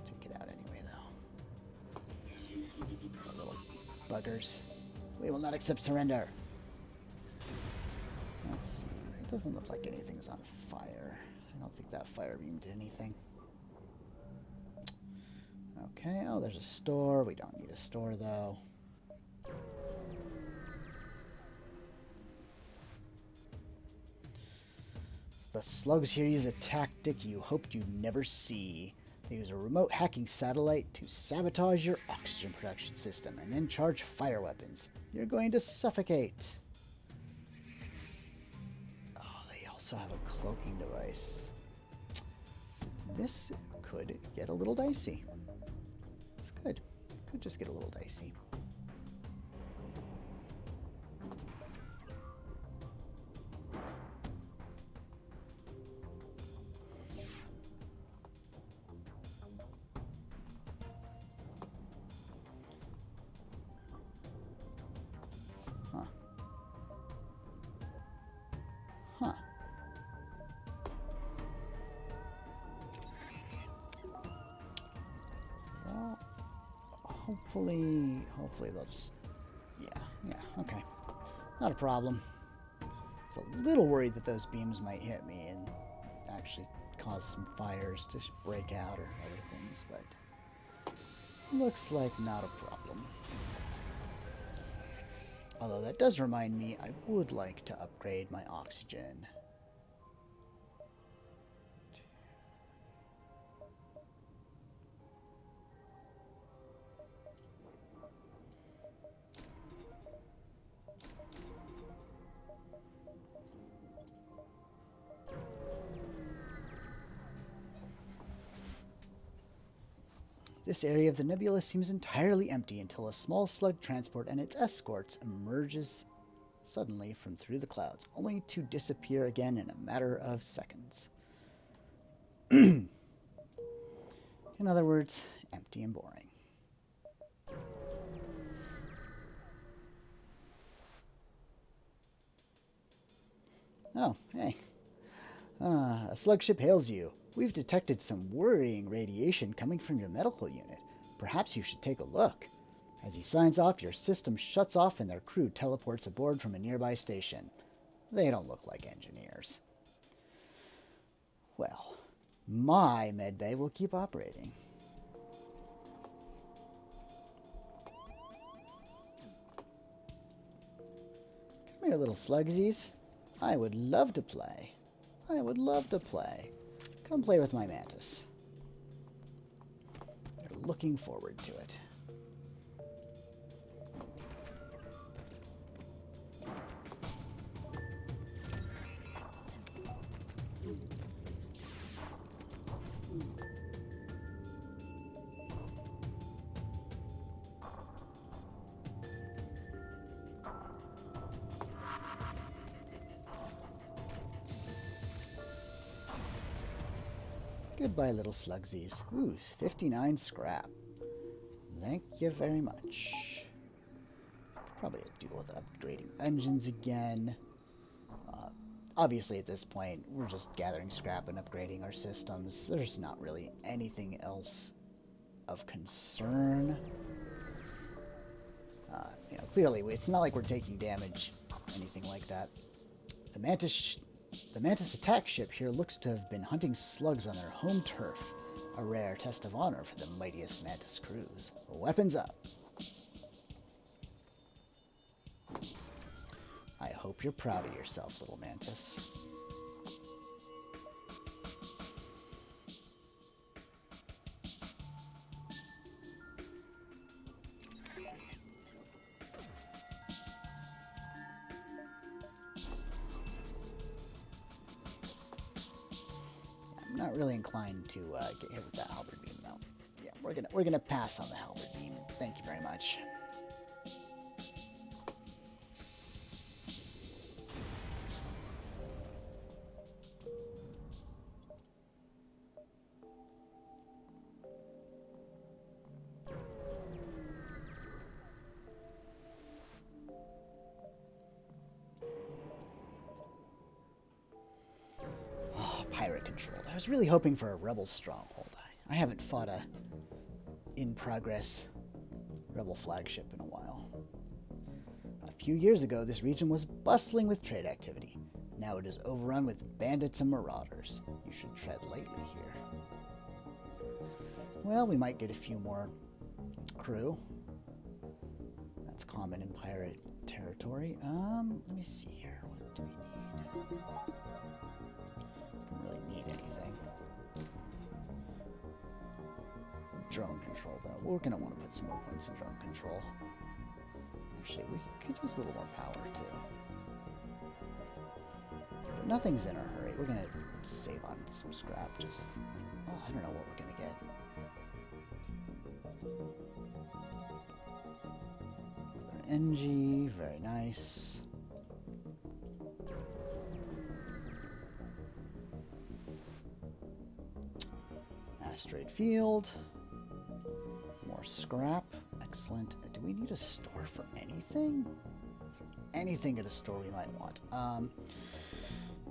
Take it out anyway though. Little buggers. We will not accept surrender. Let's see. It doesn't look like anything's on fire. I don't think that fire beam did anything. Okay, oh, there's a store. We don't need a store, though. The slugs here use a tactic you hoped you'd never see. They use a remote hacking satellite to sabotage your oxygen production system and then charge fire weapons. You're going to suffocate. Oh, they also have a cloaking device. This could get a little dicey. It's good. Could just get a little dicey. Huh. Well, hopefully they'll just, yeah, okay. Not a problem. I was a little worried that those beams might hit me and actually cause some fires to break out or other things, but looks like not a problem. Although that does remind me, I would like to upgrade my oxygen. This area of the nebula seems entirely empty until a small slug transport and its escorts emerges suddenly from through the clouds, only to disappear again in a matter of seconds. In other words, empty and boring. Oh, hey. A slug ship hails you. We've detected some worrying radiation coming from your medical unit. Perhaps you should take a look. As he signs off, your system shuts off and their crew teleports aboard from a nearby station. They don't look like engineers. Well, my medbay will keep operating. Come here, little slugsies. I would love to play. I would love to play. Come play with my mantis. They're looking forward to it. Goodbye, little slugsies. Ooh, 59 scrap. Thank you very much. Probably deal with upgrading engines again. Obviously, at this point, we're just gathering scrap and upgrading our systems. There's not really anything else of concern. Clearly, it's not like we're taking damage, anything like that. The Mantis attack ship here looks to have been hunting slugs on their home turf. A rare test of honor for the mightiest Mantis crews. Weapons up. I hope you're proud of yourself, little Mantis. I'm not really inclined to get hit with that halberd beam, though. Yeah, we're gonna pass on the halberd beam. Thank you very much. Pirate controlled. I was really hoping for a rebel stronghold. I haven't fought a in-progress rebel flagship in a while. A few years ago, this region was bustling with trade activity. Now it is overrun with bandits and marauders. You should tread lightly here. Well, we might get a few more crew. That's common in pirate territory. Let me see here. What do we need? Don't really need anything. Drone control, though. We're going to want to put some more points in drone control. Actually, we could use a little more power, too. But nothing's in a hurry. We're going to save on some scrap. Just, oh, I don't know what we're going to get. Another NG. Very nice. Asteroid field. More scrap. Excellent. Do we need a store for anything? Is there anything at a store we might want?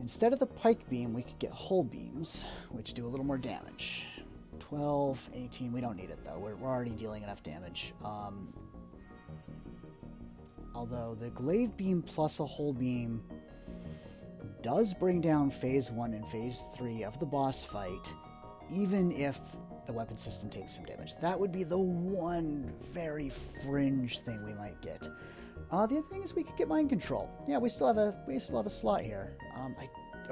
Instead of the pike beam, we could get hull beams, which do a little more damage. 12, 18. We don't need it, though. We're already dealing enough damage. Although the glaive beam plus a hull beam does bring down phase 1 and phase 3 of the boss fight, even if the weapon system takes some damage. That would be the one very fringe thing we might get. The other thing is we could get mind control. Yeah, we still have a slot here.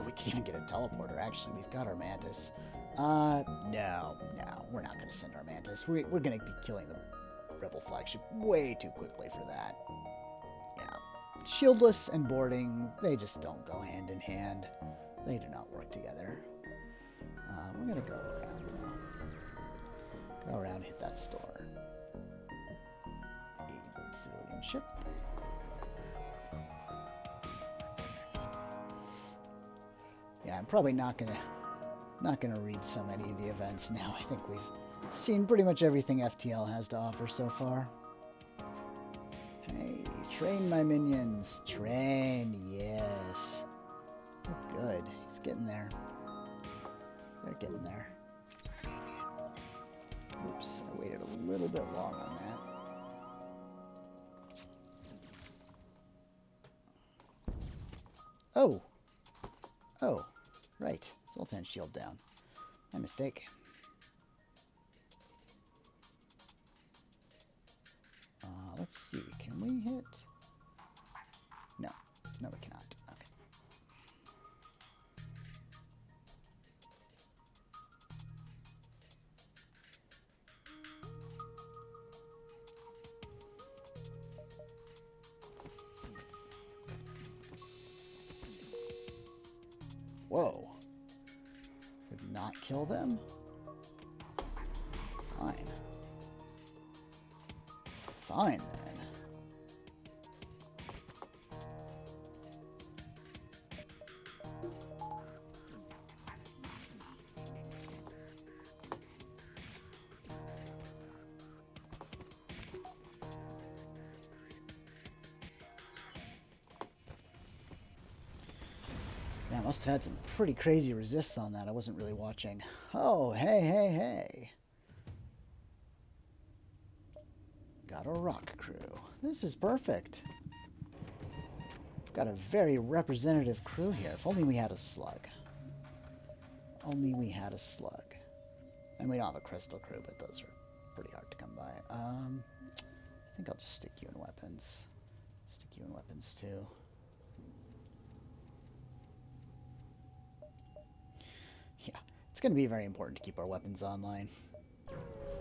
We could even get a teleporter. Actually, we've got our Mantis. No, we're not going to send our Mantis. We're going to be killing the Rebel flagship way too quickly for that. Yeah, shieldless and boarding, they just don't go hand in hand. They do not work together. We're going to go around, though. Go around, hit that store. A civilian ship. Yeah, I'm probably not gonna read so many of the events now. I think we've seen pretty much everything FTL has to offer so far. Hey, train my minions. Train, yes. Oh, good. He's getting there. They're getting there. Oops, I waited a little bit long on that. Oh. Oh, right. Sultan shield down. My mistake. Let's see. Can we hit? No. No, we cannot. Okay. Whoa. Did not kill them? Fine. Fine, then. Yeah, I must have had some pretty crazy resists on that. I wasn't really watching. Oh, hey. Got a rock crew. This is perfect. Got a very representative crew here. If only we had a slug. Only we had a slug. And we don't have a crystal crew, but those are pretty hard to come by. I think I'll just stick you in weapons. Stick you in weapons too. Yeah, it's going to be very important to keep our weapons online.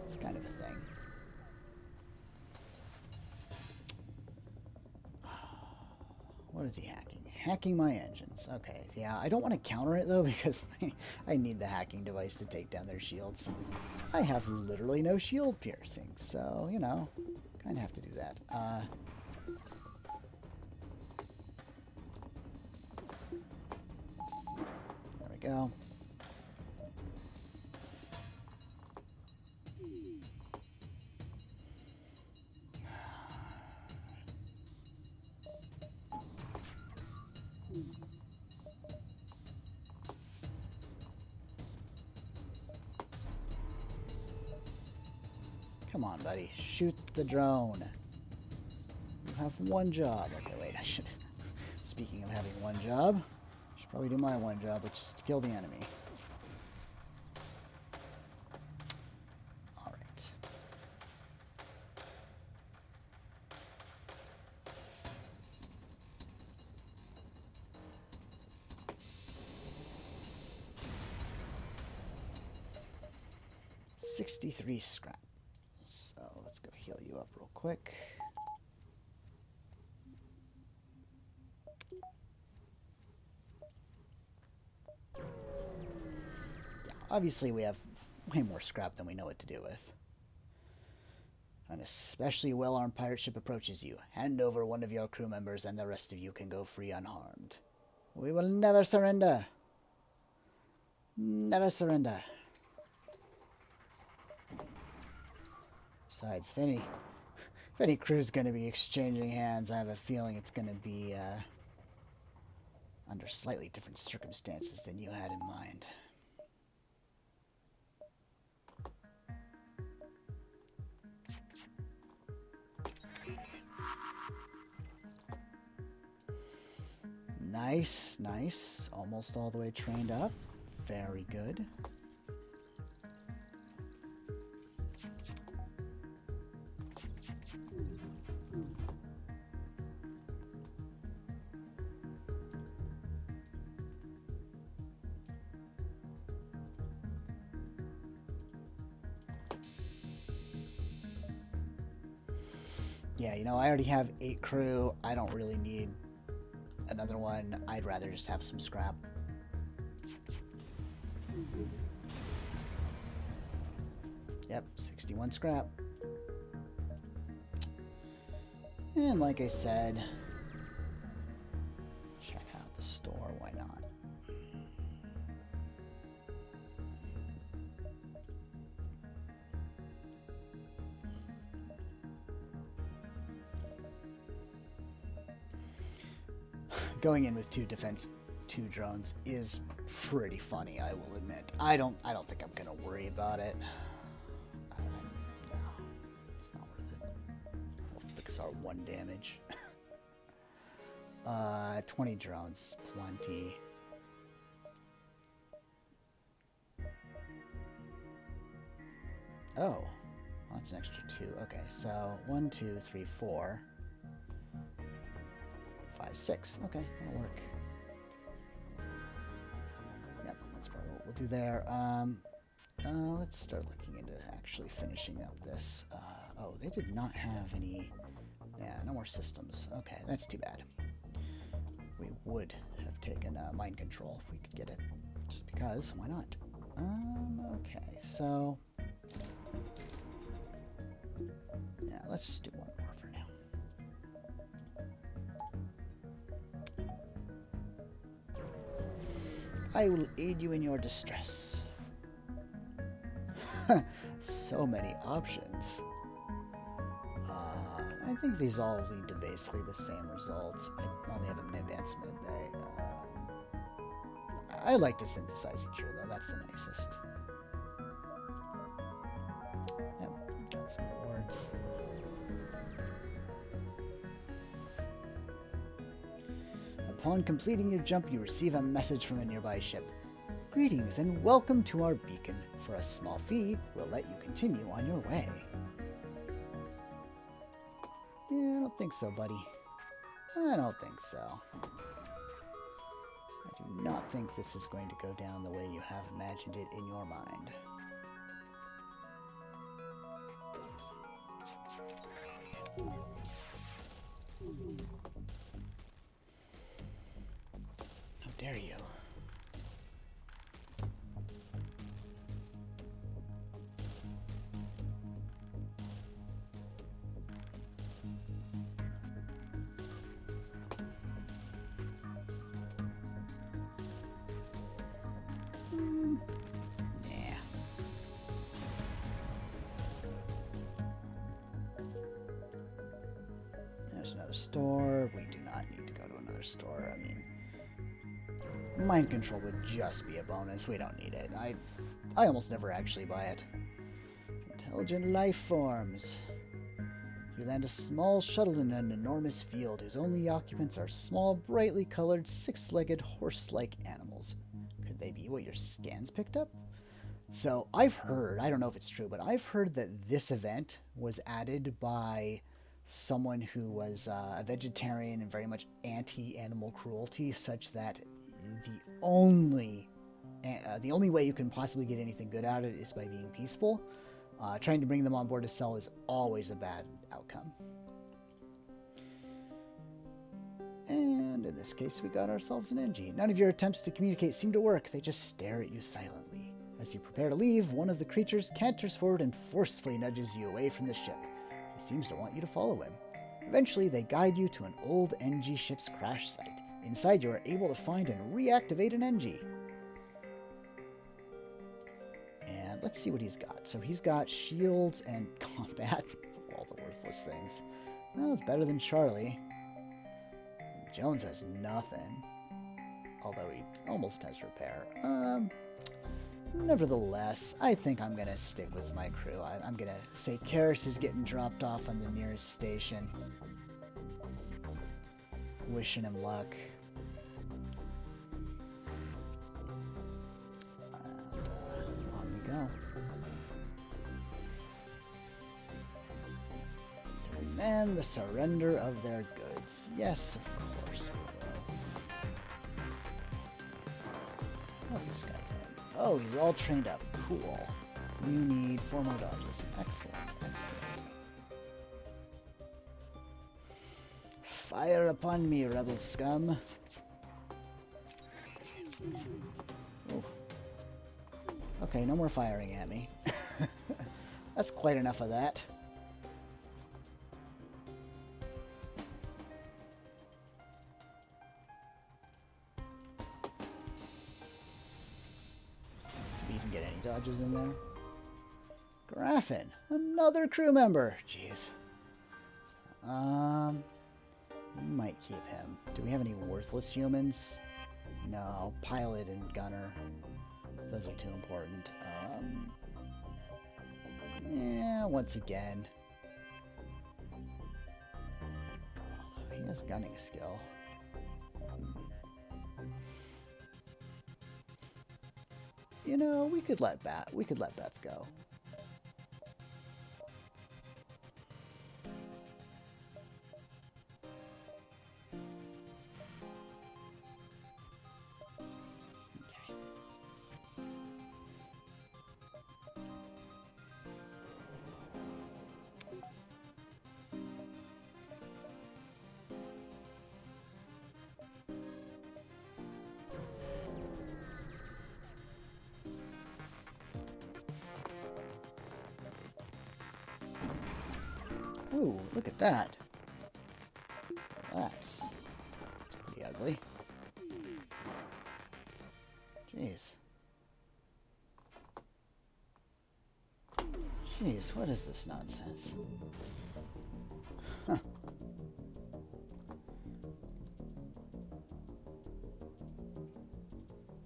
It's kind of a thing. What is he hacking? Hacking my engines. Okay, yeah, I don't want to counter it, though, because I need the hacking device to take down their shields. I have literally no shield piercing, so, you know, kind of have to do that. There we go. Come on, buddy. Shoot the drone. You have one job. Okay, wait. I should... Speaking of having one job, I should probably do my one job, which is to kill the enemy. Alright. $63 scrap. So let's go heal you up real quick. Yeah, obviously we have way more scrap than we know what to do with. An especially well-armed pirate ship approaches you. Hand over one of your crew members and the rest of you can go free unharmed. We will never surrender. Never surrender. Besides, if any crew's going to be exchanging hands, I have a feeling it's going to be under slightly different circumstances than you had in mind. Nice, nice. Almost all the way trained up. Very good. Yeah, you know, I already have 8 crew. I don't really need another one. I'd rather just have some scrap. Yep, 61 scrap. And like I said, check out the store, why not? Going in with 2 drones is pretty funny, I will admit. I don't think I'm gonna worry about it. No, it's not worth it. We'll fix our 1 damage. 20 drones, plenty. Oh, that's an extra 2. Okay, so 1, 2, 3, 4. 5, 6. Okay, that'll work. Yep, that's probably what we'll do there. Let's start looking into actually finishing up this. Oh, they did not have any... Yeah, no more systems. Okay, that's too bad. We would have taken mind control if we could get it. Just because, why not? Okay, so... Yeah, let's just do one more for now. I will aid you in your distress. So many options. I think these all lead to basically the same result. I only have an advanced mid-bay. I like to synthesize each other, though. That's the nicest. Yep, got some rewards. Upon completing your jump, you receive a message from a nearby ship. Greetings and welcome to our beacon. For a small fee, we'll let you continue on your way. Yeah, I don't think so, buddy. I don't think so. I do not think this is going to go down the way you have imagined it in your mind. How dare you? Yeah. There's another store. We do not need to go to another store. I mean, mind control would just be a bonus. We don't need it. I almost never actually buy it. Intelligent life forms. You land a small shuttle in an enormous field whose only occupants are small, brightly colored, six-legged, horse-like animals. Could they be what your scans picked up? So I've heard, I don't know if it's true, but I've heard that this event was added by someone who was a vegetarian and very much anti-animal cruelty, such that the only way you can possibly get anything good out of it is by being peaceful. Trying to bring them on board to sell is always a bad outcome. And in this case, we got ourselves an NG. None of your attempts to communicate seem to work. They just stare at you silently. As you prepare to leave, one of the creatures canters forward and forcefully nudges you away from the ship. He seems to want you to follow him. Eventually, they guide you to an old NG ship's crash site. Inside, you are able to find and reactivate an NG. And let's see what he's got. So he's got shields and combat. All the worthless things. Well, it's better than Charlie. Jones has nothing. Although he almost has repair. Nevertheless, I think I'm going to stick with my crew. I'm going to say Karis is getting dropped off on the nearest station. Wishing him luck. And on we go. Demand the surrender of their goods. Yes, of course we will. How's this guy going? Oh, he's all trained up. Cool. You need 4 more dodges. Excellent, excellent. Fire upon me, rebel scum. Ooh. Okay, no more firing at me. That's quite enough of that. Dodges in there. Graffin, another crew member. Jeez. We might keep him. Do we have any worthless humans? No. Pilot and gunner. Those are too important. Yeah, once again. Although he has gunning skill. You know, we could let Beth go. Okay. Ooh, look at that. That's pretty ugly. Jeez. Jeez, what is this nonsense? Huh.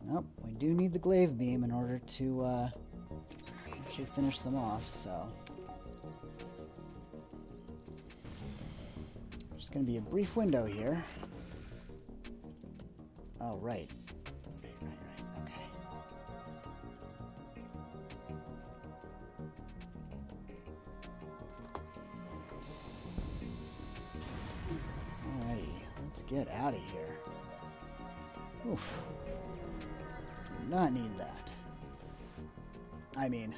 Nope, we do need the glaive beam in order to actually finish them off, so... It's going to be a brief window here. Oh, right. Right, okay. Get out of here. Oof. Do not need that. I mean,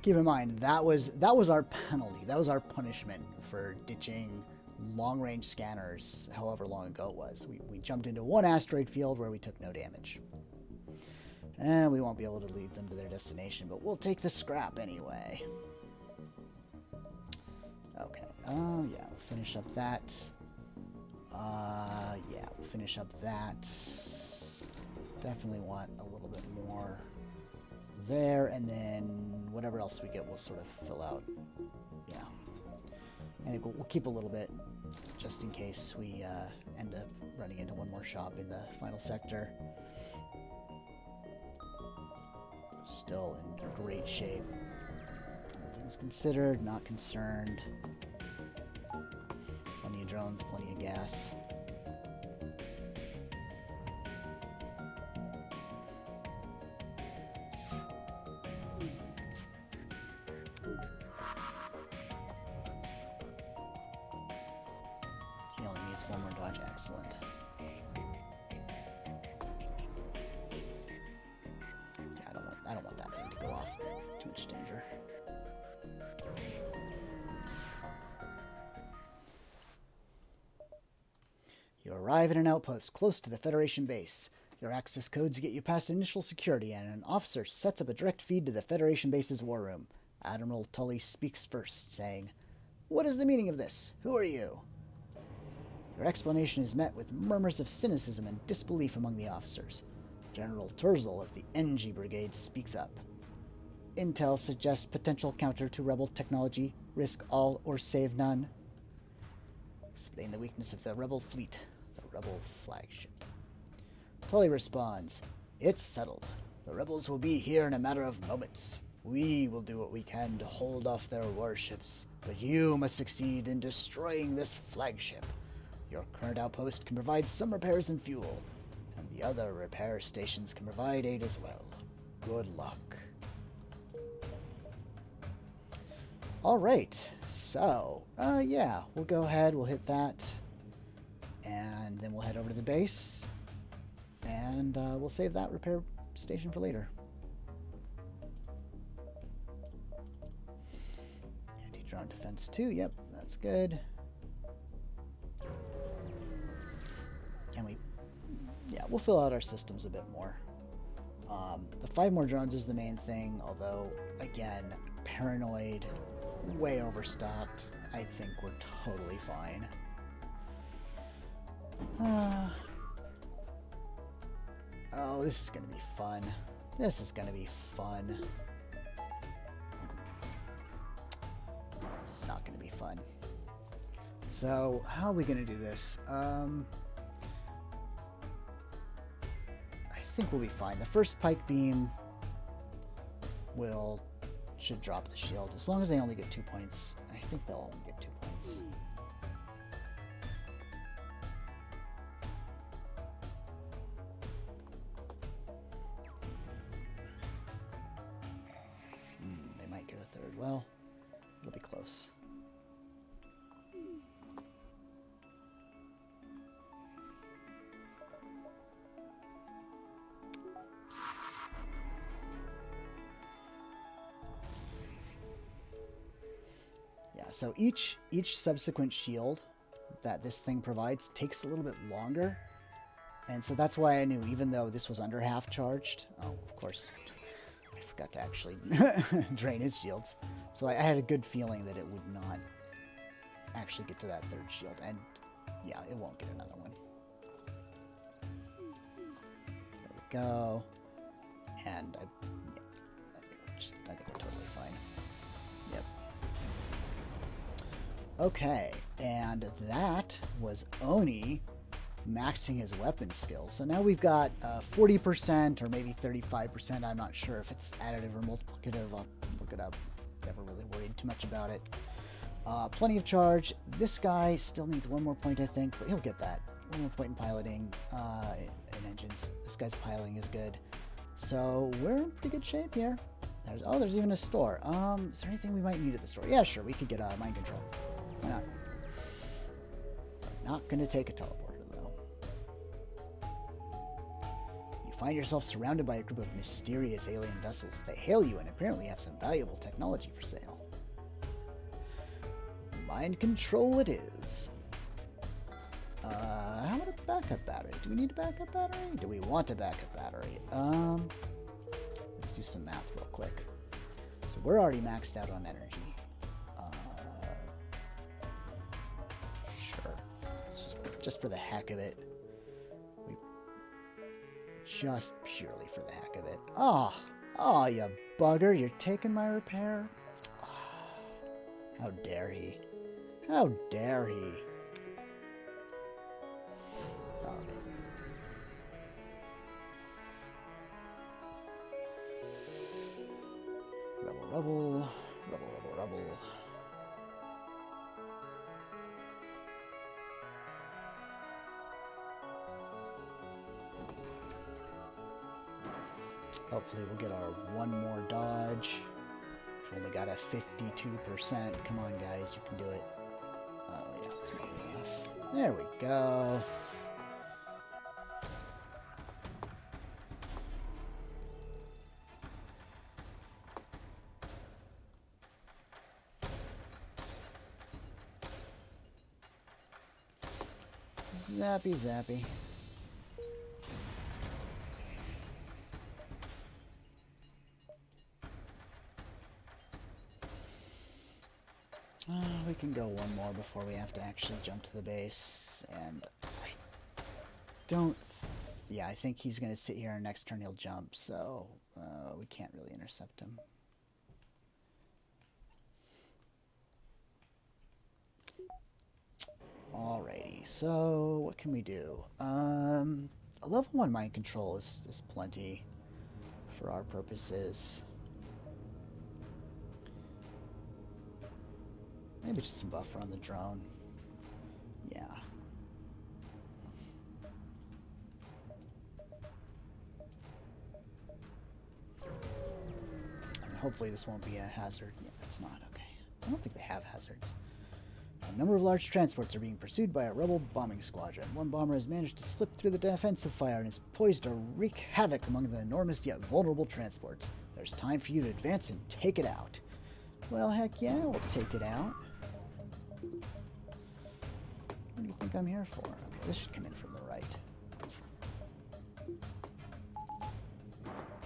keep in mind, that was our penalty. That was our punishment for ditching long-range scanners however long ago it was. We jumped into one asteroid field where we took no damage. And we won't be able to lead them to their destination, but we'll take the scrap anyway. Okay. Oh, yeah. We'll finish up that. Yeah, we'll finish up that. Definitely want a little bit more there, and then whatever else we get, we'll sort of fill out. Yeah. I think we'll keep a little bit just in case we end up running into one more shop in the final sector. Still in great shape. All things considered, not concerned. Plenty of drones, plenty of gas. He only needs one more dodge. Excellent. I don't want that thing to go off. Too much danger. You arrive at an outpost close to the Federation base. Your access codes get you past initial security, and an officer sets up a direct feed to the Federation base's war room. Admiral Tully speaks first, saying, "What is the meaning of this? Who are you?" Your explanation is met with murmurs of cynicism and disbelief among the officers. General Turzel of the NG Brigade speaks up. Intel suggests potential counter to rebel technology. Risk all or save none. Explain the weakness of the rebel fleet, the rebel flagship. Tully responds, "It's settled. The rebels will be here in a matter of moments. We will do what we can to hold off their warships, but you must succeed in destroying this flagship. Your current outpost can provide some repairs and fuel, and the other repair stations can provide aid as well. Good luck." Alright, so, yeah, we'll go ahead, we'll hit that, and then we'll head over to the base, and we'll save that repair station for later. Anti-drone defense 2, yep, that's good. And we'll fill out our systems a bit more. The 5 more drones is the main thing, although, again, paranoid, way overstocked. I think we're totally fine. Oh, this is going to be fun. This is going to be fun. This is not going to be fun. So, how are we going to do this? I think we'll be fine. The first pike beam should drop the shield. As long as they only get 2 points. I think they'll only get 2 points. They might get a third. Well, it'll be close. So each subsequent shield that this thing provides takes a little bit longer. And so that's why I knew, even though this was under half charged, oh, of course, I forgot to actually drain his shields. So I had a good feeling that it would not actually get to that third shield. And yeah, it won't get another one. There we go. And I think we're totally fine. Yep. Okay, and that was Oni maxing his weapon skills. So now we've got 40% or maybe 35%. I'm not sure if it's additive or multiplicative. I'll look it up. Never really worried too much about it. Plenty of charge. This guy still needs 1 more point, I think, but he'll get that. 1 more point in piloting and engines. This guy's piloting is good. So we're in pretty good shape here. There's even a store. Is there anything we might need at the store? Yeah, sure. We could get mind control. Why not? Not gonna take a teleporter, though. You find yourself surrounded by a group of mysterious alien vessels. They hail you and apparently have some valuable technology for sale. Mind control it is. How about a backup battery? Do we need a backup battery? Do we want a backup battery? Let's do some math real quick. So we're already maxed out on energy. Sure. Just for the heck of it. Just purely for the heck of it. Oh, you bugger. You're taking my repair? How dare he? How dare he? Rebel. Hopefully we'll get our one more dodge. We've only got a 52%. Come on, guys, you can do it. Oh, yeah, that's more than enough. There we go. Zappy. We can go one more before we have to actually jump to the base, and I don't... Yeah, I think he's going to sit here and next turn he'll jump, so we can't really intercept him. Alrighty, so what can we do? A level 1 mind control is plenty for our purposes. Maybe just some buffer on the drone. Yeah. And hopefully this won't be a hazard. Yeah, it's not. Okay. I don't think they have hazards. A number of large transports are being pursued by a rebel bombing squadron. One bomber has managed to slip through the defensive fire and is poised to wreak havoc among the enormous yet vulnerable transports. There's time for you to advance and take it out. Well, heck yeah, we'll take it out. What do you think I'm here for? Okay, this should come in from the right.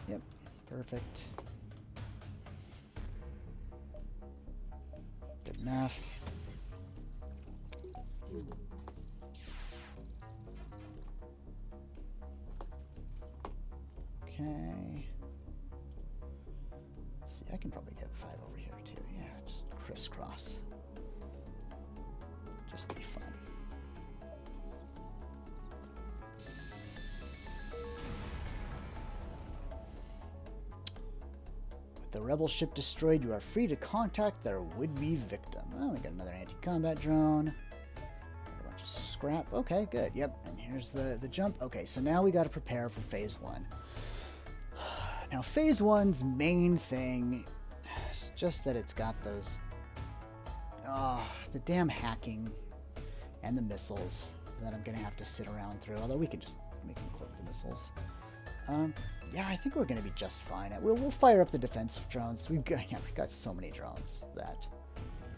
Yep, perfect. Good enough. Okay. Let's see, I can probably get 5 over here too. Yeah, just crisscross. Just to be fun. With the rebel ship destroyed, you are free to contact their would-be victim. Oh, we got another anti-combat drone. Got a bunch of scrap. Okay, good. Yep, and here's the jump. Okay, so now we got to prepare for phase 1. Now, phase 1's main thing is just that it's got those... the damn hacking and the missiles that I'm going to have to sit around through. Although we can just make them cloak the missiles. Yeah, I think we're going to be just fine. We'll fire up the defensive drones. We've got so many drones that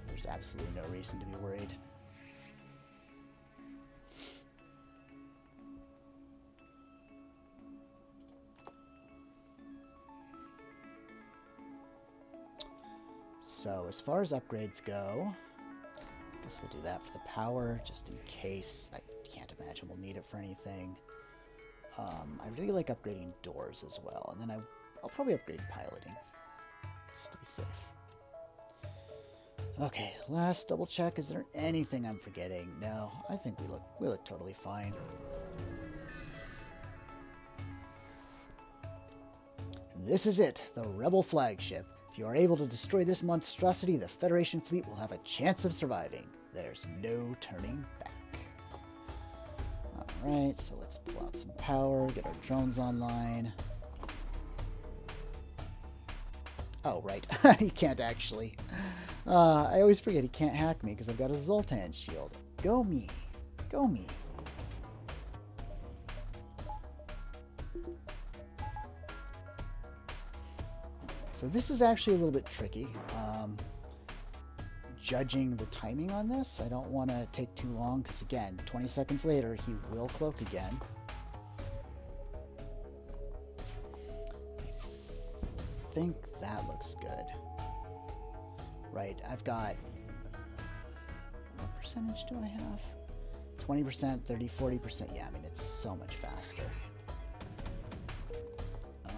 there's absolutely no reason to be worried. So, as far as upgrades go, I guess we'll do that for the power, just in case. I can't imagine we'll need it for anything. I really like upgrading doors as well, and then I'll probably upgrade piloting, just to be safe. Okay, last double check. Is there anything I'm forgetting? No, I think we look totally fine. This is it, the Rebel flagship. If you are able to destroy this monstrosity, the Federation fleet will have a chance of surviving. There's no turning back. Alright, so let's pull out some power, get our drones online. Oh, right. He can't actually. I always forget he can't hack me because I've got a Zoltan shield. Go me. Go me. So this is actually a little bit tricky. Judging the timing on this, I don't want to take too long because, again, 20 seconds later, he will cloak again. I think that looks good. Right, I've got... What percentage do I have? 20%, 30, 40%. Yeah, I mean, it's so much faster. I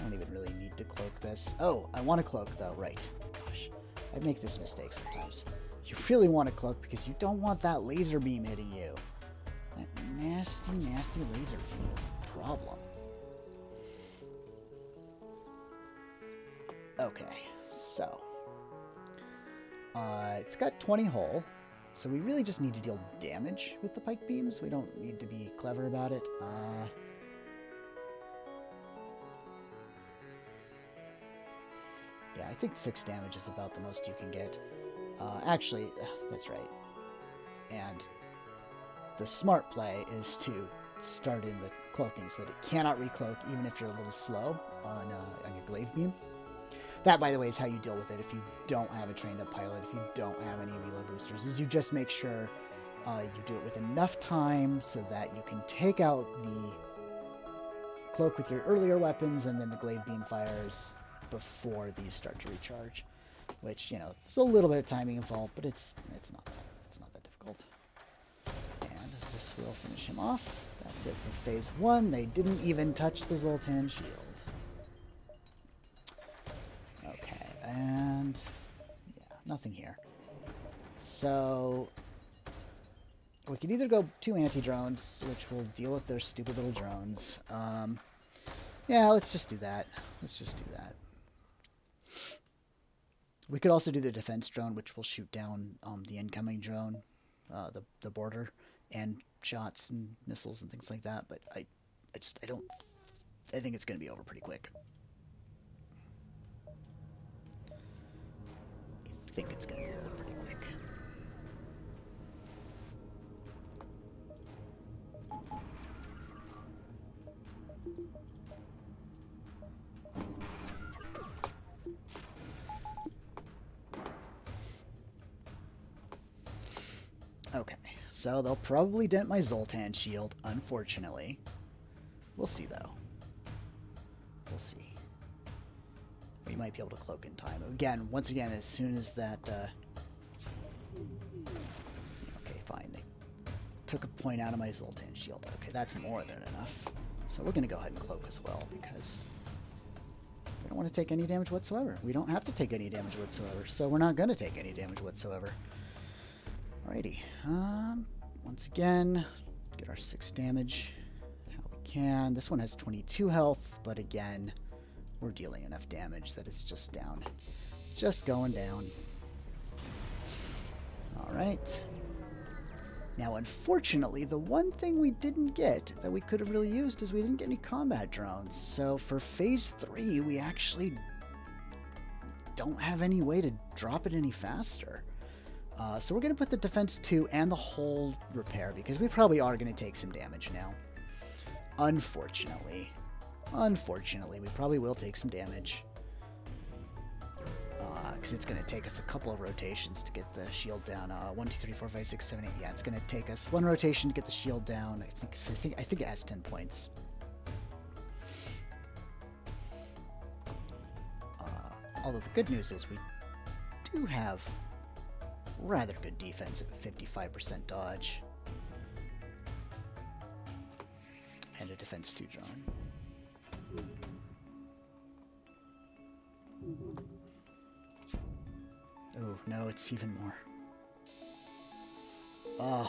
don't even really need to cloak this. Oh, I want to cloak, though. Right. Gosh, I make this mistake sometimes. You really want to cloak because you don't want that laser beam hitting you. That nasty, nasty laser beam is a problem. Okay, so... it's got 20 hull, so we really just need to deal damage with the pike beams. We don't need to be clever about it. Yeah, I think 6 damage is about the most you can get. Actually, that's right. And the smart play is to start in the cloaking so that it cannot recloak even if you're a little slow on your glaive beam. That, by the way, is how you deal with it if you don't have a trained-up pilot, if you don't have any reload boosters, is you just make sure you do it with enough time so that you can take out the cloak with your earlier weapons and then the glaive beam fires before these start to recharge. Which, you know, there's a little bit of timing involved, but it's not that difficult. And this will finish him off. That's it for phase 1. They didn't even touch the Zoltan shield. And yeah, nothing here. So we could either go 2 anti-drones, which will deal with their stupid little drones. Yeah, let's just do that. Let's just do that. We could also do the defense drone, which will shoot down the incoming drone, the border, and shots and missiles and things like that. But I think it's going to be over pretty quick. I think it's going to be over pretty quick. Okay, so they'll probably dent my Zoltan shield, unfortunately. We'll see, though. We'll see. We might be able to cloak in time. Again, once again, as soon as that... okay, fine. They took a point out of my Zoltan shield. Okay, that's more than enough. So we're going to go ahead and cloak as well, because we don't want to take any damage whatsoever. We don't have to take any damage whatsoever, so we're not going to take any damage whatsoever. Alrighty. Once again, get our 6 damage how we can. This one has 22 health, but again... we're dealing enough damage that it's just down. Just going down. Alright. Now, unfortunately, the one thing we didn't get that we could have really used is we didn't get any combat drones. So for phase 3, we actually don't have any way to drop it any faster. So we're going to put the defense 2 and the whole repair, because we probably are going to take some damage now. Unfortunately, we probably will take some damage. Because it's going to take us a couple of rotations to get the shield down. 1, 2, 3, 4, 5, 6, 7, 8. Yeah, it's going to take us 1 rotation to get the shield down. I think it has 10 points. Although the good news is we do have rather good defense at 55% dodge. And a defense 2 drone. Oh, no, it's even more. Ugh.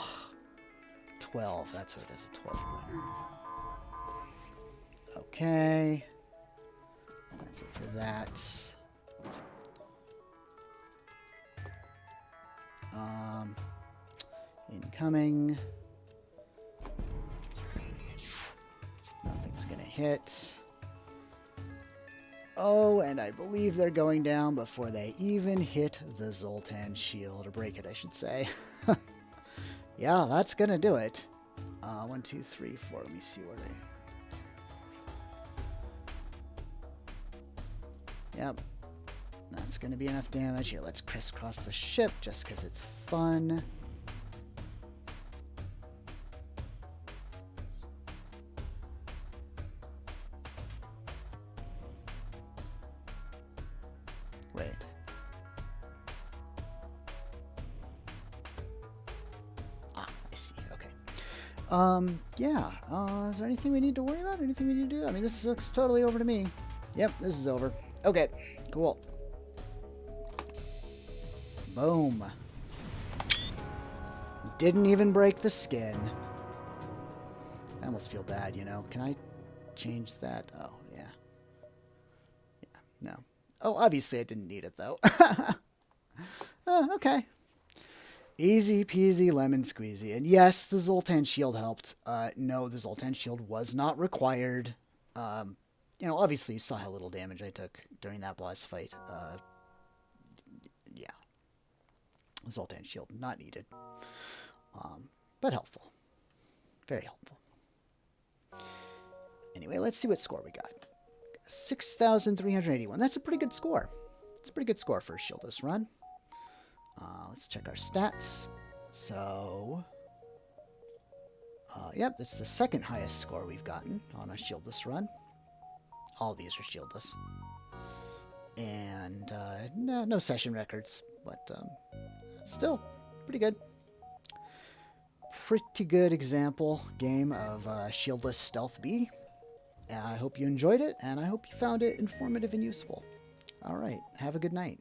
12. That's what it is, a 12 pointer. Okay. That's it for that. Incoming. Nothing's gonna hit. Oh, and I believe they're going down before they even hit the Zoltan shield, or break it, I should say. Yeah, that's gonna do it. 1, 2, 3, 4. Let me see where they... Yep. That's gonna be enough damage. Here, let's crisscross the ship just because it's fun. Wait. Ah, I see. Okay. Yeah. Is there anything we need to worry about? Anything we need to do? I mean, this looks totally over to me. Yep, this is over. Okay, cool. Boom. Didn't even break the skin. I almost feel bad, you know. Can I change that? Oh, yeah. Yeah, no. Oh, obviously I didn't need it, though. Okay. Easy peasy lemon squeezy. And yes, the Zoltan shield helped. No, the Zoltan shield was not required. You know, obviously you saw how little damage I took during that boss fight. Yeah. Zoltan shield, not needed. But helpful. Very helpful. Anyway, let's see what score we got. 6,381. That's a pretty good score. It's a pretty good score for a Shieldless run. Let's check our stats. So, yep, that's the second highest score we've gotten on a Shieldless run. All these are Shieldless. And no session records, but still pretty good. Pretty good example game of Shieldless Stealth B. I hope you enjoyed it, and I hope you found it informative and useful. All right, have a good night.